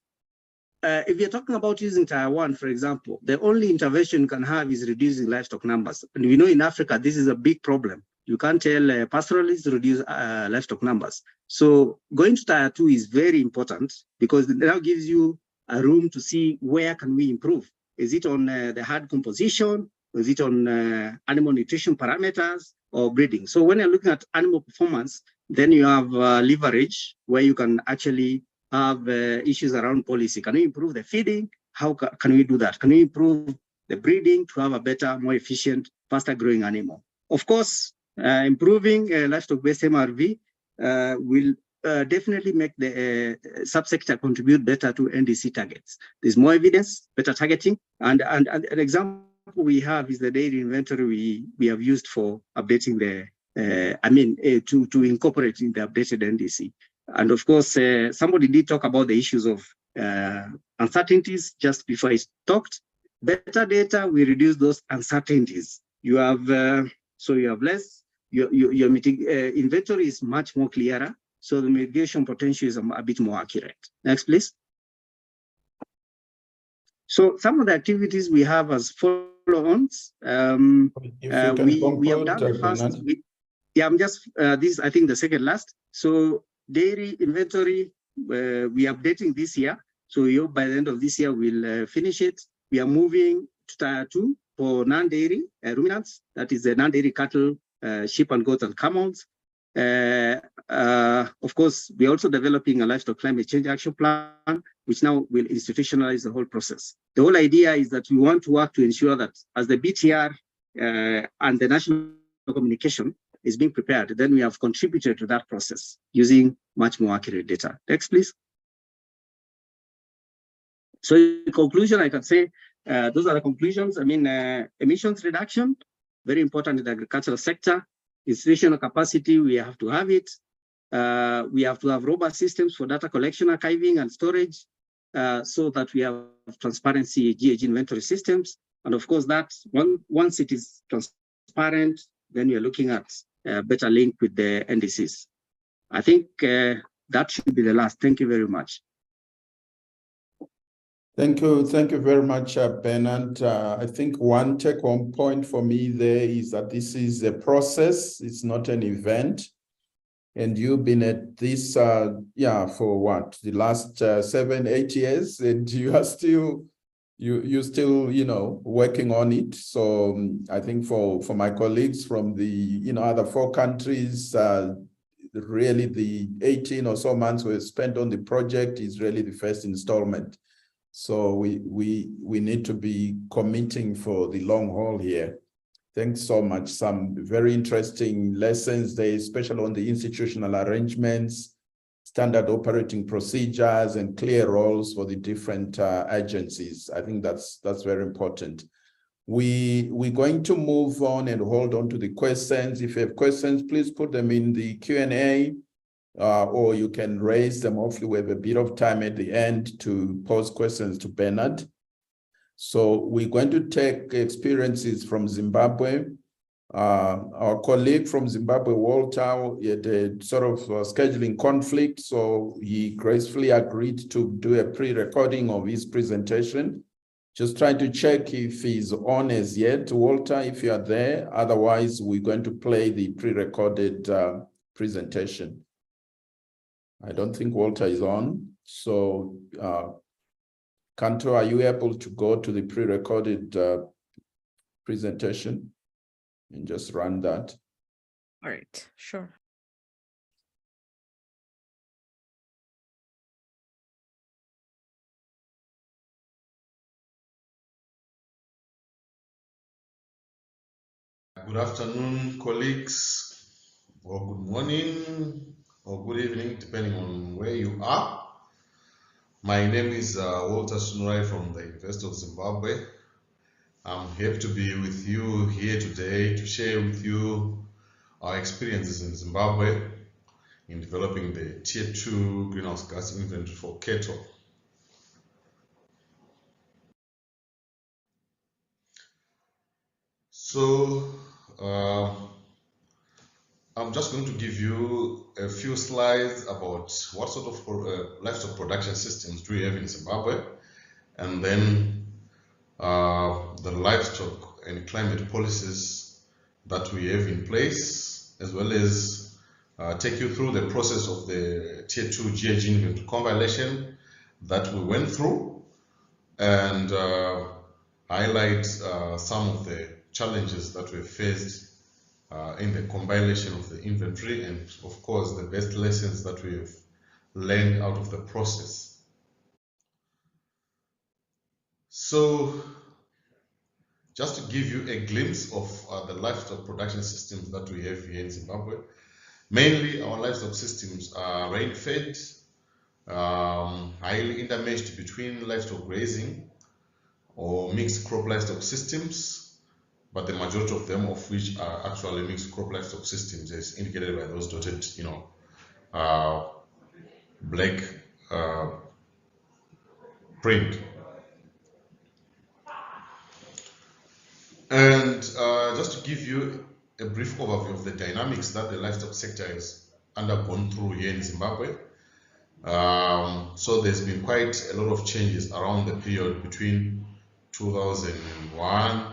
If you're talking about using Tier 1, for example, the only intervention you can have is reducing livestock numbers. And we know in Africa, this is a big problem. You can't tell pastoralists to reduce livestock numbers. So going to Tier 2 is very important because it now gives you a room to see where can we improve. Is it on the herd composition? Is it on animal nutrition parameters or breeding? So when you're looking at animal performance, then you have leverage where you can actually have issues around policy. Can we improve the feeding? How can we do that? Can we improve the breeding to have a better, more efficient, faster growing animal? Of course, improving livestock-based MRV will definitely make the subsector contribute better to NDC targets. There's more evidence, better targeting, and an example we have is the dairy inventory we have used for updating the, to incorporate in the updated NDC. And of course, somebody did talk about the issues of uncertainties just before I talked. Better data, we reduce those uncertainties. You have, so you have less, your inventory is much more clearer. So the mitigation potential is a bit more accurate. Next, please. So some of the activities we have as follow-ons, we have done the first. Yeah, I'm just, this is, I think, the second last. So dairy inventory, we are updating this year. So we hope by the end of this year, we'll finish it. We are moving to Tier 2 for non-dairy ruminants. That is the non-dairy cattle, sheep and goats and camels. Of course, we're also developing a livestock climate change action plan, which now will institutionalize the whole process. The whole idea is that we want to work to ensure that as the BTR and the national communication is being prepared, then we have contributed to that process using much more accurate data. Next, please. So in conclusion, I can say those are the conclusions. I mean, emissions reduction, very important in the agricultural sector. Institutional capacity, we have to have it. We have to have robust systems for data collection, archiving, and storage, so that we have transparency GHG inventory systems. And of course, that once it is transparent, then you're looking at a better link with the NDCs. I think that should be the last. Thank you very much. Thank you very much, Bernard. I think one take-home point for me there is that this is a process, it's not an event. And you've been at this, for what, the last 7-8 years, and you are still, you're still, working on it. So I think for my colleagues from the, other 4 countries, really the 18 or so months we've spent on the project is really the first installment. So we need to be committing for the long haul here. Thanks so much. Some very interesting lessons there, especially on the institutional arrangements, standard operating procedures, and clear roles for the different agencies. I think that's very important. We're going to move on and hold on to the questions. If you have questions, please put them in the Q&A. Or you can raise them. Hopefully we have a bit of time at the end to pose questions to Bernard. So we're going to take experiences from Zimbabwe. Our colleague from Zimbabwe, Walter, had a sort of scheduling conflict, so he gracefully agreed to do a pre-recording of his presentation. Just trying to check if he's on as yet. Walter, if you are there, otherwise we're going to play the pre-recorded presentation. I don't think Walter is on, so Kanto, are you able to go to the pre-recorded presentation and just run that? All right, sure. Good afternoon, colleagues, or good morning, or good evening, depending on where you are. My name is Walter Sunurai from the University of Zimbabwe. I'm happy to be with you here today to share with you our experiences in Zimbabwe in developing the Tier 2 greenhouse gas inventory for cattle. So, I'm just going to give you a few slides about what sort of livestock production systems do we have in Zimbabwe, and then the livestock and climate policies that we have in place, as well as take you through the process of the Tier 2 GHG inventory compilation that we went through, and highlight some of the challenges that we faced in the compilation of the inventory, and of course the best lessons that we have learned out of the process. So just to give you a glimpse of the livestock production systems that we have here in Zimbabwe, mainly our livestock systems are rain-fed, highly intermeshed between livestock grazing or mixed crop livestock systems, but the majority of them of which are actually mixed crop livestock systems, as indicated by those dotted, black print. And just to give you a brief overview of the dynamics that the livestock sector has undergone through here in Zimbabwe. So there's been quite a lot of changes around the period between 2001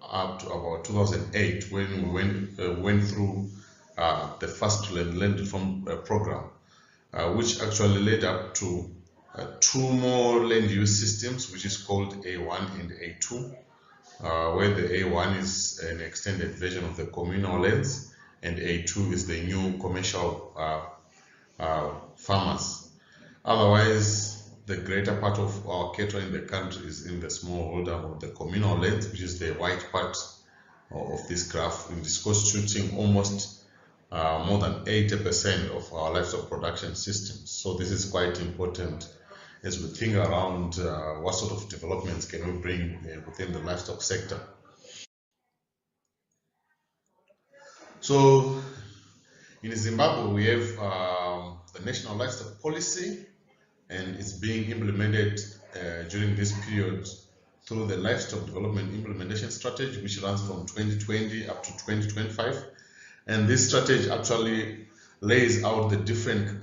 up to about 2008, when we went through the first land reform program, which actually led up to two more land use systems, which is called A1 and A2, where the A1 is an extended version of the communal lands, and A2 is the new commercial farmers. Otherwise, the greater part of our cattle in the country is in the smallholder or the communal lands, which is the white part of this graph, which is constituting almost more than 80% of our livestock production systems. So this is quite important as we think around what sort of developments can we bring within the livestock sector. So in Zimbabwe, we have the National Livestock Policy, and it's being implemented during this period through the Livestock Development Implementation Strategy, which runs from 2020 up to 2025. And this strategy actually lays out the different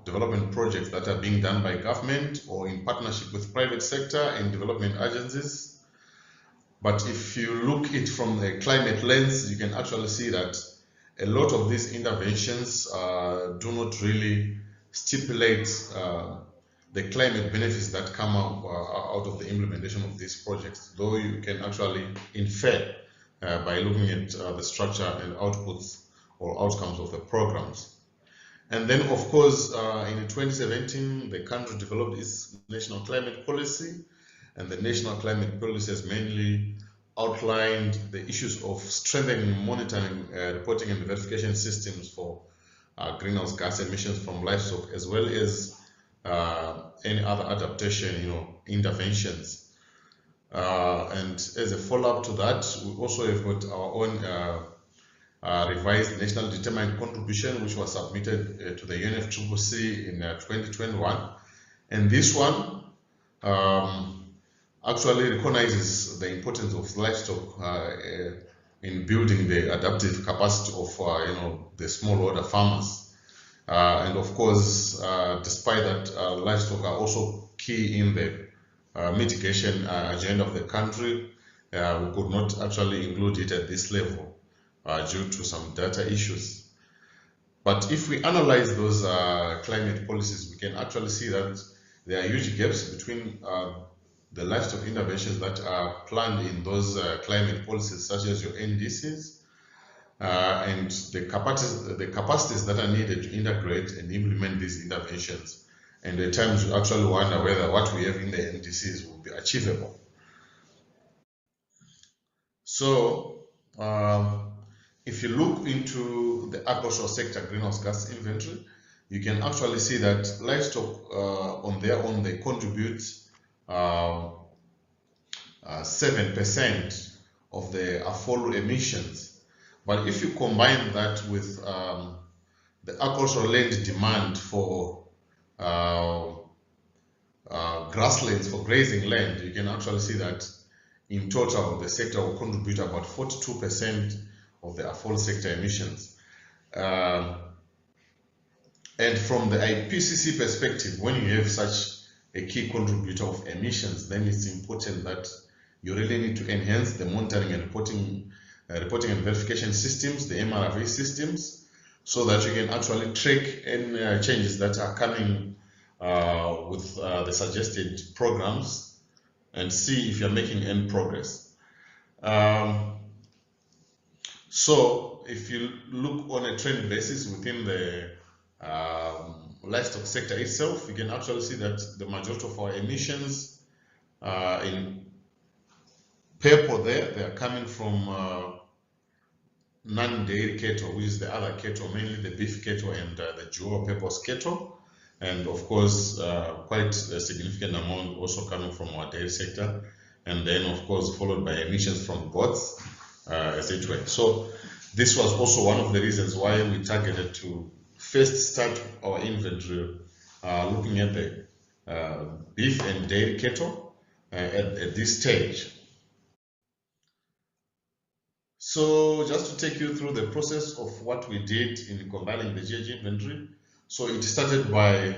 development projects that are being done by government or in partnership with private sector and development agencies. But if you look at it from the climate lens, you can actually see that a lot of these interventions do not really stipulate the climate benefits that come out of the implementation of these projects, though you can actually infer by looking at the structure and outputs or outcomes of the programs. And then, of course, in 2017, the country developed its national climate policy, and the national climate policy has mainly outlined the issues of strengthening monitoring, reporting and verification systems for greenhouse gas emissions from livestock, as well as any other adaptation, interventions. And as a follow-up to that, we also have got our own revised national determined contribution, which was submitted to the UNFCCC in 2021. And this one actually recognizes the importance of livestock in building the adaptive capacity of the smallholder farmers. And of course, despite that, livestock are also key in the mitigation agenda of the country. We could not actually include it at this level due to some data issues. But if we analyze those climate policies, we can actually see that there are huge gaps between the livestock interventions that are planned in those climate policies, such as your NDCs, and the capacities that are needed to integrate and implement these interventions. And at times you actually wonder whether what we have in the NDCs will be achievable. So if you look into the agricultural sector greenhouse gas inventory, you can actually see that livestock on their own, they contribute 7% of the AFOL emissions. But if you combine that with the agricultural land demand for grasslands, for grazing land, you can actually see that in total, the sector will contribute about 42% of the AFOL sector emissions. And from the IPCC perspective, when you have such a key contributor of emissions, then it's important that you really need to enhance the monitoring and reporting and verification systems, the MRV systems, so that you can actually track any changes that are coming with the suggested programs and see if you're making any progress. So if you look on a trend basis within the livestock sector itself, you can actually see that the majority of our emissions in purple there, they are coming from non-dairy cattle, which is the other cattle, mainly the beef cattle and the dual purpose cattle. And of course, quite a significant amount also coming from our dairy sector. And then of course, followed by emissions from goats, as it were. So this was also one of the reasons why we targeted to first start our inventory looking at the beef and dairy cattle at this stage. So just to take you through the process of what we did in compiling the GHG inventory. So it started by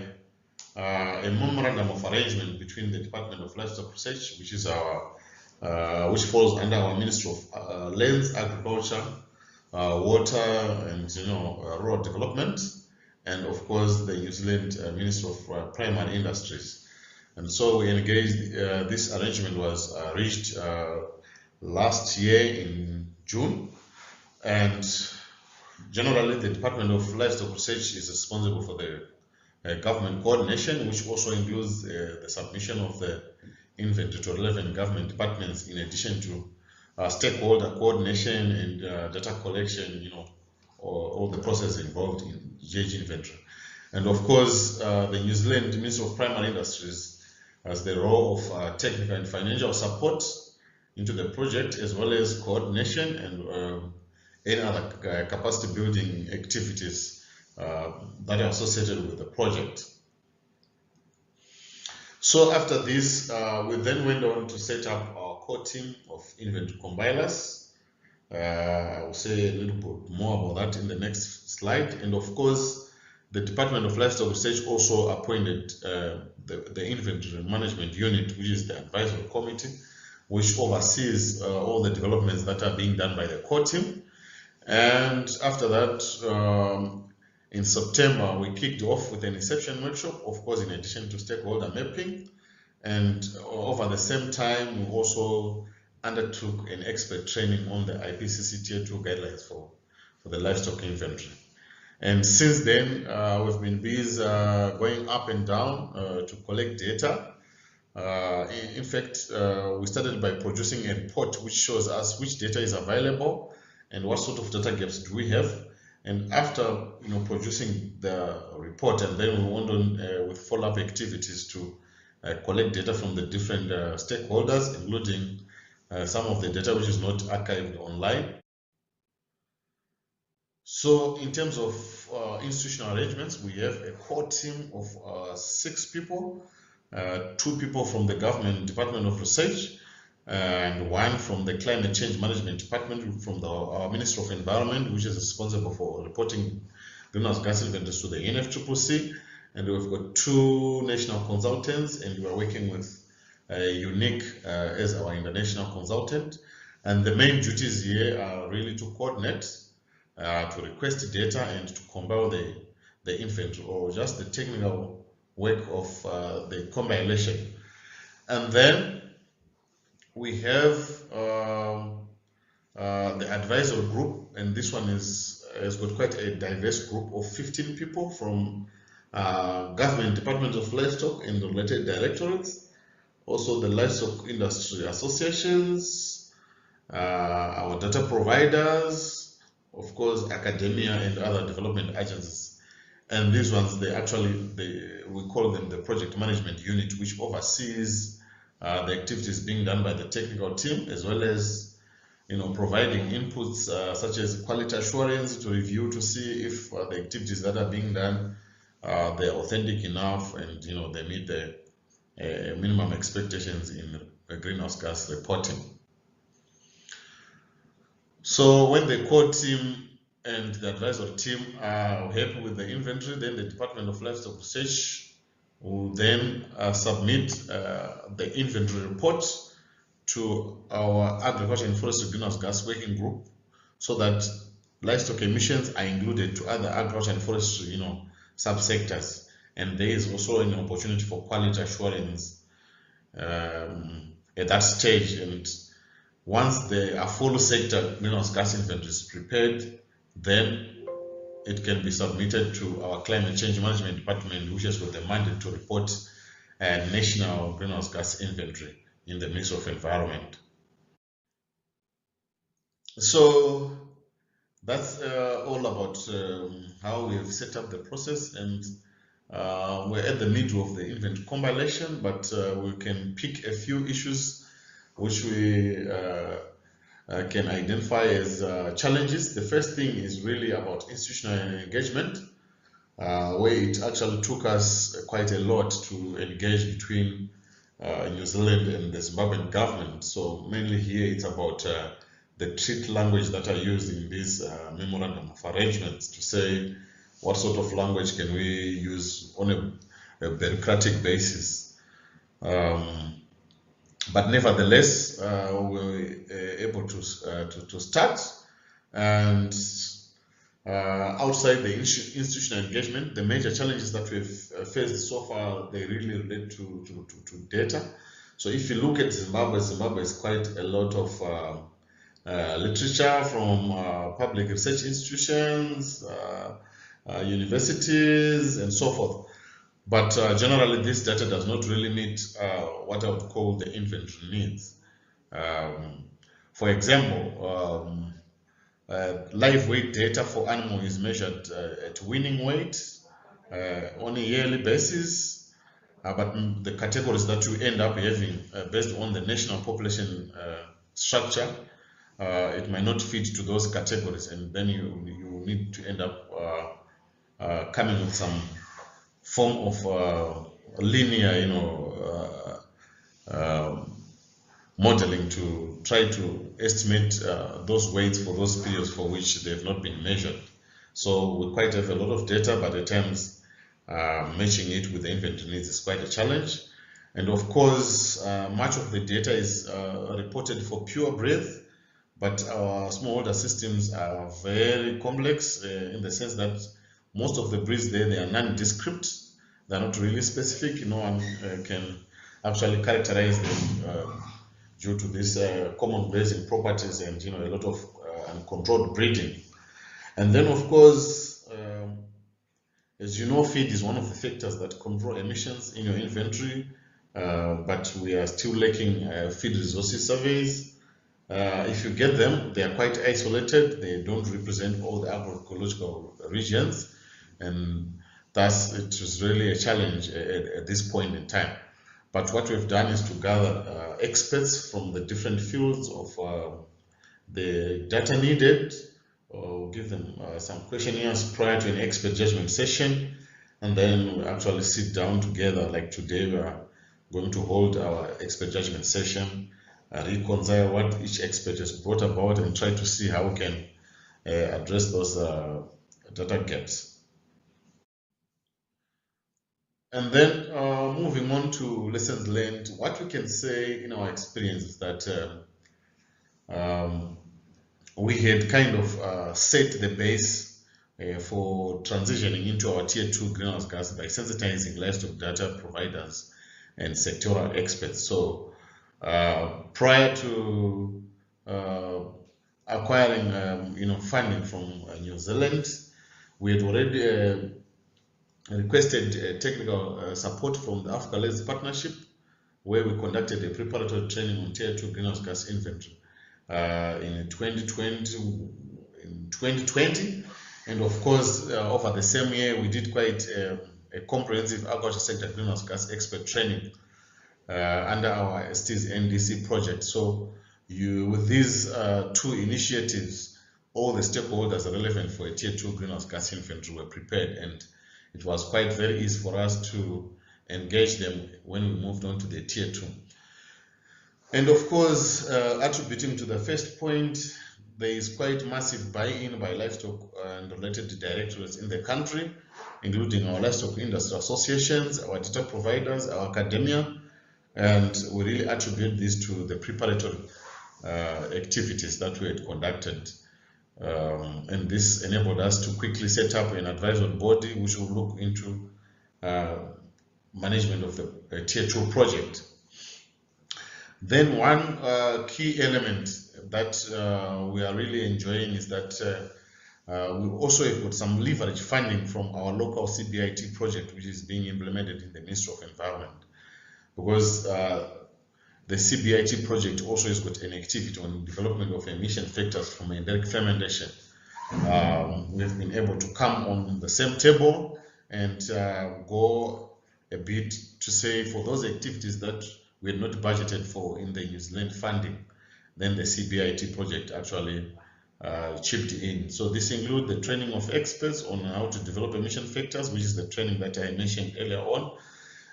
a memorandum of arrangement between the Department of Livestock Research, which is our which falls under our Ministry of Lands, Agriculture, Water, and Rural Development, and of course the New Zealand Ministry of Primary Industries. And so we engaged. This arrangement was reached last year in June, and generally the Department of Livestock Research is responsible for the government coordination, which also includes the submission of the inventory to relevant government departments, in addition to stakeholder coordination and data collection, all the process involved in GHG inventory. And of course, the New Zealand Ministry of Primary Industries has the role of technical and financial support into the project, as well as coordination and any other capacity building activities that are associated with the project. So after this, we then went on to set up our core team of inventory compilers. I will say a little bit more about that in the next slide. And of course, the Department of Livestock Research also appointed the inventory management unit, which is the advisory committee, which oversees all the developments that are being done by the core team. And after that, in September, we kicked off with an inception workshop, of course, in addition to stakeholder mapping. And over the same time, we also undertook an expert training on the IPCC Tier 2 guidelines for the livestock inventory. And since then, we've been busy going up and down to collect data. In fact, we started by producing a report which shows us which data is available and what sort of data gaps do we have. And after producing the report, and then we went on with follow-up activities to collect data from the different stakeholders, including some of the data which is not archived online. So in terms of institutional arrangements, we have a core team of 6 people, 2 people from the government Department of Research, and 1 from the Climate Change Management Department from our Ministry of Environment, which is responsible for reporting greenhouse gas inventories to the NFCCC. And we've got 2 national consultants, and we're working with Unique as our international consultant. And the main duties here are really to coordinate, to request data, and to compile the inventory, or just the technical work of the compilation. And then we have the advisory group, and this one has got quite a diverse group of 15 people from government departments of livestock and related directorates, also the livestock industry associations, our data providers, of course, academia and other development agencies. And these ones, we call them the project management unit, which oversees the activities being done by the technical team, as well as providing inputs such as quality assurance to review to see if the activities that are being done they're authentic enough and they meet the minimum expectations in greenhouse gas reporting. So when the core team and the advisory team are happy with the inventory, then the Department of Livestock Research will then submit the inventory report to our Agriculture and Forestry Greenhouse Gas Working Group, so that livestock emissions are included to other agriculture and forestry, subsectors. And there is also an opportunity for quality assurance at that stage. And once the full sector greenhouse gas inventory is prepared, then it can be submitted to our Climate Change Management Department, which has got the mandate to report a national greenhouse gas inventory in the Ministry of Environment. So that's all about how we have set up the process, and we're at the middle of the inventory compilation, but we can pick a few issues which we can identify as challenges. The first thing is really about institutional engagement, where it actually took us quite a lot to engage between New Zealand and the Zimbabwean government. So mainly here it's about the treaty language that are used in this memorandum of arrangements, to say what sort of language can we use on a bureaucratic basis. But nevertheless, we were able to start. And outside the institutional engagement, the major challenges that we've faced so far, they really relate to data. So if you look at Zimbabwe, Zimbabwe is quite a lot of literature from public research institutions, universities, and so forth. But generally, this data does not really meet what I would call the inventory needs. For example, live weight data for animal is measured at weaning weight on a yearly basis, but the categories that you end up having based on the national population structure, it might not fit to those categories, and then you need to end up coming with some form of linear, modeling to try to estimate those weights for those periods for which they have not been measured. So we quite have a lot of data, but at times matching it with the inventory needs is quite a challenge. And of course, much of the data is reported for pure breed, but our smallholder systems are very complex in the sense that most of the breeds there, they are nondescript. They're not really specific. No one can actually characterize them due to these common grazing properties and a lot of uncontrolled breeding. And then, of course, as you know, feed is one of the factors that control emissions in your inventory, but we are still lacking feed resources surveys. If you get them, they are quite isolated. They don't represent all the agroecological regions, and thus it is really a challenge at this point in time. But what we've done is to gather experts from the different fields of the data needed. We'll give them some questionnaires prior to an expert judgment session, and then we actually sit down together. Like today, we are going to hold our expert judgment session, reconcile what each expert has brought about, and try to see how we can address those data gaps. And then moving on to lessons learned, what we can say in our experience is that we had kind of set the base for transitioning into our tier 2 greenhouse gas by sensitizing livestock data providers and sectoral experts. So prior to acquiring funding from New Zealand, we had already requested technical support from the Africa Lens Partnership, where we conducted a preparatory training on tier 2 greenhouse gas inventory in 2020. And of course, over the same year, we did quite a comprehensive agriculture sector greenhouse gas expert training under our ST's NDC project. So with these two initiatives, all the stakeholders relevant for a tier 2 greenhouse gas inventory were prepared, and it was quite very easy for us to engage them when we moved on to the tier 2. And of course, attributing to the first point, there is quite massive buy-in by livestock and related directorates in the country, including our livestock industry associations, our data providers, our academia, and we really attribute this to the preparatory activities that we had conducted. And this enabled us to quickly set up an advisory body which will look into management of the tier 2 project. Then one key element that we are really enjoying is that we also have got some leverage funding from our local CBIT project, which is being implemented in the Ministry of Environment. Because the CBIT project also has got an activity on development of emission factors from indirect fermentation. We've been able to come on the same table and go a bit to say for those activities that we had not budgeted for in the New Zealand funding, then the CBIT project actually chipped in. So this includes the training of experts on how to develop emission factors, which is the training that I mentioned earlier on.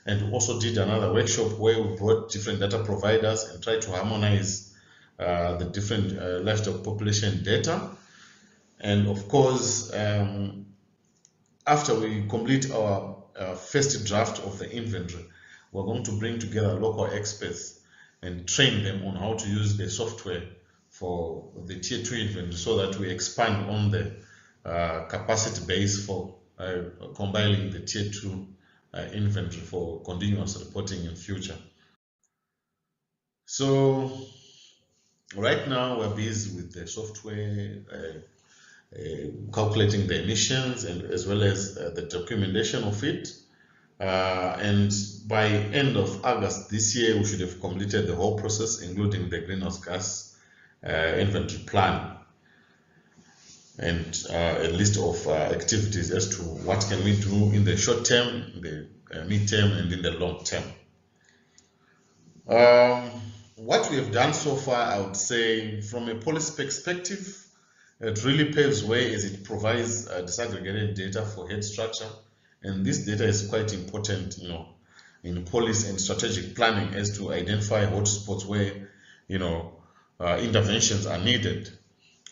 And we also did another workshop where we brought different data providers and tried to harmonize the different livestock population data. And of course, after we complete our first draft of the inventory, we're going to bring together local experts and train them on how to use the software for the tier 2 inventory so that we expand on the capacity base for compiling the tier 2 inventory for continuous reporting in future. So right now we're busy with the software, calculating the emissions and as well as the documentation of it. And by end of August this year, we should have completed the whole process, including the greenhouse gas inventory plan and a list of activities as to what can we do in the short term, the mid-term, and in the long term. What we have done so far, I would say, from a policy perspective, it really paves way as it provides disaggregated data for head structure. And this data is quite important, in policy and strategic planning as to identify hotspots where, interventions are needed.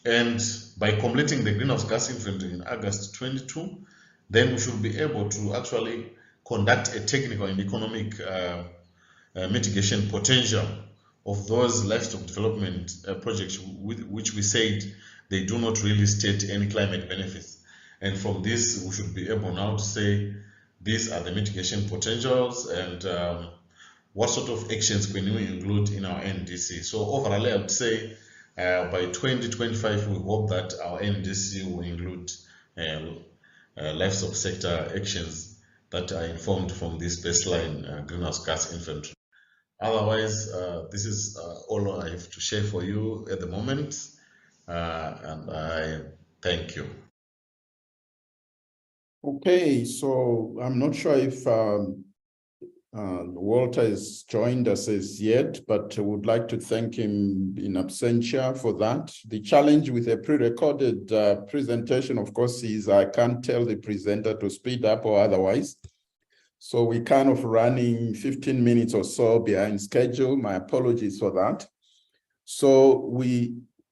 And by completing the greenhouse gas inventory in August 22, then we should be able to actually conduct a technical and economic mitigation potential of those livestock development projects, which we said they do not really state any climate benefits. And from this, we should be able now to say these are the mitigation potentials and what sort of actions can we include in our NDC. So overall, I would say by 2025, we hope that our NDC will include livestock sector actions that are informed from this baseline greenhouse gas inventory. Otherwise, this is all I have to share for you at the moment, and I thank you. Okay, so I'm not sure if Walter has joined us as yet, but I would like to thank him in absentia for that. The challenge with a pre-recorded presentation, of course, is I can't tell the presenter to speed up or otherwise. So we're kind of running 15 minutes or so behind schedule. My apologies for that. So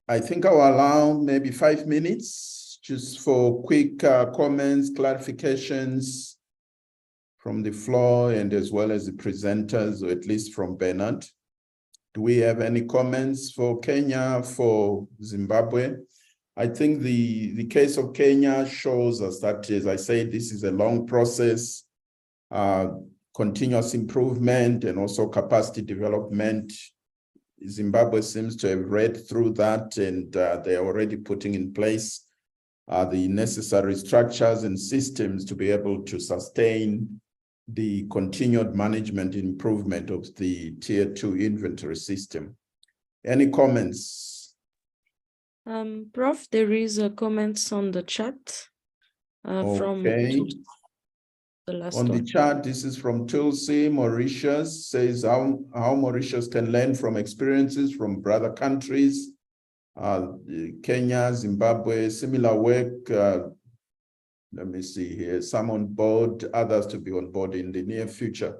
I think I'll allow maybe 5 minutes just for quick comments, clarifications from the floor and as well as the presenters, or at least from Bernard. Do we have any comments for Kenya, for Zimbabwe? I think the case of Kenya shows us that, as I said, this is a long process, continuous improvement, and also capacity development. Zimbabwe seems to have read through that, and they're already putting in place the necessary structures and systems to be able to sustain the continued management improvement of the Tier 2 inventory system. Any comments? Prof, there is a comments on the chat from Okay. the last On the one. chat, this is from Tulsi. Mauritius says how Mauritius can learn from experiences from brother countries. Kenya, Zimbabwe, similar work. Let me see here, some on board, others to be on board in the near future.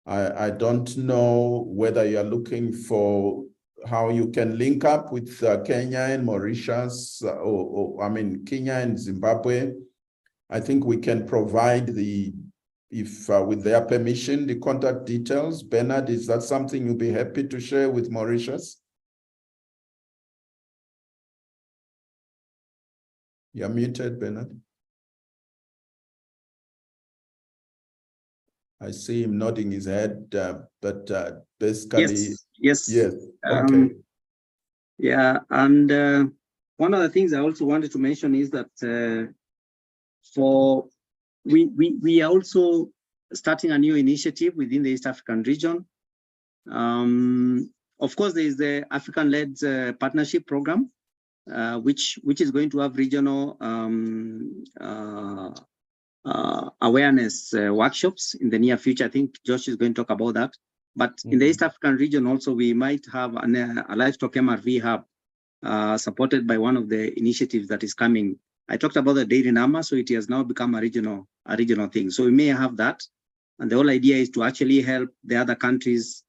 I don't know whether you're looking for how you can link up with Kenya and Mauritius, or I mean, Kenya and Zimbabwe. I think we can provide with their permission, the contact details. Bernard, is that something you'll be happy to share with Mauritius? You're muted, Bernard. I see him nodding his head, but basically, yes. Okay. Yeah, and one of the things I also wanted to mention is that we are also starting a new initiative within the East African region. Of course, there is the African-led partnership program, which is going to have regional awareness workshops in the near future. I think Josh is going to talk about that. But in the East African region also, we might have a livestock MRV hub supported by one of the initiatives that is coming. I talked about the dairy NAMA, so it has now become a regional thing. So we may have that. And the whole idea is to actually help the other countries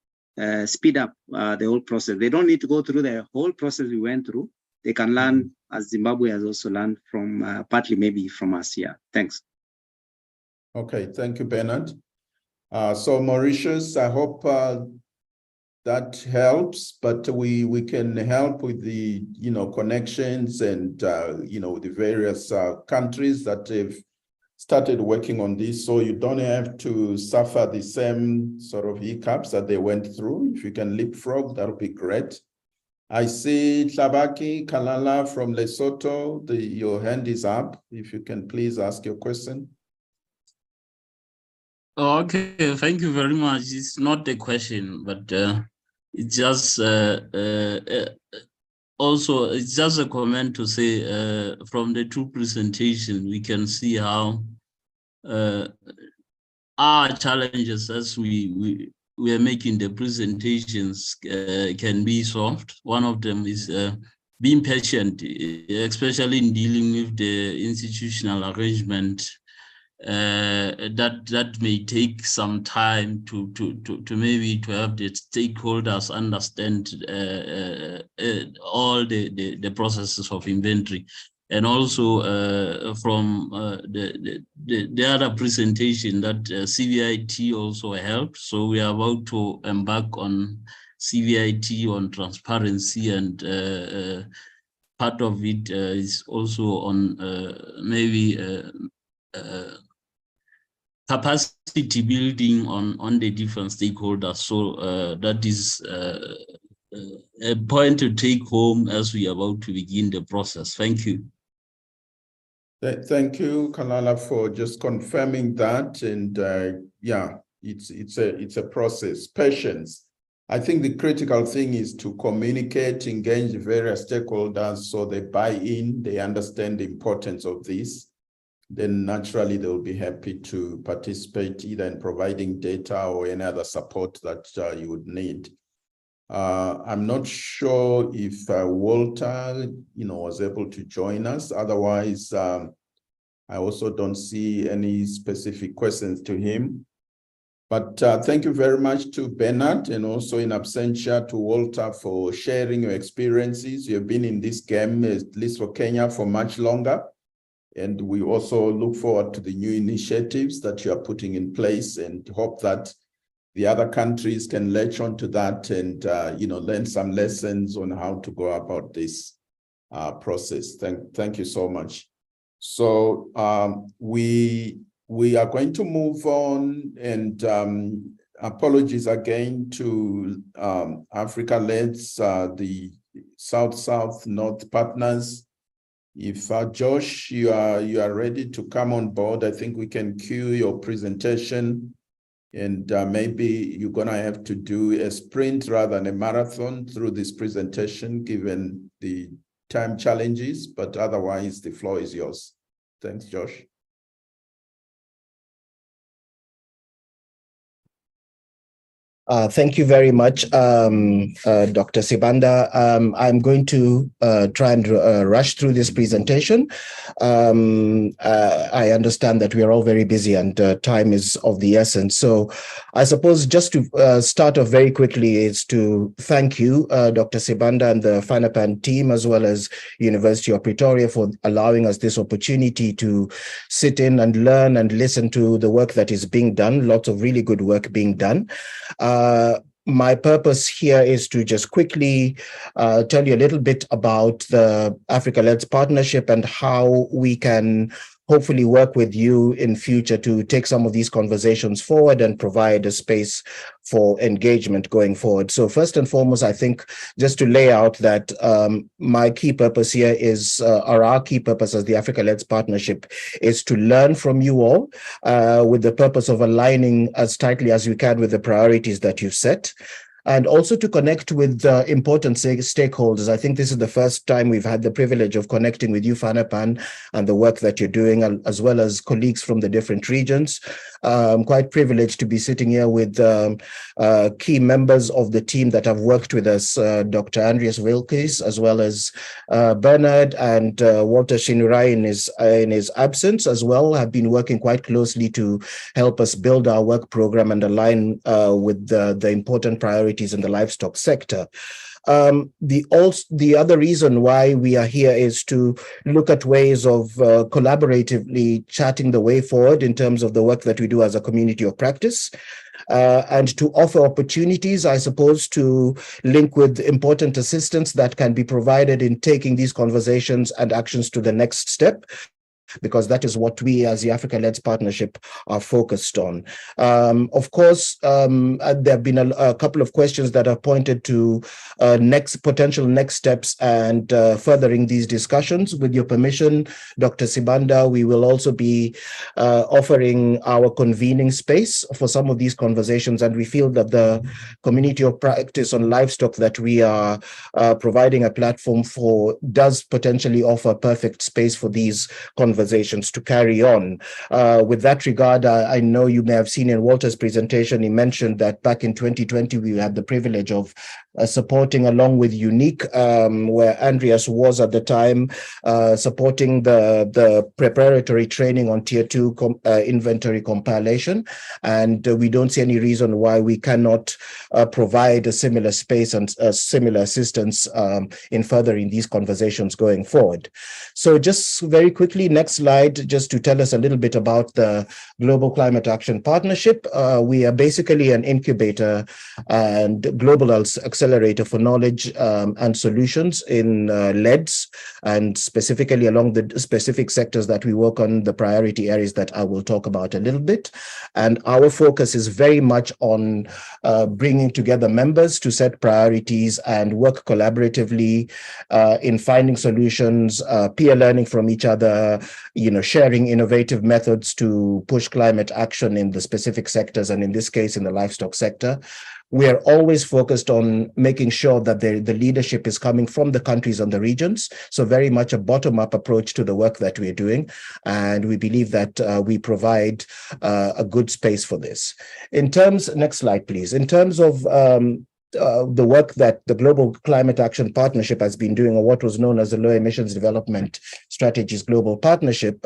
speed up the whole process. They don't need to go through the whole process we went through. They can learn, as Zimbabwe has also learned from partly maybe from us here. Thanks. Okay, thank you, Bernard. So Mauritius, I hope that helps, but we can help with the connections and the various countries that have started working on this, so you don't have to suffer the same sort of hiccups that they went through. If you can leapfrog, that would be great. I see Tlabaki Kalala from Lesotho. Your hand is up. If you can please ask your question. Okay, thank you very much. It's not a question, but it's just also it's just a comment to say from the two presentations we can see how our challenges as we are making the presentations can be solved. One of them is being patient, especially in dealing with the institutional arrangement. That may take some time to maybe to have the stakeholders understand all the processes of inventory, and also from the other presentation that CVIT also helped. So we are about to embark on CVIT on transparency, and part of it is also on maybe capacity building on the different stakeholders. So that is a point to take home as we are about to begin the process. Thank you. Thank you, Kalala, for just confirming that. And yeah, it's a process. Patience. I think the critical thing is to communicate, engage various stakeholders so they buy in, they understand the importance of this. Then naturally they'll be happy to participate either in providing data or any other support that you would need. I'm not sure if Walter, was able to join us. Otherwise, I also don't see any specific questions to him. But thank you very much to Bernard, and also in absentia to Walter for sharing your experiences. You have been in this game, at least for Kenya, for much longer. And we also look forward to the new initiatives that you are putting in place, and hope that the other countries can latch onto that and learn some lessons on how to go about this. process. Thank you so much. So we are going to move on, and apologies again to Africa-Leds, the South North partners. If Josh, you are ready to come on board, I think we can cue your presentation, and maybe you're gonna have to do a sprint rather than a marathon through this presentation, given the time challenges, but otherwise the floor is yours. Thanks, Josh. Thank you very much, Dr. Sibanda. I'm going to try and rush through this presentation. I understand that we are all very busy and time is of the essence. So I suppose just to start off very quickly is to thank you, Dr. Sibanda and the FANAPAN team, as well as University of Pretoria, for allowing us this opportunity to sit in and learn and listen to the work that is being done. Lots of really good work being done. My purpose here is to just quickly tell you a little bit about the Africa-Leds partnership and how we can hopefully work with you in future to take some of these conversations forward and provide a space for engagement going forward. So first and foremost, I think just to lay out that my key purpose here is, or our key purpose as the Africa-Leds partnership, is to learn from you all with the purpose of aligning as tightly as we can with the priorities that you've set, and also to connect with important stakeholders. I think this is the first time we've had the privilege of connecting with you, FANAPAN, and the work that you're doing, as well as colleagues from the different regions. I'm quite privileged to be sitting here with key members of the team that have worked with us, Dr. Andreas Wilkes, as well as Bernard and Walter Shinurai in his absence as well, have been working quite closely to help us build our work program and align with the important priorities in the livestock sector. The other reason why we are here is to look at ways of collaboratively charting the way forward in terms of the work that we do as a community of practice, and to offer opportunities, I suppose, to link with important assistance that can be provided in taking these conversations and actions to the next step, because that is what we as the Africa-Leds partnership are focused on. Of course, there have been a couple of questions that have pointed to potential next steps and furthering these discussions. With your permission, Dr. Sibanda, we will also be offering our convening space for some of these conversations, and we feel that the community of practice on livestock that we are providing a platform for does potentially offer perfect space for these conversations to carry on. With that regard, I know you may have seen in Walter's presentation, he mentioned that back in 2020, we had the privilege of supporting, along with Unique, where Andreas was at the time, supporting the preparatory training on Tier 2 inventory compilation. And we don't see any reason why we cannot provide a similar space and similar assistance in furthering these conversations going forward. So just very quickly, next slide, just to tell us a little bit about the Global Climate Action Partnership. We are basically an incubator and global accelerator for knowledge and solutions in LEDs, and specifically along the specific sectors that we work on, the priority areas that I will talk about a little bit. And our focus is very much on bringing together members to set priorities and work collaboratively in finding solutions, peer learning from each other, sharing innovative methods to push climate action in the specific sectors, and in this case, in the livestock sector. We are always focused on making sure that the leadership is coming from the countries and the regions. So very much a bottom-up approach to the work that we're doing. And we believe that we provide a good space for this. Next slide, please. In terms of the work that the Global Climate Action Partnership has been doing, or what was known as the Low Emissions Development Strategies Global Partnership.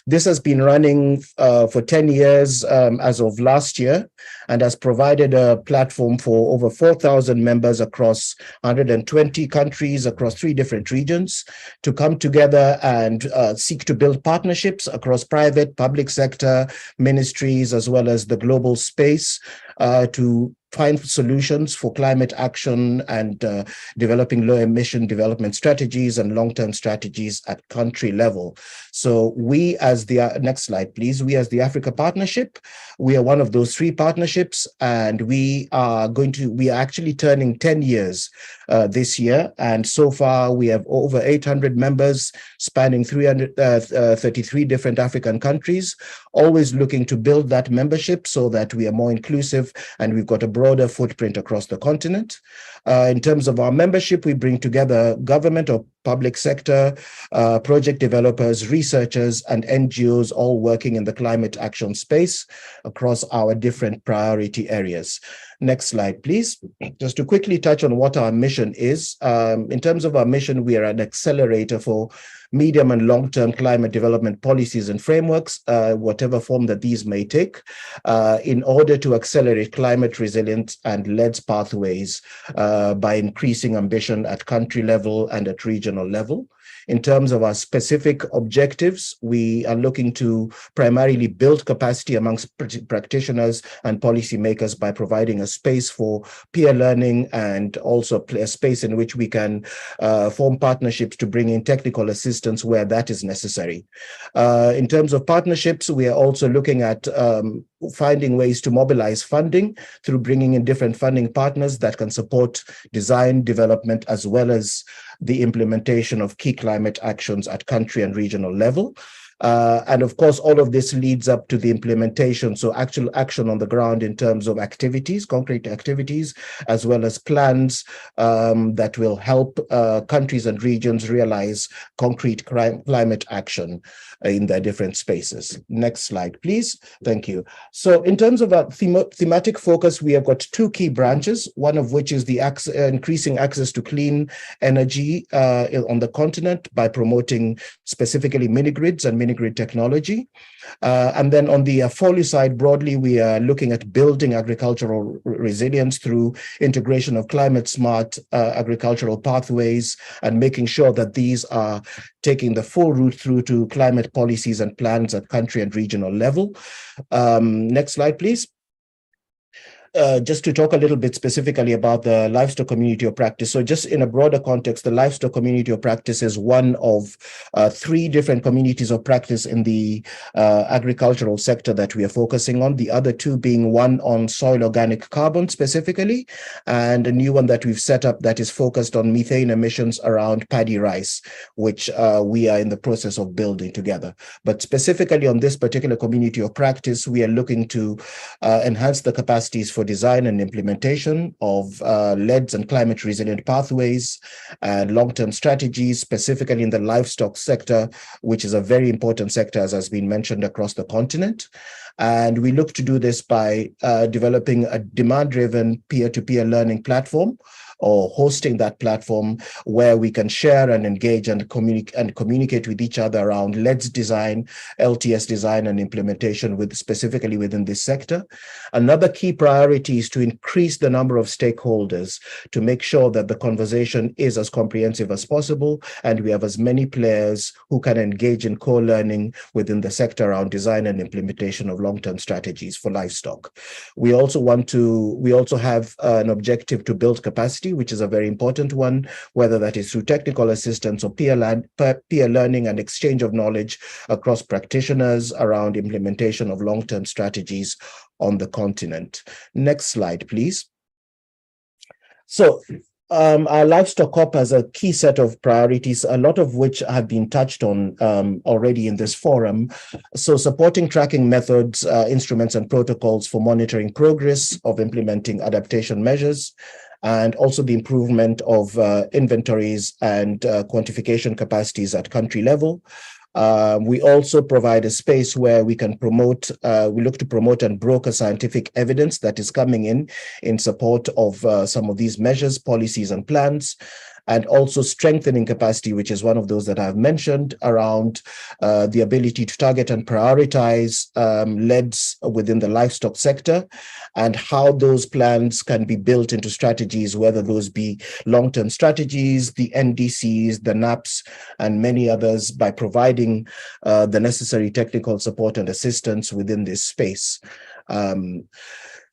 This has been running for 10 years as of last year, and has provided a platform for over 4,000 members across 120 countries, across 3 different regions, to come together and seek to build partnerships across private, public sector, ministries, as well as the global space, to find solutions for climate action and developing low emission development strategies and long-term strategies at country level. So we as the, next slide please, we as the Africa Partnership, we are one of those 3 partnerships, and we are actually turning 10 years this year. And so far we have over 800 members spanning 333 different African countries, always looking to build that membership so that we are more inclusive and we've got a broader footprint across the continent. In terms of our membership, we bring together government or public sector, project developers, researchers, and NGOs all working in the climate action space across our different priority areas. Next slide, please. Just to quickly touch on what our mission is. In terms of our mission, we are an accelerator for medium and long-term climate development policies and frameworks, whatever form that these may take, in order to accelerate climate resilience and led pathways by increasing ambition at country level and at regional level. In terms of our specific objectives, we are looking to primarily build capacity amongst practitioners and policymakers by providing a space for peer learning and also a space in which we can form partnerships to bring in technical assistance where that is necessary. In terms of partnerships, we are also looking at finding ways to mobilize funding through bringing in different funding partners that can support design, development, as well as the implementation of key climate actions at country and regional level. And of course, all of this leads up to the implementation, so actual action on the ground in terms of activities, concrete activities, as well as plans that will help countries and regions realize concrete climate action in their different spaces. Next slide, please. Thank you. So in terms of our thematic focus, we have got 2 key branches, one of which is the increasing access to clean energy on the continent by promoting specifically mini-grids and mini-grid technology. And then on the folio side, broadly, we are looking at building agricultural resilience through integration of climate-smart agricultural pathways and making sure that these are taking the full route through to climate policies and plans at country and regional level. Next slide, please. Just to talk a little bit specifically about the livestock community of practice. So just in a broader context, the livestock community of practice is one of 3 different communities of practice in the agricultural sector that we are focusing on. The other 2 being one on soil organic carbon specifically, and a new one that we've set up that is focused on methane emissions around paddy rice, which we are in the process of building together. But specifically on this particular community of practice, we are looking to enhance the capacities for design and implementation of LEDs and climate resilient pathways and long-term strategies, specifically in the livestock sector, which is a very important sector, as has been mentioned, across the continent. And we look to do this by developing a demand-driven peer-to-peer learning platform, or hosting that platform where we can share and engage and communicate with each other around LEDs design, LTS design and implementation specifically within this sector. Another key priority is to increase the number of stakeholders to make sure that the conversation is as comprehensive as possible and we have as many players who can engage in co-learning within the sector around design and implementation of long-term strategies for livestock. We also have an objective to build capacity, which is a very important one, whether that is through technical assistance or peer learning and exchange of knowledge across practitioners around implementation of long-term strategies on the continent. Next slide, please. So our livestock COP has a key set of priorities, a lot of which have been touched on already in this forum. So supporting tracking methods, instruments and protocols for monitoring progress of implementing adaptation measures, and also the improvement of inventories and quantification capacities at country level. We also provide a space where we can promote, we look to promote and broker scientific evidence that is coming in support of some of these measures, policies and plans, and also strengthening capacity, which is one of those that I've mentioned, around the ability to target and prioritize LEDs within the livestock sector, and how those plans can be built into strategies, whether those be long-term strategies, the NDCs, the NAPs, and many others, by providing the necessary technical support and assistance within this space.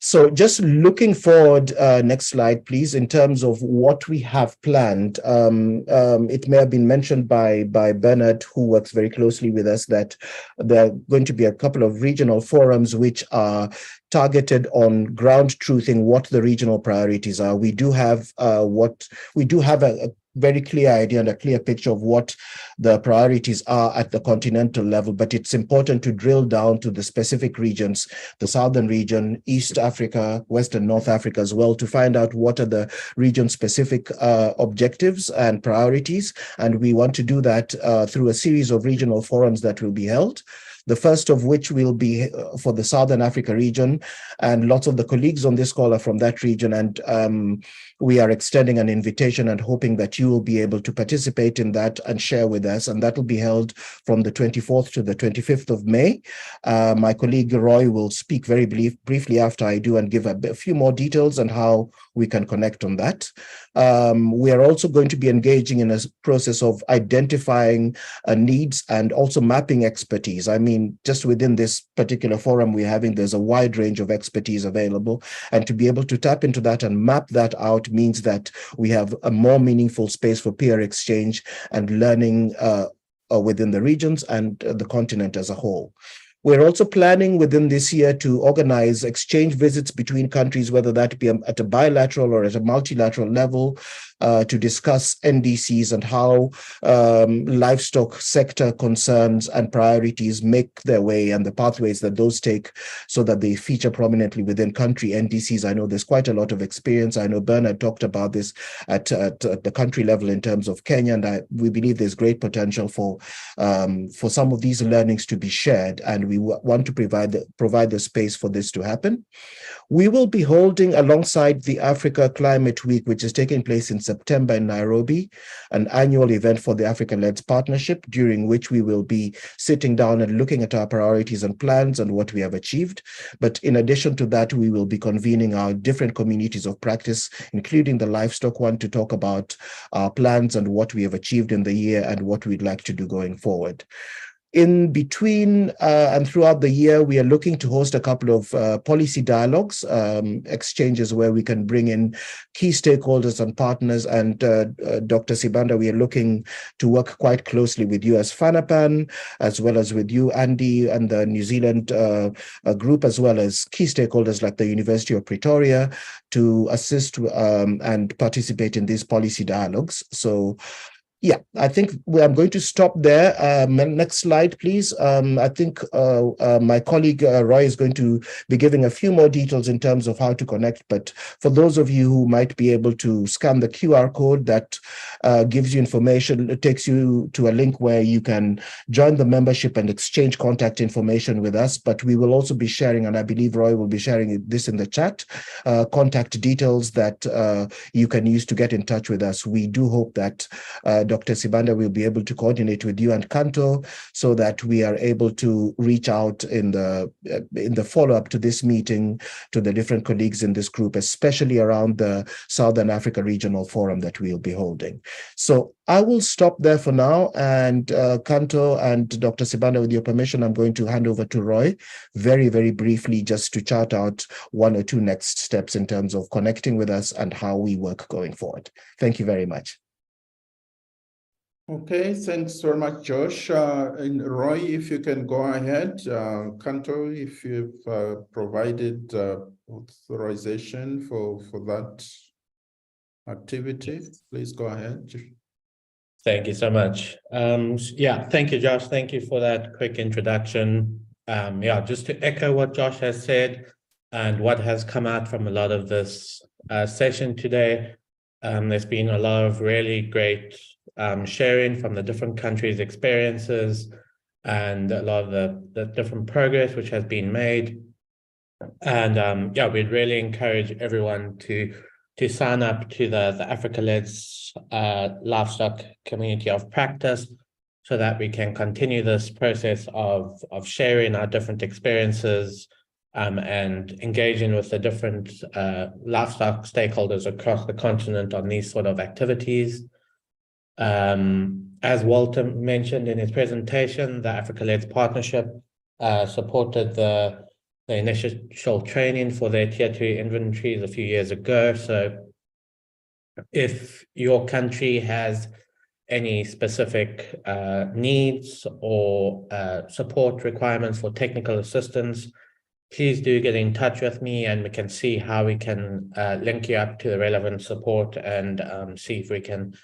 So just looking forward, next slide, please, in terms of what we have planned. It may have been mentioned by Bernard, who works very closely with us, that there are going to be a couple of regional forums which are targeted on ground truthing what the regional priorities are. We do have a very clear idea and a clear picture of what the priorities are at the continental level, but it's important to drill down to the specific regions, the Southern region, East Africa, West and North Africa as well, to find out what are the region-specific objectives and priorities. And we want to do that through a series of regional forums that will be held. The first of which will be for the Southern Africa region, and lots of the colleagues on this call are from that region, and we are extending an invitation and hoping that you will be able to participate in that and share with us, and that will be held from the 24th to the 25th of May. My colleague Roy will speak very briefly after I do and give a few more details on how we can connect on that. We are also going to be engaging in a process of identifying needs and also mapping expertise. I mean, just within this particular forum we're having, there's a wide range of expertise available, and to be able to tap into that and map that out means that we have a more meaningful space for peer exchange and learning within the regions and the continent as a whole. We're also planning within this year to organize exchange visits between countries, whether that be at a bilateral or at a multilateral level, to discuss NDCs and how livestock sector concerns and priorities make their way and the pathways that those take so that they feature prominently within country NDCs. I know there's quite a lot of experience. I know Bernard talked about this at the country level in terms of Kenya, and we believe there's great potential for some of these learnings to be shared, and we want to provide the space for this to happen. We will be holding, alongside the Africa Climate Week, which is taking place in September in Nairobi, an annual event for the Africa-led partnership, during which we will be sitting down and looking at our priorities and plans and what we have achieved. But in addition to that, we will be convening our different communities of practice, including the livestock one, to talk about our plans and what we have achieved in the year and what we'd like to do going forward. In between and throughout the year, we are looking to host a couple of policy dialogues, exchanges where we can bring in key stakeholders and partners. And Dr. Sibanda, we are looking to work quite closely with you as FANAPAN, as well as with you, Andy, and the New Zealand group, as well as key stakeholders like the University of Pretoria, to assist and participate in these policy dialogues. So yeah, I think I'm going to stop there. Next slide, please. I think my colleague Roy is going to be giving a few more details in terms of how to connect. But for those of you who might be able to scan the QR code that gives you information, it takes you to a link where you can join the membership and exchange contact information with us. But we will also be sharing, and I believe Roy will be sharing this in the chat, contact details that you can use to get in touch with us. We do hope that Dr. Sibanda will be able to coordinate with you and Kanto so that we are able to reach out in the follow-up to this meeting to the different colleagues in this group, especially around the Southern Africa Regional Forum that we'll be holding. So I will stop there for now, and Kanto and Dr. Sibanda, with your permission, I'm going to hand over to Roy very, very briefly, just to chart out one or two next steps in terms of connecting with us and how we work going forward. Thank you very much. Okay, thanks very much, Josh. And Roy, if you can go ahead. Kanto, if you've provided authorization for that activity, please go ahead. Thank you so much. Yeah, thank you, Josh. Thank you for that quick introduction. Yeah, just to echo what Josh has said and what has come out from a lot of this session today, there's been a lot of really great sharing from the different countries' experiences and a lot of the different progress which has been made. And yeah, we'd really encourage everyone to sign up to the Africa-led livestock community of practice so that we can continue this process of sharing our different experiences and engaging with the different livestock stakeholders across the continent on these sort of activities. As Walter mentioned in his presentation, the Africa-led partnership supported the the initial training for their tier 2 inventories a few years ago. So if your country has any specific needs or support requirements for technical assistance, please do get in touch with me and we can see how we can link you up to the relevant support and see if we can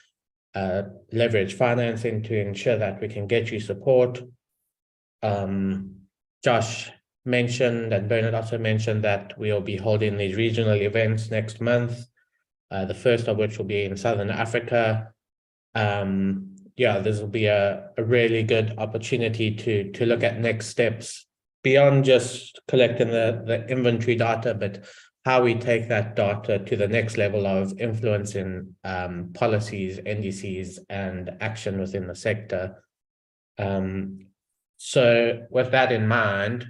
leverage financing to ensure that we can get you support. Josh mentioned and Bernard also mentioned that we'll be holding these regional events next month, the first of which will be in Southern Africa. Yeah, this will be a really good opportunity to look at next steps beyond just collecting the inventory data, but how we take that data to the next level of influencing policies, NDCs, and action within the sector. So with that in mind,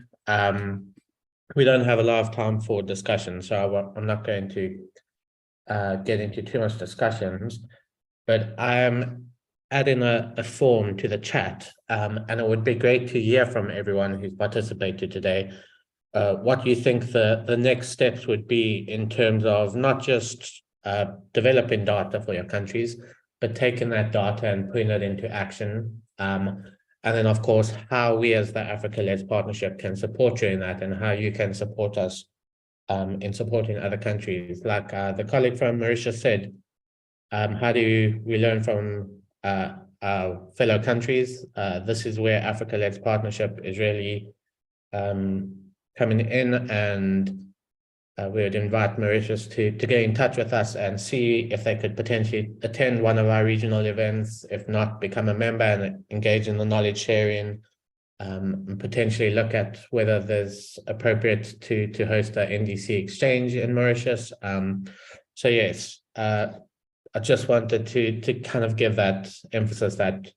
we don't have a lot of time for discussion, so I'm not going to get into too much discussions, but I am adding a form to the chat, and it would be great to hear from everyone who's participated today what you think the next steps would be in terms of not just developing data for your countries, but taking that data and putting it into action. And then, of course, how we as the Africa-led partnership can support you in that and how you can support us in supporting other countries. Like the colleague from Mauritius said, how do we learn from our fellow countries? This is where Africa-led partnership is really coming in, and we would invite Mauritius to get in touch with us and see if they could potentially attend one of our regional events, if not become a member and engage in the knowledge sharing, and potentially look at whether there's appropriate to host a NDC exchange in Mauritius. So yes, I just wanted to kind of give that emphasis that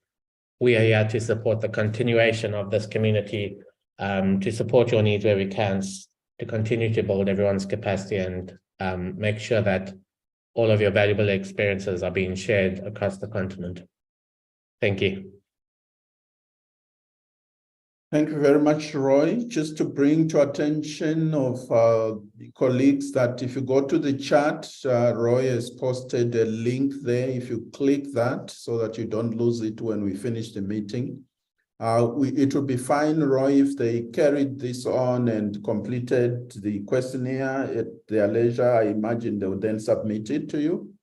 we are here to support the continuation of this community, to support your needs where we can, to continue to build everyone's capacity and make sure that all of your valuable experiences are being shared across the continent. Thank you. Thank you very much, Roy. Just to bring to attention of colleagues that if you go to the chat, Roy has posted a link there. If you click that so that you don't lose it when we finish the meeting. It would be fine, Roy, if they carried this on and completed the questionnaire at their leisure. I imagine they would then submit it to you.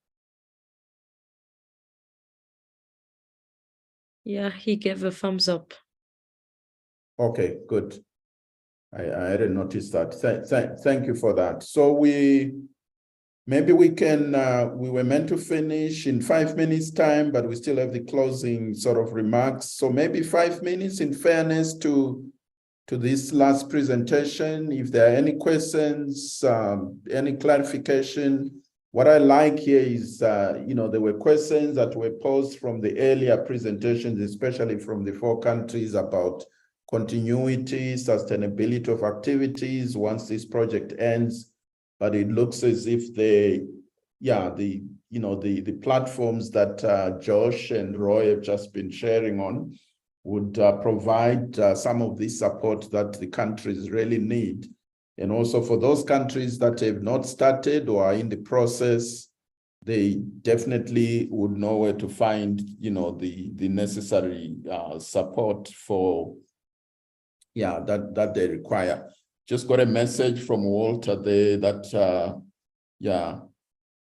Yeah, he gave a thumbs up. Okay, good. I hadn't noticed that. Thank you for that. So maybe we can, we were meant to finish in 5 minutes time, but we still have the closing sort of remarks. So maybe 5 minutes in fairness to this last presentation. If there are any questions, any clarification, what I like here is, there were questions that were posed from the earlier presentations, especially from the 4 countries about continuity, sustainability of activities once this project ends. But it looks as if the platforms that Josh and Roy have just been sharing on would provide some of this support that the countries really need. And also for those countries that have not started or are in the process, they definitely would know where to find, the necessary support for, that they require. Just got a message from Walter there that,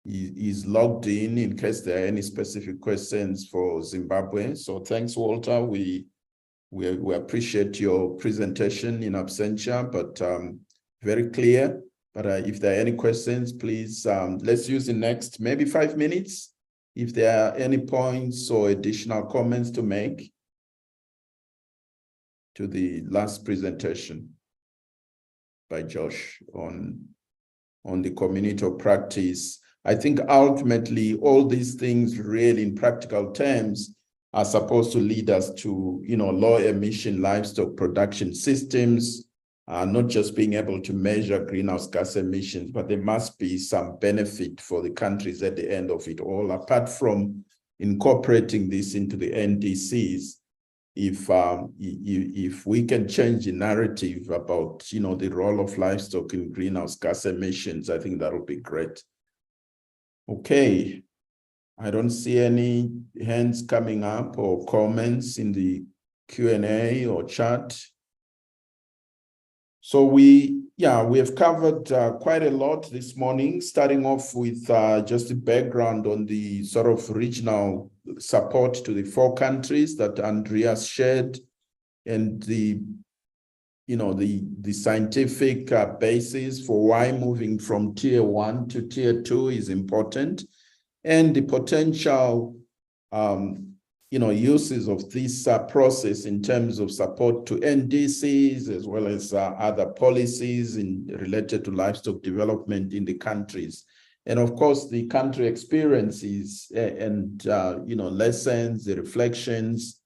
he's logged in case there are any specific questions for Zimbabwe. So thanks, Walter. We appreciate your presentation in absentia, but very clear. But if there are any questions, please, let's use the next maybe 5 minutes. If there are any points or additional comments to make to the last presentation by Josh on the community of practice. I think ultimately all these things really in practical terms are supposed to lead us to, low emission livestock production systems, not just being able to measure greenhouse gas emissions, but there must be some benefit for the countries at the end of it all, apart from incorporating this into the NDCs. if we can change the narrative about, the role of livestock in greenhouse gas emissions, I think that would be great. Okay, I don't see any hands coming up or comments in the Q&A or chat. So we have covered quite a lot this morning, starting off with just the background on the sort of regional support to the 4 countries that Andreas shared, and the scientific basis for why moving from tier 1 to tier 2 is important, and the potential uses of this process in terms of support to NDCs, as well as other policies related to livestock development in the countries. And of course, the country experiences and lessons, the reflections,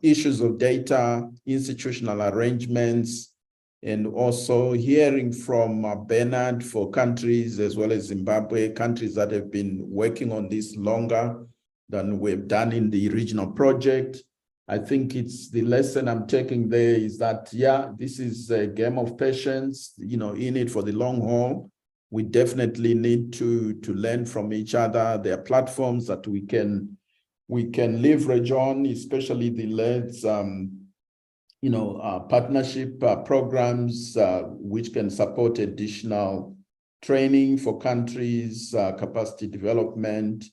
issues of data, institutional arrangements, and also hearing from Bernard for countries as well as Zimbabwe, countries that have been working on this longer than we've done in the regional project. I think it's the lesson I'm taking there is that, this is a game of patience, in it for the long haul. We definitely need to learn from each other. There are platforms that we can leverage on, especially the LEDs, partnership programs, which can support additional training for countries, capacity development,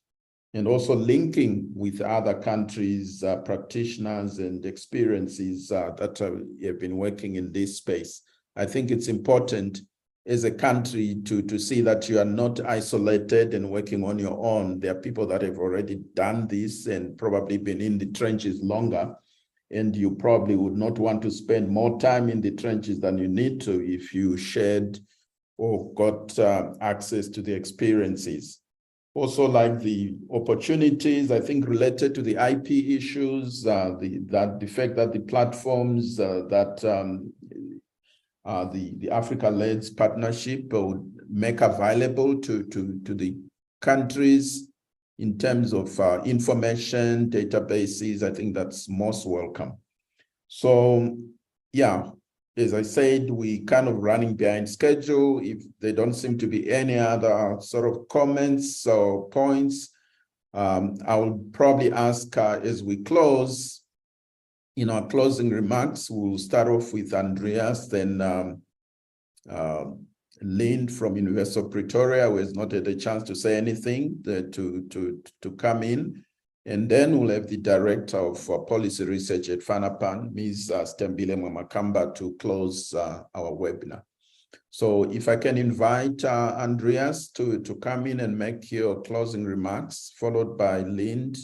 and also linking with other countries, practitioners and experiences that have been working in this space. I think it's important as a country to see that you are not isolated and working on your own. There are people that have already done this and probably been in the trenches longer, and you probably would not want to spend more time in the trenches than you need to if you shared or got access to the experiences. Also, like the opportunities, I think, related to the IP issues, the fact that the platforms that the Africa-led partnership would make available to the countries in terms of information, databases, I think that's most welcome. So, as I said, we kind of running behind schedule. If there don't seem to be any other sort of comments or points, I will probably ask as we close, our closing remarks. We'll start off with Andreas, then Lynn from University of Pretoria, who has not had a chance to say anything, to come in. And then we'll have the Director of Policy Research at FANAPAN, Ms. Stembile Mwamakamba, to close our webinar. So if I can invite Andreas to come in and make your closing remarks, followed by Lind,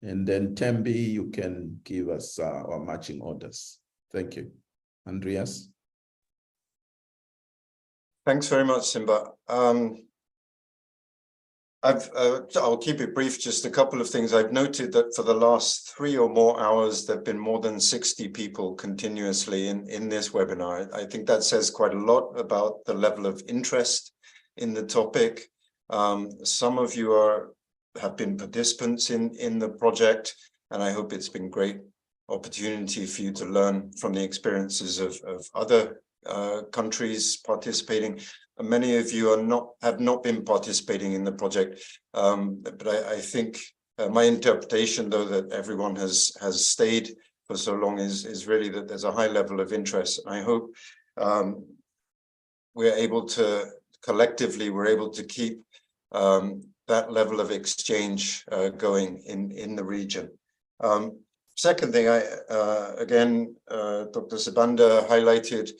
and then Tembi, you can give us our marching orders. Thank you. Andreas. Thanks very much, Simba. I'll keep it brief, just a couple of things. I've noted that for the last 3 or more hours, there have been more than 60 people continuously in this webinar. I think that says quite a lot about the level of interest in the topic. Some of you have been participants in the project, and I hope it's been great opportunity for you to learn from the experiences of other countries participating. Many of you have not been participating in the project, but I think my interpretation, though, that everyone has stayed for so long is really that there's a high level of interest. I hope we're able to collectively keep that level of exchange going in the region. Second thing, again, Dr. Sibanda highlighted,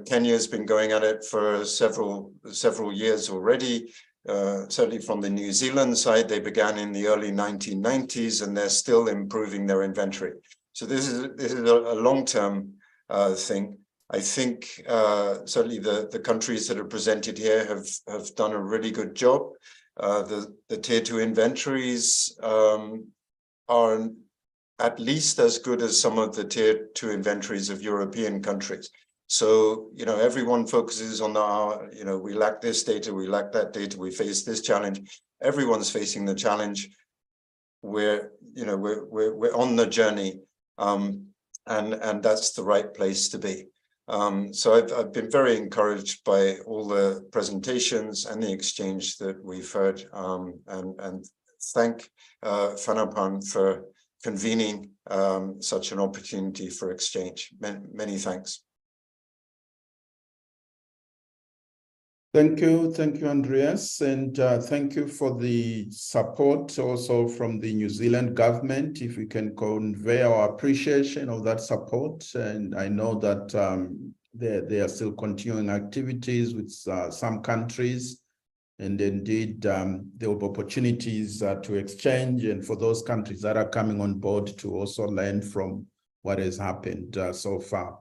Kenya has been going at it for several years already. Certainly from the New Zealand side, they began in the early 1990s, and they're still improving their inventory. So this is a long-term thing. I think certainly the countries that are presented here have done a really good job. The tier 2 inventories are at least as good as some of the tier 2 inventories of European countries. So, everyone focuses on we lack this data, we lack that data, we face this challenge. Everyone's facing the challenge. we're on the journey, and that's the right place to be. So I've been very encouraged by all the presentations and the exchange that we've heard, and thank Fanapan for convening such an opportunity for exchange. Many thanks. Thank you, Andreas, and thank you for the support also from the New Zealand government. If we can convey our appreciation of that support, and I know that there are still continuing activities with some countries, and indeed there will be opportunities to exchange, and for those countries that are coming on board to also learn from what has happened so far.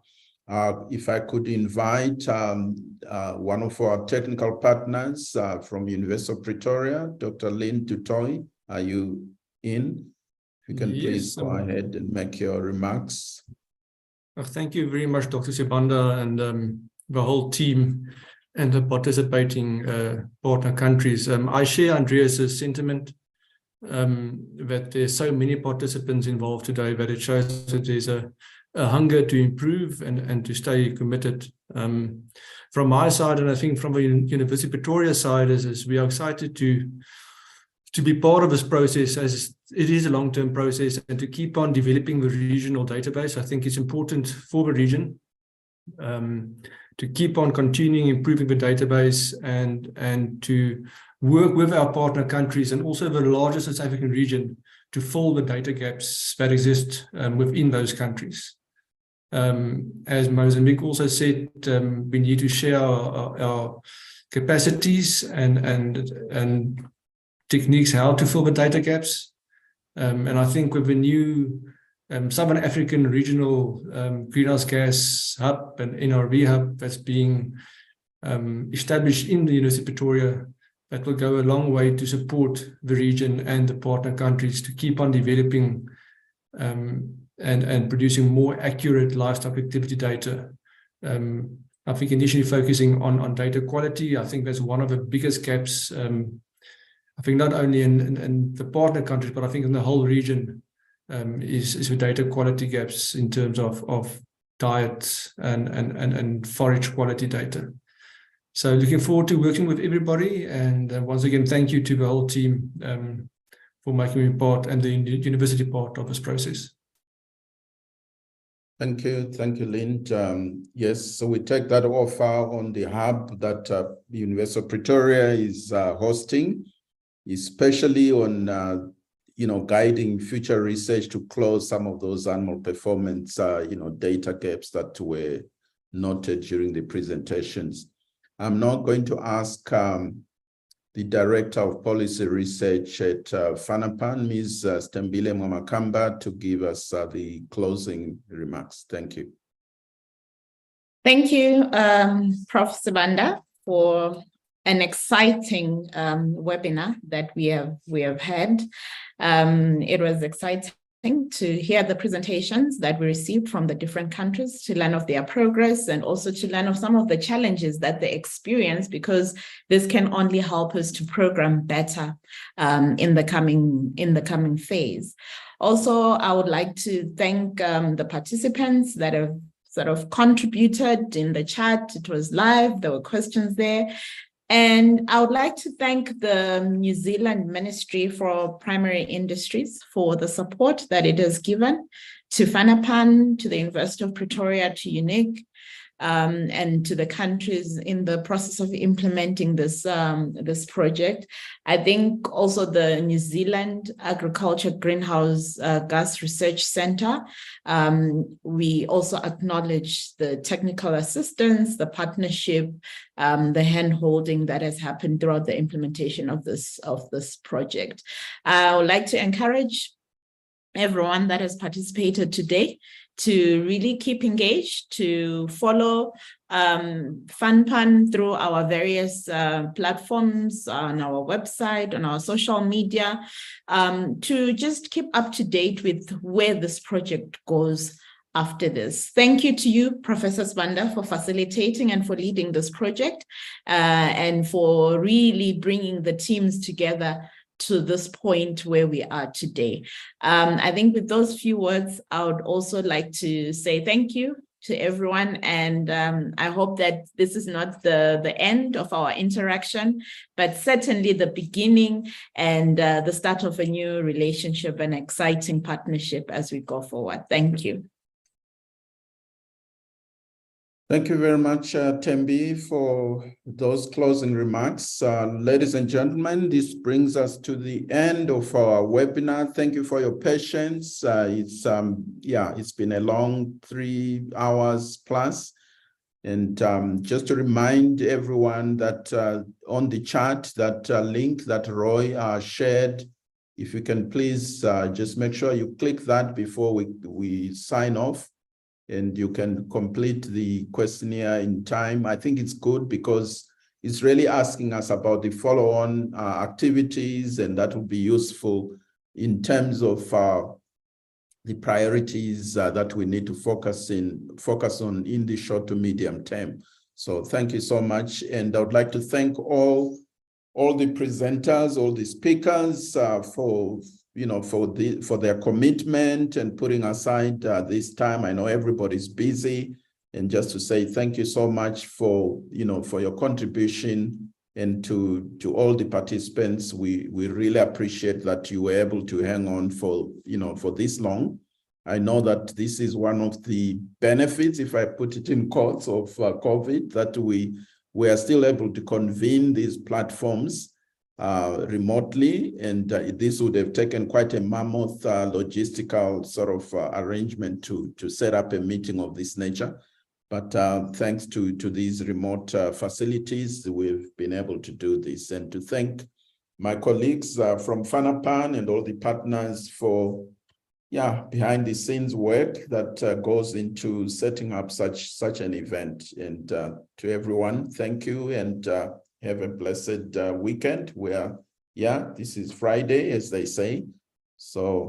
If I could invite one of our technical partners from University of Pretoria, Dr. Lynn Tutoi, are you in? If you can please go ahead and make your remarks. Thank you very much, Dr. Sibanda, and the whole team and the participating partner countries. I share Andreas's sentiment that there's so many participants involved today that it shows that there's a hunger to improve and to stay committed. From my side, and I think from the University of Pretoria side, is we are excited to be part of this process, as it is a long-term process, and to keep on developing the regional database. I think it's important for the region to keep on continuing improving the database and to work with our partner countries and also the larger South African region to fill the data gaps that exist within those countries. As Mozambique also said, we need to share our capacities and techniques how to fill the data gaps. And I think with the new Southern African Regional Greenhouse Gas Hub and NRV Hub that's being established in the University of Pretoria, that will go a long way to support the region and the partner countries to keep on developing and producing more accurate livestock activity data. I think initially focusing on data quality, I think that's one of the biggest gaps, I think not only in the partner countries, but I think in the whole region, is the data quality gaps in terms of diet and forage quality data. So looking forward to working with everybody, and once again, thank you to the whole team for making me part and the university part of this process. Thank you, Lynn. Yes, so we take that offer on the hub that the University of Pretoria is hosting, especially on guiding future research to close some of those animal performance data gaps that were noted during the presentations. I'm now going to ask the Director of Policy Research at Fanapan, Ms. Stembile Mwamakamba, to give us the closing remarks. Thank you. Thank you, Prof. Sibanda, for an exciting webinar that we have had. It was exciting to hear the presentations that we received from the different countries, to learn of their progress and also to learn of some of the challenges that they experience, because this can only help us to program better in the coming phase. Also, I would like to thank the participants that have sort of contributed in the chat. It was live, there were questions there. And I would like to thank the New Zealand Ministry for Primary Industries for the support that it has given to Fanapan, to the University of Pretoria, to UNIC, and to the countries in the process of implementing this project. I think also the New Zealand Agriculture Greenhouse Gas Research Centre. We also acknowledge the technical assistance, the partnership, the hand-holding that has happened throughout the implementation of this project. I would like to encourage everyone that has participated today to really keep engaged, to follow FunPan through our various platforms, on our website, on our social media, to just keep up to date with where this project goes after this. Thank you to you, Professor Sibanda, for facilitating and for leading this project, and for really bringing the teams together to this point where we are today. I think with those few words, I would also like to say thank you to everyone. And I hope that this is not the end of our interaction, but certainly the beginning and the start of a new relationship, an exciting partnership as we go forward. Thank you. Thank you very much, Tembi, for those closing remarks. Ladies and gentlemen, this brings us to the end of our webinar. Thank you for your patience. It's been a long 3 hours plus. And just to remind everyone that on the chat, that link that Roy shared, if you can please just make sure you click that before we sign off. And you can complete the questionnaire in time. I think it's good because it's really asking us about the follow-on activities, and that will be useful in terms of the priorities that we need to focus on in the short to medium term. So thank you so much. And I would like to thank all the presenters, all the speakers for their commitment and putting aside this time. I know everybody's busy, and just to say thank you so much for your contribution, and to all the participants. We really appreciate that you were able to hang on for this long. I know that this is one of the benefits, if I put it in quotes, of COVID, that we are still able to convene these platforms remotely, and this would have taken quite a mammoth logistical sort of arrangement to set up a meeting of this nature. But thanks to these remote facilities, we've been able to do this. And to thank my colleagues from FANAPAN and all the partners for behind the scenes work that goes into setting up such an event. And to everyone, thank you, and have a blessed weekend where, this is Friday, as they say. So